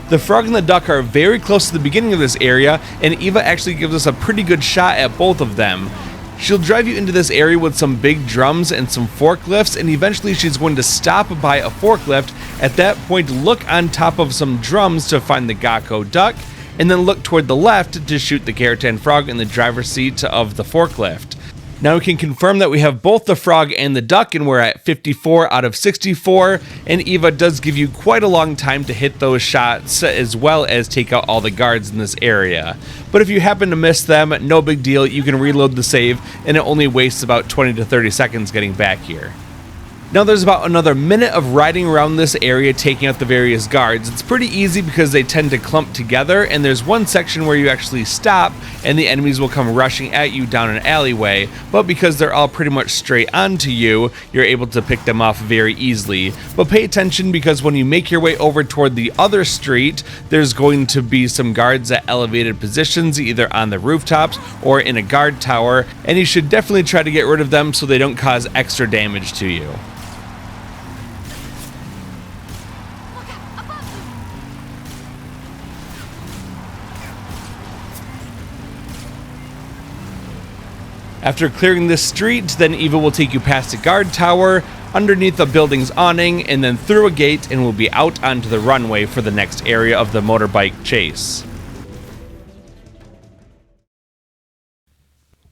[SPEAKER 1] The frog and the duck are very close to the beginning of this area, and Eva actually gives us a pretty good shot at both of them. She'll drive you into this area with some big drums and some forklifts, and eventually she's going to stop by a forklift. At that point, look on top of some drums to find the Gakko duck, and then look toward the left to shoot the Kerotan Frog in the driver's seat of the forklift. Now we can confirm that we have both the frog and the duck, and we're at 54 out of 64, and Eva does give you quite a long time to hit those shots as well as take out all the guards in this area. But if you happen to miss them, no big deal, you can reload the save, and it only wastes about 20 to 30 seconds getting back here. Now there's about another minute of riding around this area taking out the various guards. It's pretty easy because they tend to clump together, and there's one section where you actually stop and the enemies will come rushing at you down an alleyway, but because they're all pretty much straight onto you, you're able to pick them off very easily. But pay attention because when you make your way over toward the other street, there's going to be some guards at elevated positions, either on the rooftops or in a guard tower, and you should definitely try to get rid of them so they don't cause extra damage to you. After clearing this street, then Eva will take you past a guard tower, underneath the building's awning, and then through a gate, and we'll be out onto the runway for the next area of the motorbike chase.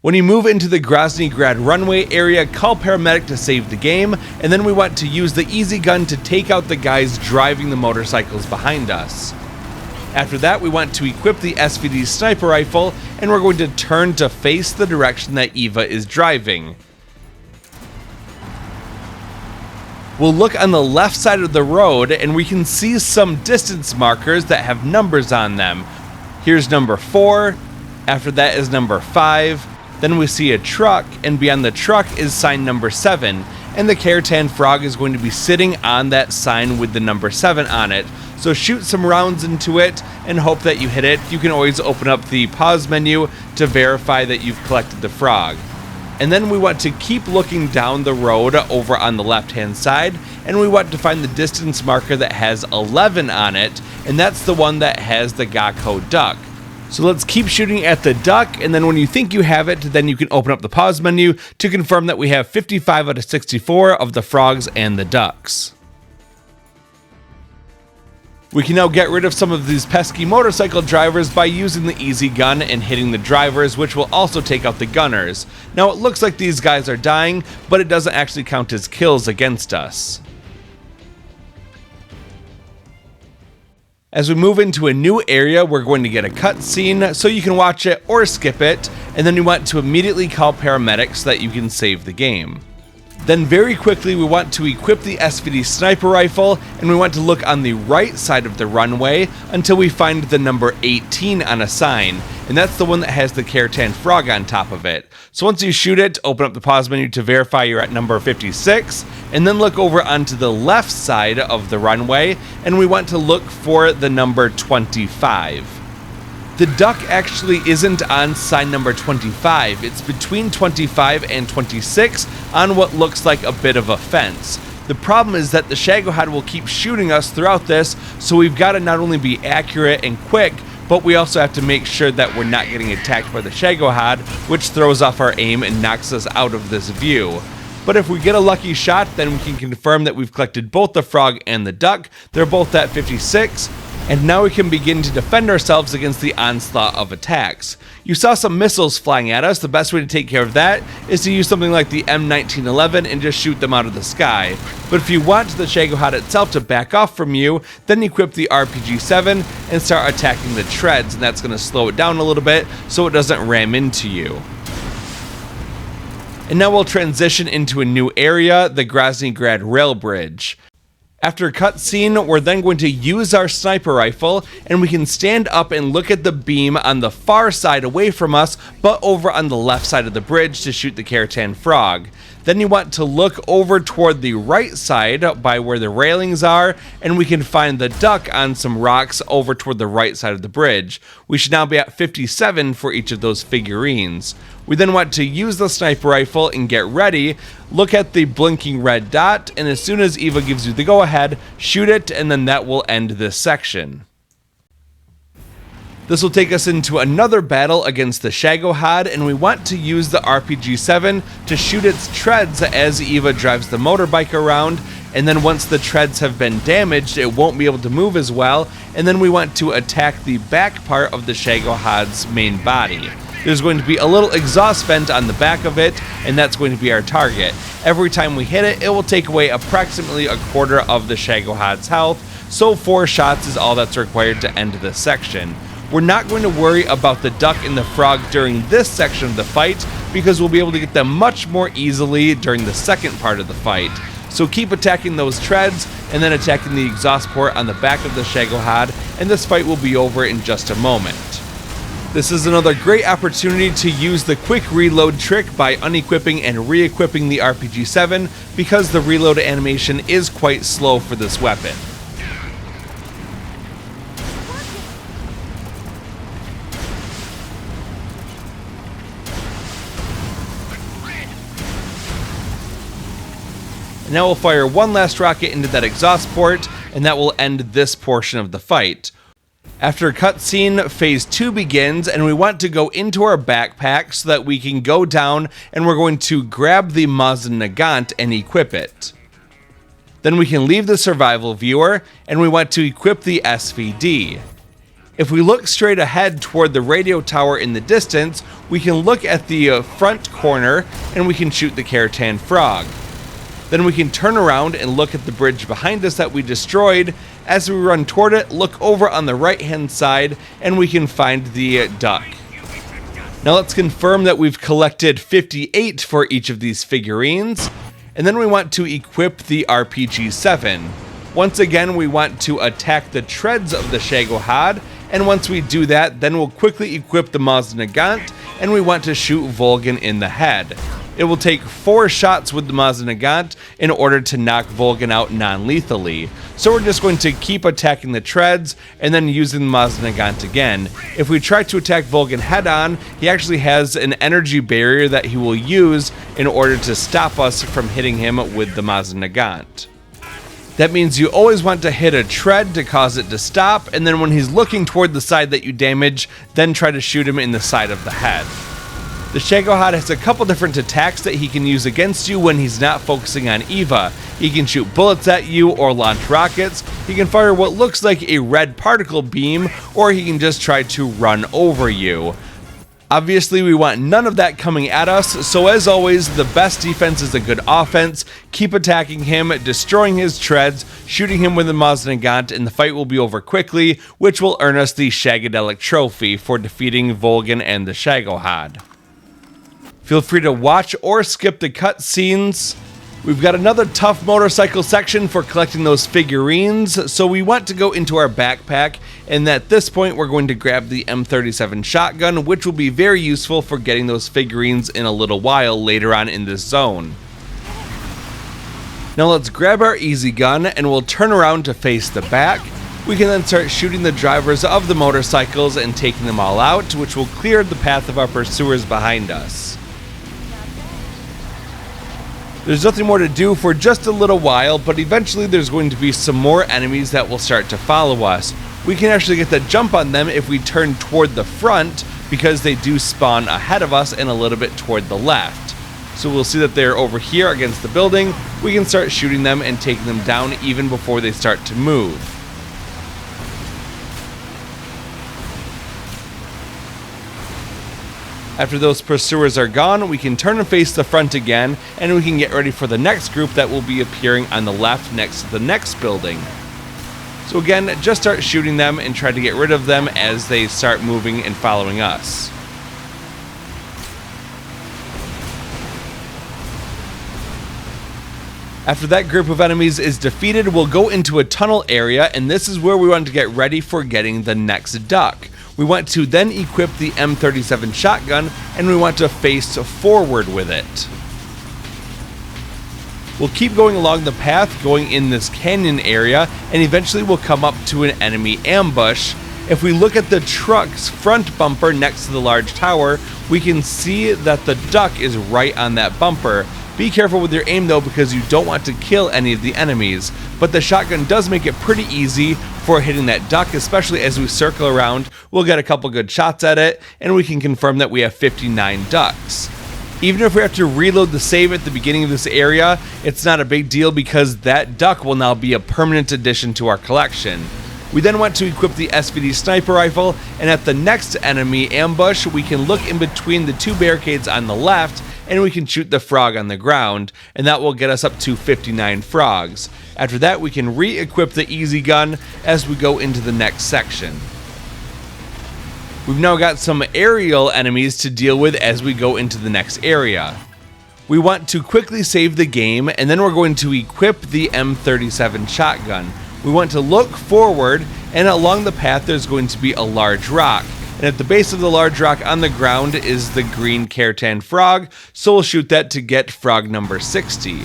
[SPEAKER 1] When you move into the Grozny Grad runway area, call paramedic to save the game, and then we want to use the easy gun to take out the guys driving the motorcycles behind us. After that, we want to equip the SVD sniper rifle, and we're going to turn to face the direction that Eva is driving. We'll look on the left side of the road, and we can see some distance markers that have numbers on them. Here's number 4, after that is number 5, then we see a truck, and beyond the truck is sign number 7, and the Kerotan Frog is going to be sitting on that sign with the number 7 on it. So shoot some rounds into it and hope that you hit it. You can always open up the pause menu to verify that you've collected the frog. And then we want to keep looking down the road over on the left hand side, and we want to find the distance marker that has 11 on it, and that's the one that has the Gakko duck. So let's keep shooting at the duck, and then when you think you have it, then you can open up the pause menu to confirm that we have 55 out of 64 of the frogs and the ducks. We can now get rid of some of these pesky motorcycle drivers by using the easy gun and hitting the drivers, which will also take out the gunners. Now it looks like these guys are dying, but it doesn't actually count as kills against us. As we move into a new area, we're going to get a cutscene, so you can watch it or skip it, and then you want to immediately call paramedics so that you can save the game. Then very quickly we want to equip the SVD sniper rifle, and we want to look on the right side of the runway until we find the number 18 on a sign, and that's the one that has the Kerotan Frog on top of it. So once you shoot it, open up the pause menu to verify you're at number 56, and then look over onto the left side of the runway, and we want to look for the number 25. The duck actually isn't on sign number 25, it's between 25 and 26 on what looks like a bit of a fence. The problem is that the Shagohod will keep shooting us throughout this, so we've got to not only be accurate and quick, but we also have to make sure that we're not getting attacked by the Shagohod, which throws off our aim and knocks us out of this view. But if we get a lucky shot, then we can confirm that we've collected both the frog and the duck. They're both at 56. And now we can begin to defend ourselves against the onslaught of attacks. You saw some missiles flying at us. The best way to take care of that is to use something like the M1911 and just shoot them out of the sky. But if you want the Shagohod itself to back off from you, then equip the RPG-7 and start attacking the treads, and that's going to slow it down a little bit so it doesn't ram into you. And now we'll transition into a new area, the Groznygrad Rail Bridge. After a cutscene, we're then going to use our sniper rifle, and we can stand up and look at the beam on the far side away from us, but over on the left side of the bridge to shoot the Kerotan Frog. Then you want to look over toward the right side by where the railings are, and we can find the duck on some rocks over toward the right side of the bridge. We should now be at 57 for each of those figurines. We then want to use the sniper rifle and get ready, look at the blinking red dot, and as soon as Eva gives you the go-ahead, shoot it, and then that will end this section. This will take us into another battle against the Shagohod, and we want to use the RPG-7 to shoot its treads as Eva drives the motorbike around, and then once the treads have been damaged, it won't be able to move as well, and then we want to attack the back part of the Shagohod's main body. There's going to be a little exhaust vent on the back of it, and that's going to be our target. Every time we hit it, it will take away approximately a quarter of the Shagohod's health, so 4 shots is all that's required to end this section. We're not going to worry about the duck and the frog during this section of the fight, because we'll be able to get them much more easily during the second part of the fight. So keep attacking those treads, and then attacking the exhaust port on the back of the Shagohod, and this fight will be over in just a moment. This is another great opportunity to use the quick reload trick by unequipping and re-equipping the RPG-7, because the reload animation is quite slow for this weapon. And now we'll fire one last rocket into that exhaust port, and that will end this portion of the fight. After a cutscene, phase 2 begins, and we want to go into our backpack so that we can go down, and we're going to grab the Mazda Nagant and equip it. Then we can leave the survival viewer, and we want to equip the SVD. If we look straight ahead toward the radio tower in the distance, we can look at the front corner, and we can shoot the Kerotan Frog. Then we can turn around and look at the bridge behind us that we destroyed. As we run toward it, look over on the right hand side, and we can find the duck. Now let's confirm that we've collected 58 for each of these figurines, and then we want to equip the RPG-7. Once again, we want to attack the treads of the Shagohod, and once we do that, then we'll quickly equip the Mazda Nagant, and we want to shoot Volgin in the head. It will take 4 shots with the Mazda Nagant in order to knock Volgin out non-lethally. So we're just going to keep attacking the treads and then using the Mazda Nagant again. If we try to attack Volgin head-on, he actually has an energy barrier that he will use in order to stop us from hitting him with the Mazda Nagant. That means you always want to hit a tread to cause it to stop, and then when he's looking toward the side that you damage, then try to shoot him in the side of the head. The Shagohod has a couple different attacks that he can use against you when he's not focusing on Eva. He can shoot bullets at you or launch rockets, he can fire what looks like a red particle beam, or he can just try to run over you. Obviously, we want none of that coming at us, so as always, the best defense is a good offense. Keep attacking him, destroying his treads, shooting him with a Moznagant, and the fight will be over quickly, which will earn us the Shagohod trophy for defeating Volgan and the Shagohod. Feel free to watch or skip the cutscenes. We've got another tough motorcycle section for collecting those figurines, so we want to go into our backpack, and at this point we're going to grab the M37 shotgun, which will be very useful for getting those figurines in a little while later on in this zone. Now let's grab our easy gun and we'll turn around to face the back. We can then start shooting the drivers of the motorcycles and taking them all out, which will clear the path of our pursuers behind us. There's nothing more to do for just a little while, but eventually there's going to be some more enemies that will start to follow us. We can actually get the jump on them if we turn toward the front, because they do spawn ahead of us and a little bit toward the left. So we'll see that they're over here against the building. We can start shooting them and taking them down even before they start to move. After those pursuers are gone, we can turn and face the front again, and we can get ready for the next group that will be appearing on the left next to the next building. So again, just start shooting them and try to get rid of them as they start moving and following us. After that group of enemies is defeated, we'll go into a tunnel area, and this is where we want to get ready for getting the next duck. We want to then equip the M37 shotgun, and we want to face forward with it. We'll keep going along the path, going in this canyon area, and eventually we'll come up to an enemy ambush. If we look at the truck's front bumper next to the large tower, we can see that the duck is right on that bumper. Be careful with your aim though, because you don't want to kill any of the enemies, but the shotgun does make it pretty easy for hitting that duck, especially as we circle around. We'll get a couple good shots at it, and we can confirm that we have 59 ducks. Even if we have to reload the save at the beginning of this area, it's not a big deal because that duck will now be a permanent addition to our collection. We then want to equip the SVD sniper rifle, and at the next enemy ambush, we can look in between the two barricades on the left, and we can shoot the frog on the ground, and that will get us up to 59 frogs. After that, we can re-equip the easy gun as we go into the next section. We've now got some aerial enemies to deal with as we go into the next area. We want to quickly save the game, and then we're going to equip the M37 shotgun. We want to look forward, and along the path there's going to be a large rock. And at the base of the large rock on the ground is the green Kerotan Frog, so we'll shoot that to get frog number 60.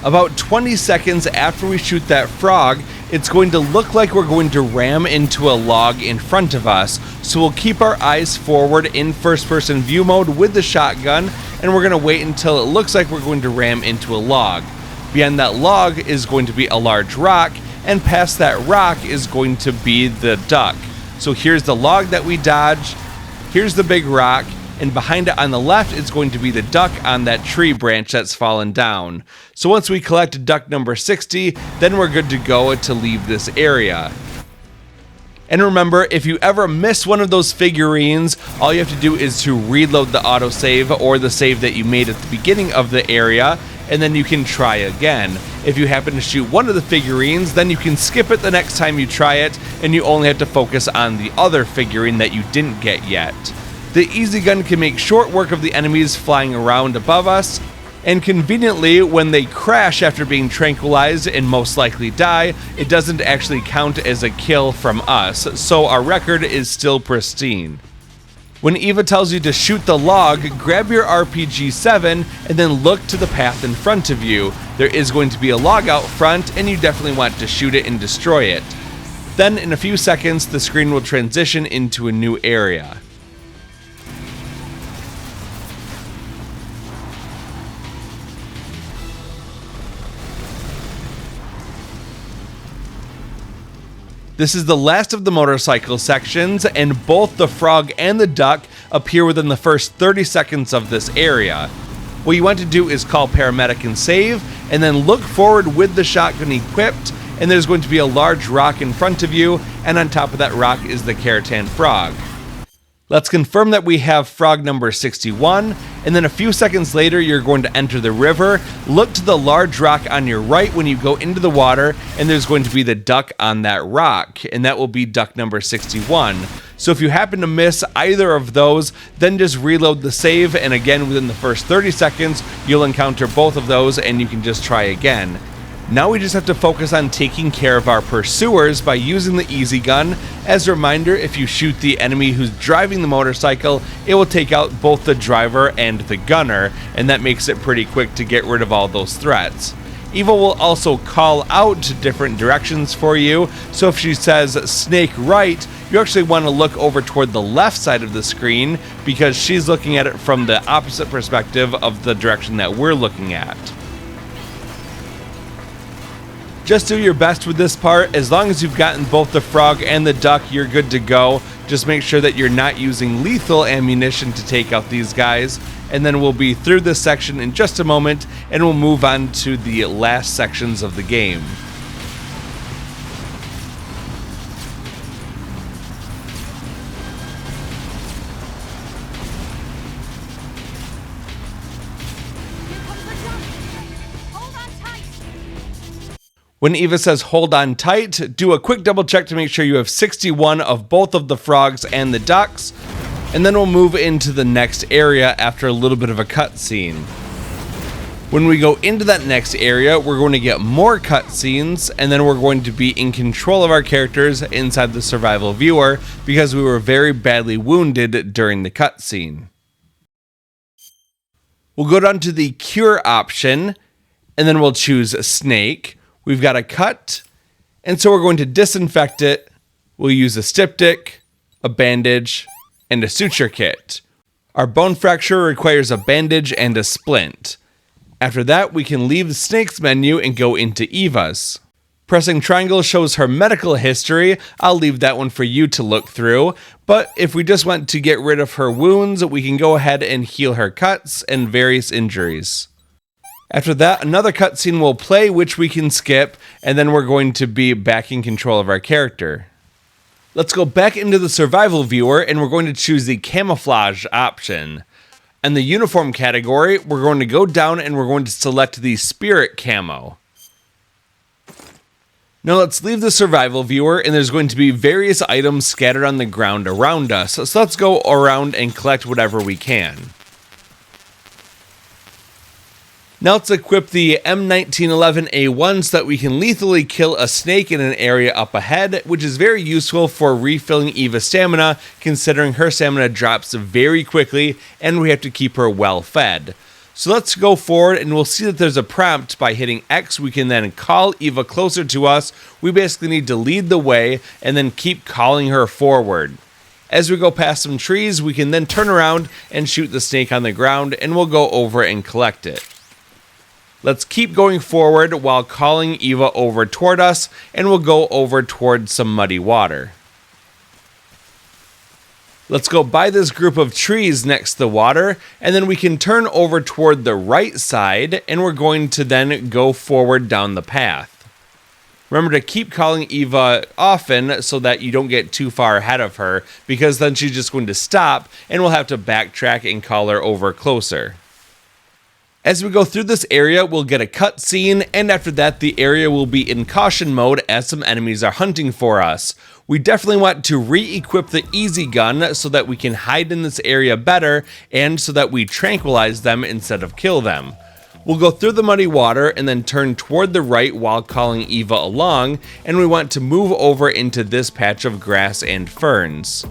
[SPEAKER 1] About 20 seconds after we shoot that frog, it's going to look like we're going to ram into a log in front of us, so we'll keep our eyes forward in first-person view mode with the shotgun, and we're going to wait until it looks like we're going to ram into a log. Behind that log is going to be a large rock, and past that rock is going to be the duck. So here's the log that we dodge, here's the big rock, and behind it on the left is going to be the duck on that tree branch that's fallen down. So once we collect duck number 60, then we're good to go to leave this area. And remember, if you ever miss one of those figurines, all you have to do is to reload the autosave or the save that you made at the beginning of the area, and then you can try again. If you happen to shoot one of the figurines, then you can skip it the next time you try it, and you only have to focus on the other figurine that you didn't get yet. The easy gun can make short work of the enemies flying around above us, and conveniently, when they crash after being tranquilized and most likely die, it doesn't actually count as a kill from us, so our record is still pristine. When Eva tells you to shoot the log, grab your RPG-7 and then look to the path in front of you. There is going to be a log out front, and you definitely want to shoot it and destroy it. Then, in a few seconds, the screen will transition into a new area. This is the last of the motorcycle sections, and both the frog and the duck appear within the first 30 seconds of this area. What you want to do is call paramedic and save, and then look forward with the shotgun equipped, and there's going to be a large rock in front of you, and on top of that rock is the Kerotan Frog. Let's confirm that we have frog number 61, and then a few seconds later you're going to enter the river. Look to the large rock on your right when you go into the water, and there's going to be the duck on that rock, and that will be duck number 61. So if you happen to miss either of those, then just reload the save, and again within the first 30 seconds you'll encounter both of those and you can just try again. Now we just have to focus on taking care of our pursuers by using the easy gun. As a reminder, if you shoot the enemy who's driving the motorcycle, it will take out both the driver and the gunner, and that makes it pretty quick to get rid of all those threats. Eva will also call out different directions for you, so if she says snake right, you actually want to look over toward the left side of the screen because she's looking at it from the opposite perspective of the direction that we're looking at. Just do your best with this part. As long as you've gotten both the frog and the duck, you're good to go. Just make sure that you're not using lethal ammunition to take out these guys. And then we'll be through this section in just a moment, and we'll move on to the last sections of the game. When Eva says hold on tight, do a quick double check to make sure you have 61 of both of the frogs and the ducks, and then we'll move into the next area after a little bit of a cutscene. When we go into that next area, we're going to get more cutscenes, and then we're going to be in control of our characters inside the survival viewer because we were very badly wounded during the cutscene. We'll go down to the cure option, and then we'll choose snake. We've got a cut, and so we're going to disinfect it. We'll use a styptic, a bandage, and a suture kit. Our bone fracture requires a bandage and a splint. After that, we can leave the snake's menu and go into Eva's. Pressing triangle shows her medical history. I'll leave that one for you to look through, but if we just want to get rid of her wounds, we can go ahead and heal her cuts and various injuries. After that, another cutscene will play, which we can skip, and then we're going to be back in control of our character. Let's go back into the survival viewer, and we're going to choose the camouflage option. In the uniform category, we're going to go down and we're going to select the spirit camo. Now let's leave the survival viewer, and there's going to be various items scattered on the ground around us, so let's go around and collect whatever we can. Now let's equip the M1911A1 so that we can lethally kill a snake in an area up ahead, which is very useful for refilling Eva's stamina, considering her stamina drops very quickly and we have to keep her well fed. So let's go forward, and we'll see that there's a prompt. By hitting X, we can then call Eva closer to us. We basically need to lead the way and then keep calling her forward. As we go past some trees, we can then turn around and shoot the snake on the ground, and we'll go over and collect it. Let's keep going forward while calling Eva over toward us, and we'll go over toward some muddy water. Let's go by this group of trees next to the water, and then we can turn over toward the right side, and we're going to then go forward down the path. Remember to keep calling Eva often so that you don't get too far ahead of her, because then she's just going to stop, and we'll have to backtrack and call her over closer. As we go through this area, we'll get a cutscene, and after that, the area will be in caution mode as some enemies are hunting for us. We definitely want to re-equip the easy gun so that we can hide in this area better, and so that we tranquilize them instead of kill them. We'll go through the muddy water and then turn toward the right while calling Eva along, and we want to move over into this patch of grass and ferns.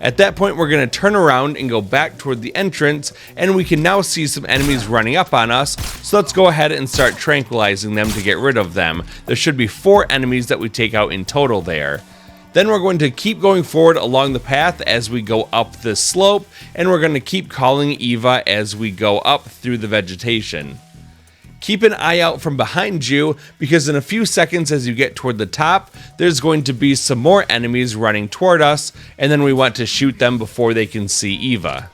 [SPEAKER 1] At that point, we're going to turn around and go back toward the entrance, and we can now see some enemies running up on us, so let's go ahead and start tranquilizing them to get rid of them. There should be 4 enemies that we take out in total there. Then we're going to keep going forward along the path as we go up this slope, and we're going to keep calling Eva as we go up through the vegetation. Keep an eye out from behind you, because in a few seconds as you get toward the top, there's going to be some more enemies running toward us, and then we want to shoot them before they can see Eva.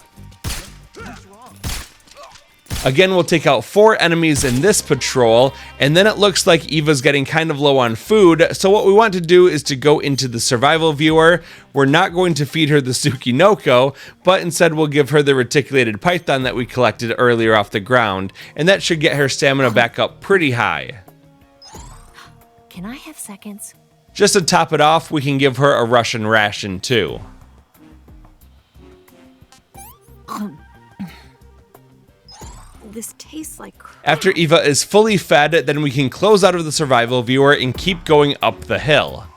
[SPEAKER 1] Again, we'll take out 4 enemies in this patrol, and then it looks like Eva's getting kind of low on food, so what we want to do is to go into the survival viewer. We're not going to feed her the Tsukinoko, but instead we'll give her the reticulated python that we collected earlier off the ground, and that should get her stamina back up pretty high.
[SPEAKER 3] Can I have seconds?
[SPEAKER 1] Just to top it off, we can give her a Russian ration too.
[SPEAKER 3] This tastes like crap.
[SPEAKER 1] After Eva is fully fed, then we can close out of the survival viewer and keep going up the hill.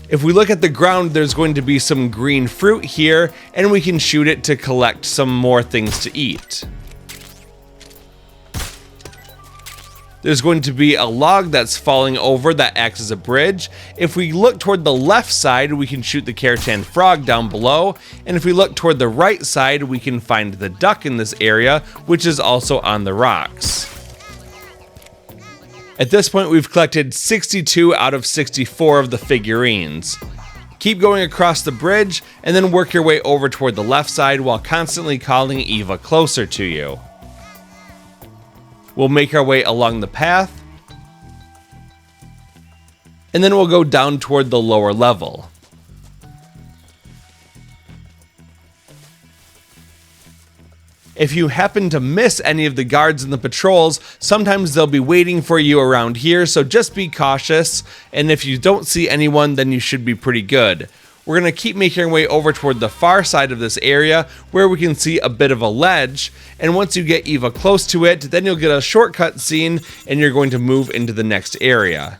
[SPEAKER 1] If we look at the ground, there's going to be some green fruit here, and we can shoot it to collect some more things to eat. There's going to be a log that's falling over that acts as a bridge. If we look toward the left side, we can shoot the Kerotan Frog down below, and if we look toward the right side, we can find the duck in this area, which is also on the rocks. At this point, we've collected 62 out of 64 of the figurines. Keep going across the bridge, and then work your way over toward the left side while constantly calling Eva closer to you. We'll make our way along the path, and then we'll go down toward the lower level. If you happen to miss any of the guards in the patrols, sometimes they'll be waiting for you around here, so just be cautious, and if you don't see anyone, then you should be pretty good. We're going to keep making our way over toward the far side of this area where we can see a bit of a ledge, and once you get Eva close to it, then you'll get a shortcut scene and you're going to move into the next area.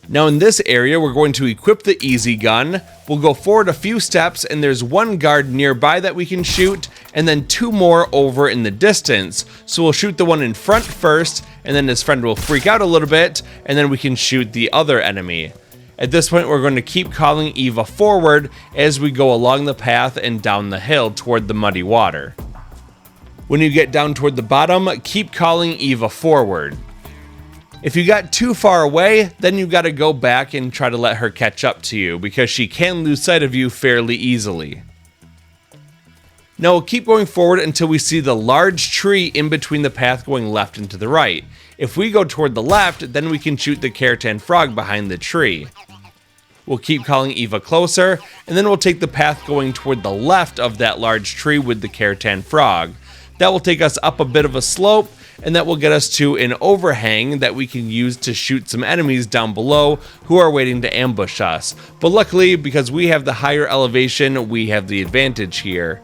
[SPEAKER 1] Now in this area, we're going to equip the easy gun. We'll go forward a few steps and there's one guard nearby that we can shoot, and then 2 more over in the distance. So we'll shoot the one in front first, and then his friend will freak out a little bit, and then we can shoot the other enemy. At this point, we're going to keep calling Eva forward as we go along the path and down the hill toward the muddy water. When you get down toward the bottom, keep calling Eva forward. If you got too far away, then you got to go back and try to let her catch up to you, because she can lose sight of you fairly easily. Now we'll keep going forward until we see the large tree in between the path going left and to the right. If we go toward the left, then we can shoot the Kerotan Frog behind the tree. We'll keep calling Eva closer, and then we'll take the path going toward the left of that large tree with the Kerotan Frog. That will take us up a bit of a slope, and that will get us to an overhang that we can use to shoot some enemies down below who are waiting to ambush us. But luckily, because we have the higher elevation, we have the advantage here.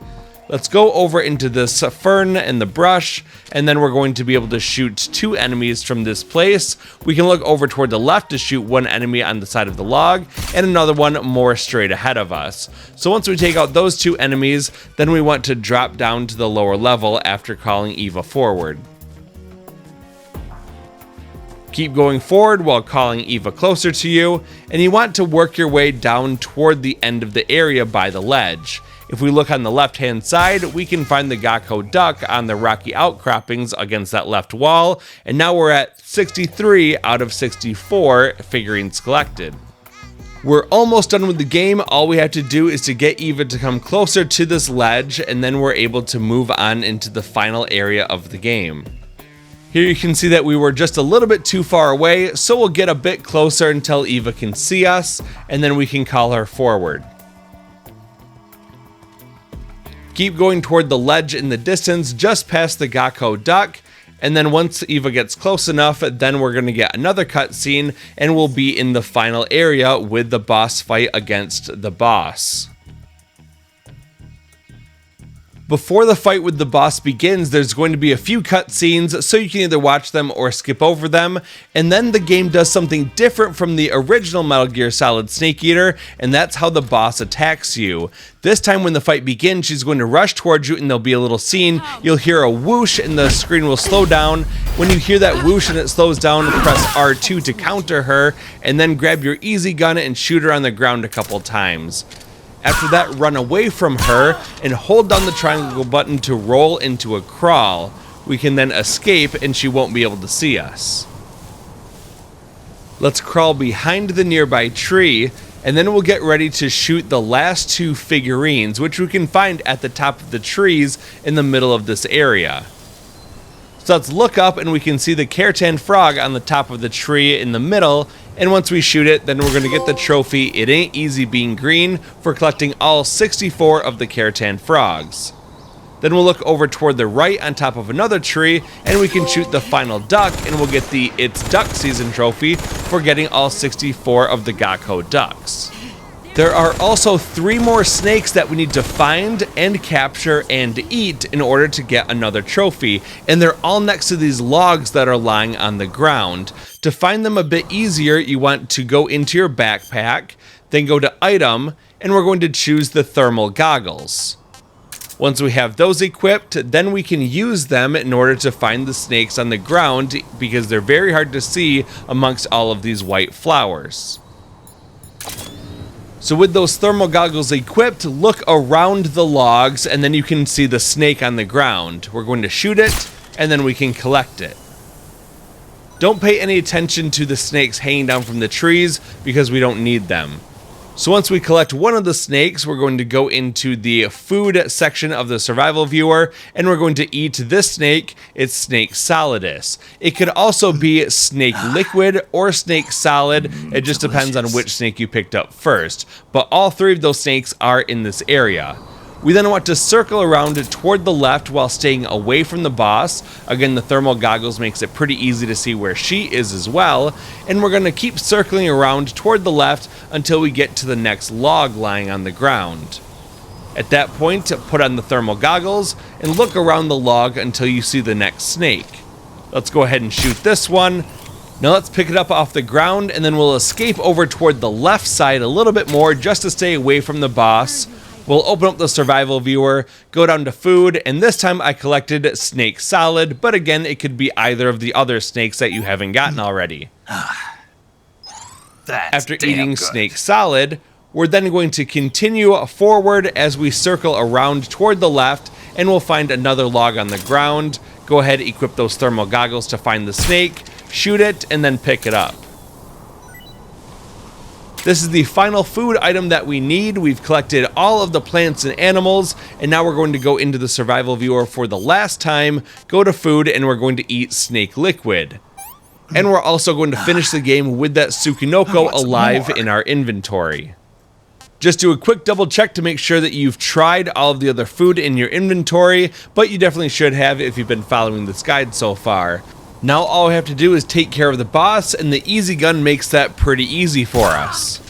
[SPEAKER 1] Let's go over into this fern and the brush, and then we're going to be able to shoot 2 enemies from this place. We can look over toward the left to shoot one enemy on the side of the log, and another one more straight ahead of us. So once we take out those 2 enemies, then we want to drop down to the lower level after calling Eva forward. Keep going forward while calling Eva closer to you, and you want to work your way down toward the end of the area by the ledge. If we look on the left hand side, we can find the Shagohod duck on the rocky outcroppings against that left wall, and now we're at 63 out of 64 figurines collected. We're almost done with the game. All we have to do is to get Eva to come closer to this ledge, and then we're able to move on into the final area of the game. Here you can see that we were just a little bit too far away, so we'll get a bit closer until Eva can see us, and then we can call her forward. Keep going toward the ledge in the distance, just past the Shagohod duck, and then once Eva gets close enough, then we're going to get another cutscene, and we'll be in the final area with the boss fight against the boss. Before the fight with the boss begins, there's going to be a few cutscenes, so you can either watch them or skip over them, and then the game does something different from the original Metal Gear Solid Snake Eater, and that's how the boss attacks you. This time when the fight begins, she's going to rush towards you and there'll be a little scene. You'll hear a whoosh and the screen will slow down. When you hear that whoosh and it slows down, press R2 to counter her, and then grab your easy gun and shoot her on the ground a couple times. After that, run away from her and hold down the triangle button to roll into a crawl. We can then escape and she won't be able to see us. Let's crawl behind the nearby tree, and then we'll get ready to shoot the last two figurines, which we can find at the top of the trees in the middle of this area. So let's look up and we can see the Kerotan Frog on the top of the tree in the middle, and once we shoot it, then we're going to get the trophy It Ain't Easy Being Green for collecting all 64 of the Kerotan Frogs. Then we'll look over toward the right on top of another tree, and we can shoot the final duck, and we'll get the It's Duck Season trophy for getting all 64 of the Shagohod ducks. There are also 3 more snakes that we need to find and capture and eat in order to get another trophy, and they're all next to these logs that are lying on the ground. To find them a bit easier, you want to go into your backpack, then go to Item, and we're going to choose the thermal goggles. Once we have those equipped, then we can use them in order to find the snakes on the ground because they're very hard to see amongst all of these white flowers. So with those thermal goggles equipped, look around the logs and then you can see the snake on the ground. We're going to shoot it and then we can collect it. Don't pay any attention to the snakes hanging down from the trees because we don't need them. So once we collect one of the snakes, we're going to go into the food section of the survival viewer, and we're going to eat this snake. It's snake solidus. It could also be snake liquid or snake solid. It just depends on which snake you picked up first. But all 3 of those snakes are in this area. We then want to circle around toward the left while staying away from the boss. Again, the thermal goggles makes it pretty easy to see where she is as well. And we're going to keep circling around toward the left until we get to the next log lying on the ground. At that point, put on the thermal goggles and look around the log until you see the next snake. Let's go ahead and shoot this one. Now let's pick it up off the ground and then we'll escape over toward the left side a little bit more just to stay away from the boss. We'll open up the survival viewer, go down to food, and this time I collected snake solid, but again, it could be either of the other snakes that you haven't gotten already. After eating snake solid, we're then going to continue forward as we circle around toward the left, and we'll find another log on the ground. Go ahead, equip those thermal goggles to find the snake, shoot it, and then pick it up. This is the final food item that we need. We've collected all of the plants and animals, and now we're going to go into the survival viewer for the last time, go to food, and we're going to eat snake liquid. And we're also going to finish the game with that Tsukinoko alive in our inventory. Just do a quick double check to make sure that you've tried all of the other food in your inventory, but you definitely should have if you've been following this guide so far. Now all we have to do is take care of the boss, and the easy gun makes that pretty easy for us.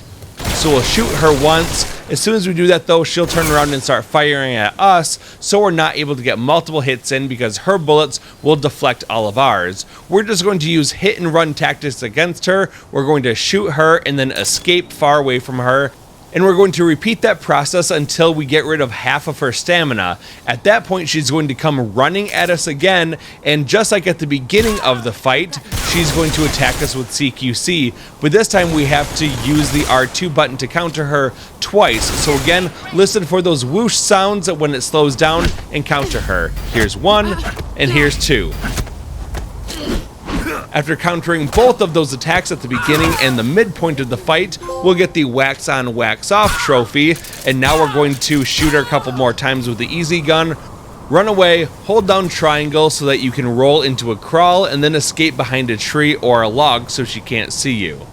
[SPEAKER 1] So we'll shoot her once. As soon as we do that though, she'll turn around and start firing at us, so we're not able to get multiple hits in because her bullets will deflect all of ours. We're just going to use hit and run tactics against her. We're going to shoot her and then escape far away from her. And we're going to repeat that process until we get rid of half of her stamina. At that point, she's going to come running at us again, and just like at the beginning of the fight, she's going to attack us with CQC, but this time we have to use the R2 button to counter her twice. So again, listen for those whoosh sounds when it slows down and counter her. Here's 1, and here's 2. After countering both of those attacks at the beginning and the midpoint of the fight, we'll get the wax on wax off trophy, and now we're going to shoot her a couple more times with the easy gun, run away, hold down triangle so that you can roll into a crawl, and then escape behind a tree or a log so she can't see you.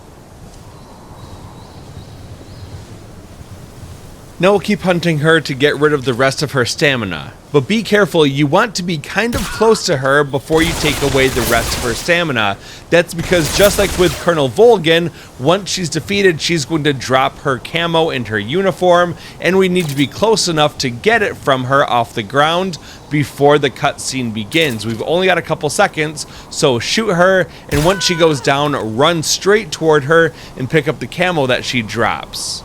[SPEAKER 1] Now we'll keep hunting her to get rid of the rest of her stamina. But be careful, you want to be kind of close to her before you take away the rest of her stamina. That's because just like with Colonel Volgin, once she's defeated, she's going to drop her camo and her uniform, and we need to be close enough to get it from her off the ground before the cutscene begins. We've only got a couple seconds, so shoot her, and once she goes down, run straight toward her and pick up the camo that she drops.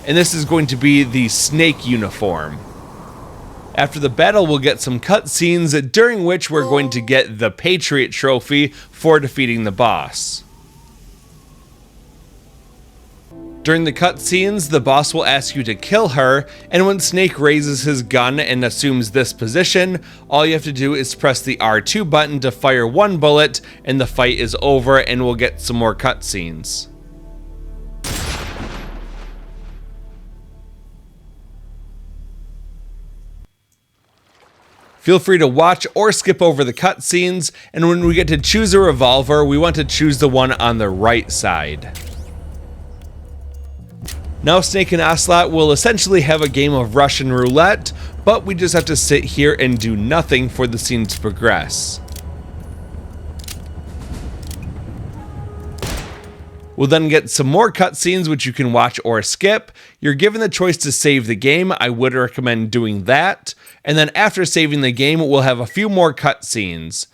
[SPEAKER 1] And this is going to be the snake uniform. After the battle, we'll get some cutscenes, during which we're going to get the Patriot Trophy for defeating the boss. During the cutscenes, the boss will ask you to kill her, and when Snake raises his gun and assumes this position, all you have to do is press the R2 button to fire one bullet, and the fight is over, and we'll get some more cutscenes. Feel free to watch or skip over the cutscenes, and when we get to choose a revolver, we want to choose the one on the right side. Now Snake and Ocelot will essentially have a game of Russian roulette, but we just have to sit here and do nothing for the scene to progress. We'll then get some more cutscenes which you can watch or skip. You're given the choice to save the game. I would recommend doing that. And then after saving the game, we'll have a few more cutscenes.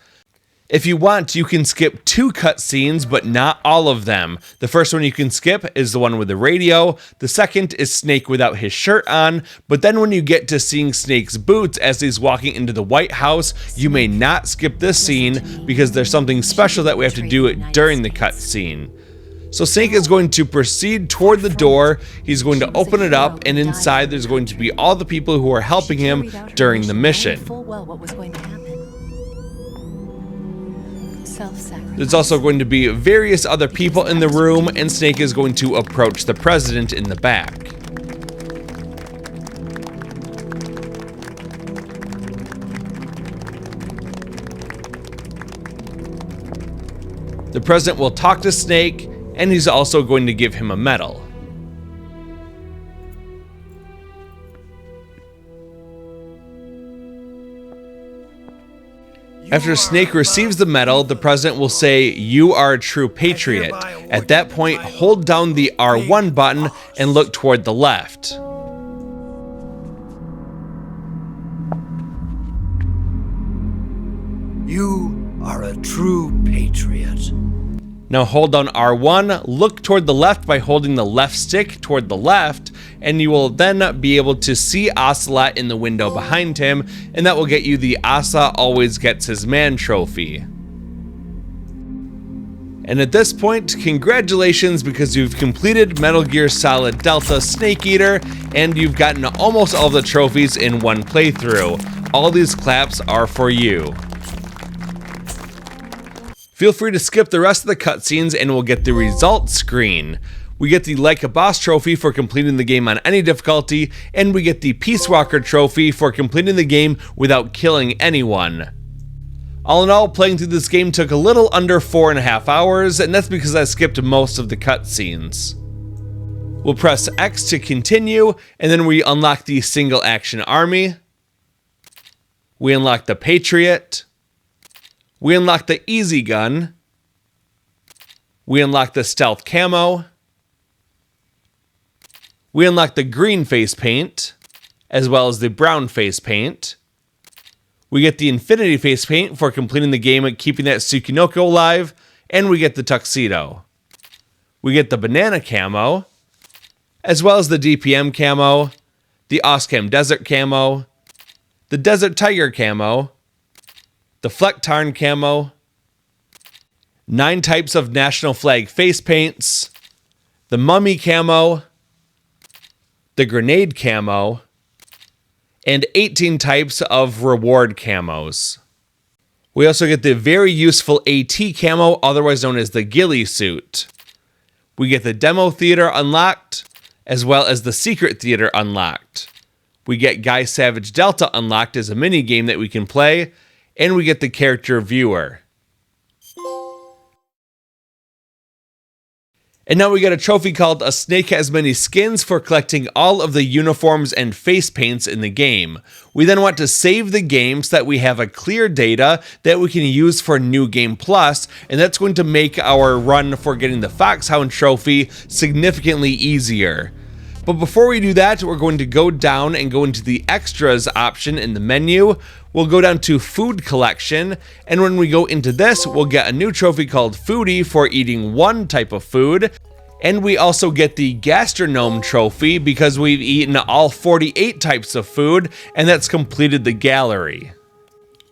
[SPEAKER 1] If you want, you can skip 2 cutscenes, but not all of them. The first one you can skip is the one with the radio. The second is Snake without his shirt on. But then when you get to seeing Snake's boots as he's walking into the White House, you may not skip this scene because there's something special that we have to do during the cutscene. So Snake is going to proceed toward the door, he's going to open it up, and inside there's going to be all the people who are helping him during the mission. There's also going to be various other people in the room, and Snake is going to approach the president in the back. The president will talk to Snake, and he's also going to give him a medal. After Snake receives the medal, the president will say, "You are a true patriot." At that point, hold down the R1 button and look toward the left.
[SPEAKER 5] You are a true patriot.
[SPEAKER 1] Now hold down R1, look toward the left by holding the left stick toward the left, and you will then be able to see Ocelot in the window behind him, and that will get you the Ocelot always gets his man trophy. And at this point, congratulations, because you've completed Metal Gear Solid Delta Snake Eater, and you've gotten almost all the trophies in one playthrough. All these claps are for you. Feel free to skip the rest of the cutscenes and we'll get the results screen. We get the Like a Boss trophy for completing the game on any difficulty, and we get the Peace Walker trophy for completing the game without killing anyone. All in all, playing through this game took a little under 4.5 hours, and that's because I skipped most of the cutscenes. We'll press X to continue, and then we unlock the Single Action Army. We unlock the Patriot. We unlock the Easy Gun. We unlock the Stealth Camo. We unlock the green face paint, as well as the brown face paint. We get the Infinity face paint for completing the game and keeping that Tsukinoko alive, and we get the tuxedo. We get the banana camo, as well as the DPM camo, the Oscam Desert camo, the Desert Tiger camo, the Flecktarn camo, 9 types of national flag face paints, the Mummy camo, the Grenade camo, and 18 types of reward camos. We also get the very useful AT camo, otherwise known as the ghillie suit. We get the Demo Theater unlocked, as well as the Secret Theater unlocked. We get Guy Savage Delta unlocked as a mini game that we can play, and we get the Character Viewer. And now we get a trophy called A Snake Has Many Skins for collecting all of the uniforms and face paints in the game. We then want to save the game so that we have a clear data that we can use for New Game Plus, and that's going to make our run for getting the Foxhound trophy significantly easier. But before we do that, we're going to go down and go into the extras option in the menu. We'll go down to food collection, and when we go into this, we'll get a new trophy called Foodie for eating one type of food. And we also get the Gastronome trophy because we've eaten all 48 types of food, and that's completed the gallery.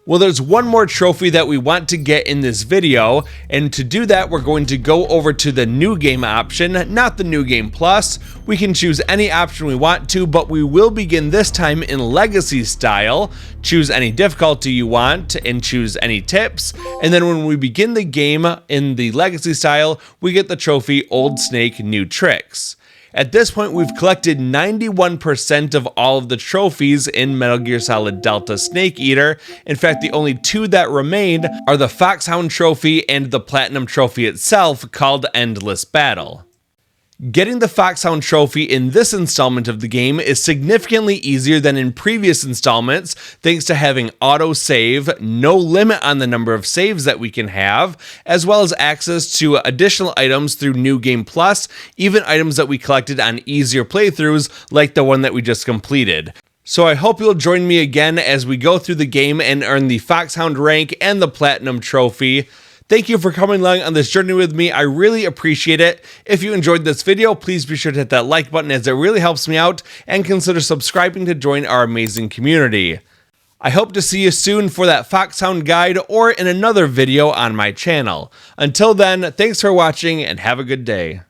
[SPEAKER 1] Well, there's one more trophy that we want to get in this video, and to do that, we're going to go over to the New Game option, not the New Game Plus. We can choose any option we want to, but we will begin this time in Legacy style. Choose any difficulty you want, and choose any tips, and then when we begin the game in the Legacy style, we get the trophy Old Snake New Tricks. At this point, we've collected 91% of all of the trophies in Metal Gear Solid Delta Snake Eater. In fact, the only two that remain are the Foxhound trophy and the Platinum trophy itself, called Endless Battle. Getting the Foxhound trophy in this installment of the game is significantly easier than in previous installments thanks to having auto-save, no limit on the number of saves that we can have, as well as access to additional items through New Game Plus, even items that we collected on easier playthroughs like the one that we just completed. So I hope you'll join me again as we go through the game and earn the Foxhound rank and the Platinum trophy. Thank you for coming along on this journey with me. I really appreciate it. If you enjoyed this video, please be sure to hit that like button as it really helps me out, and consider subscribing to join our amazing community. I hope to see you soon for that Foxhound guide or in another video on my channel. Until then, thanks for watching and have a good day.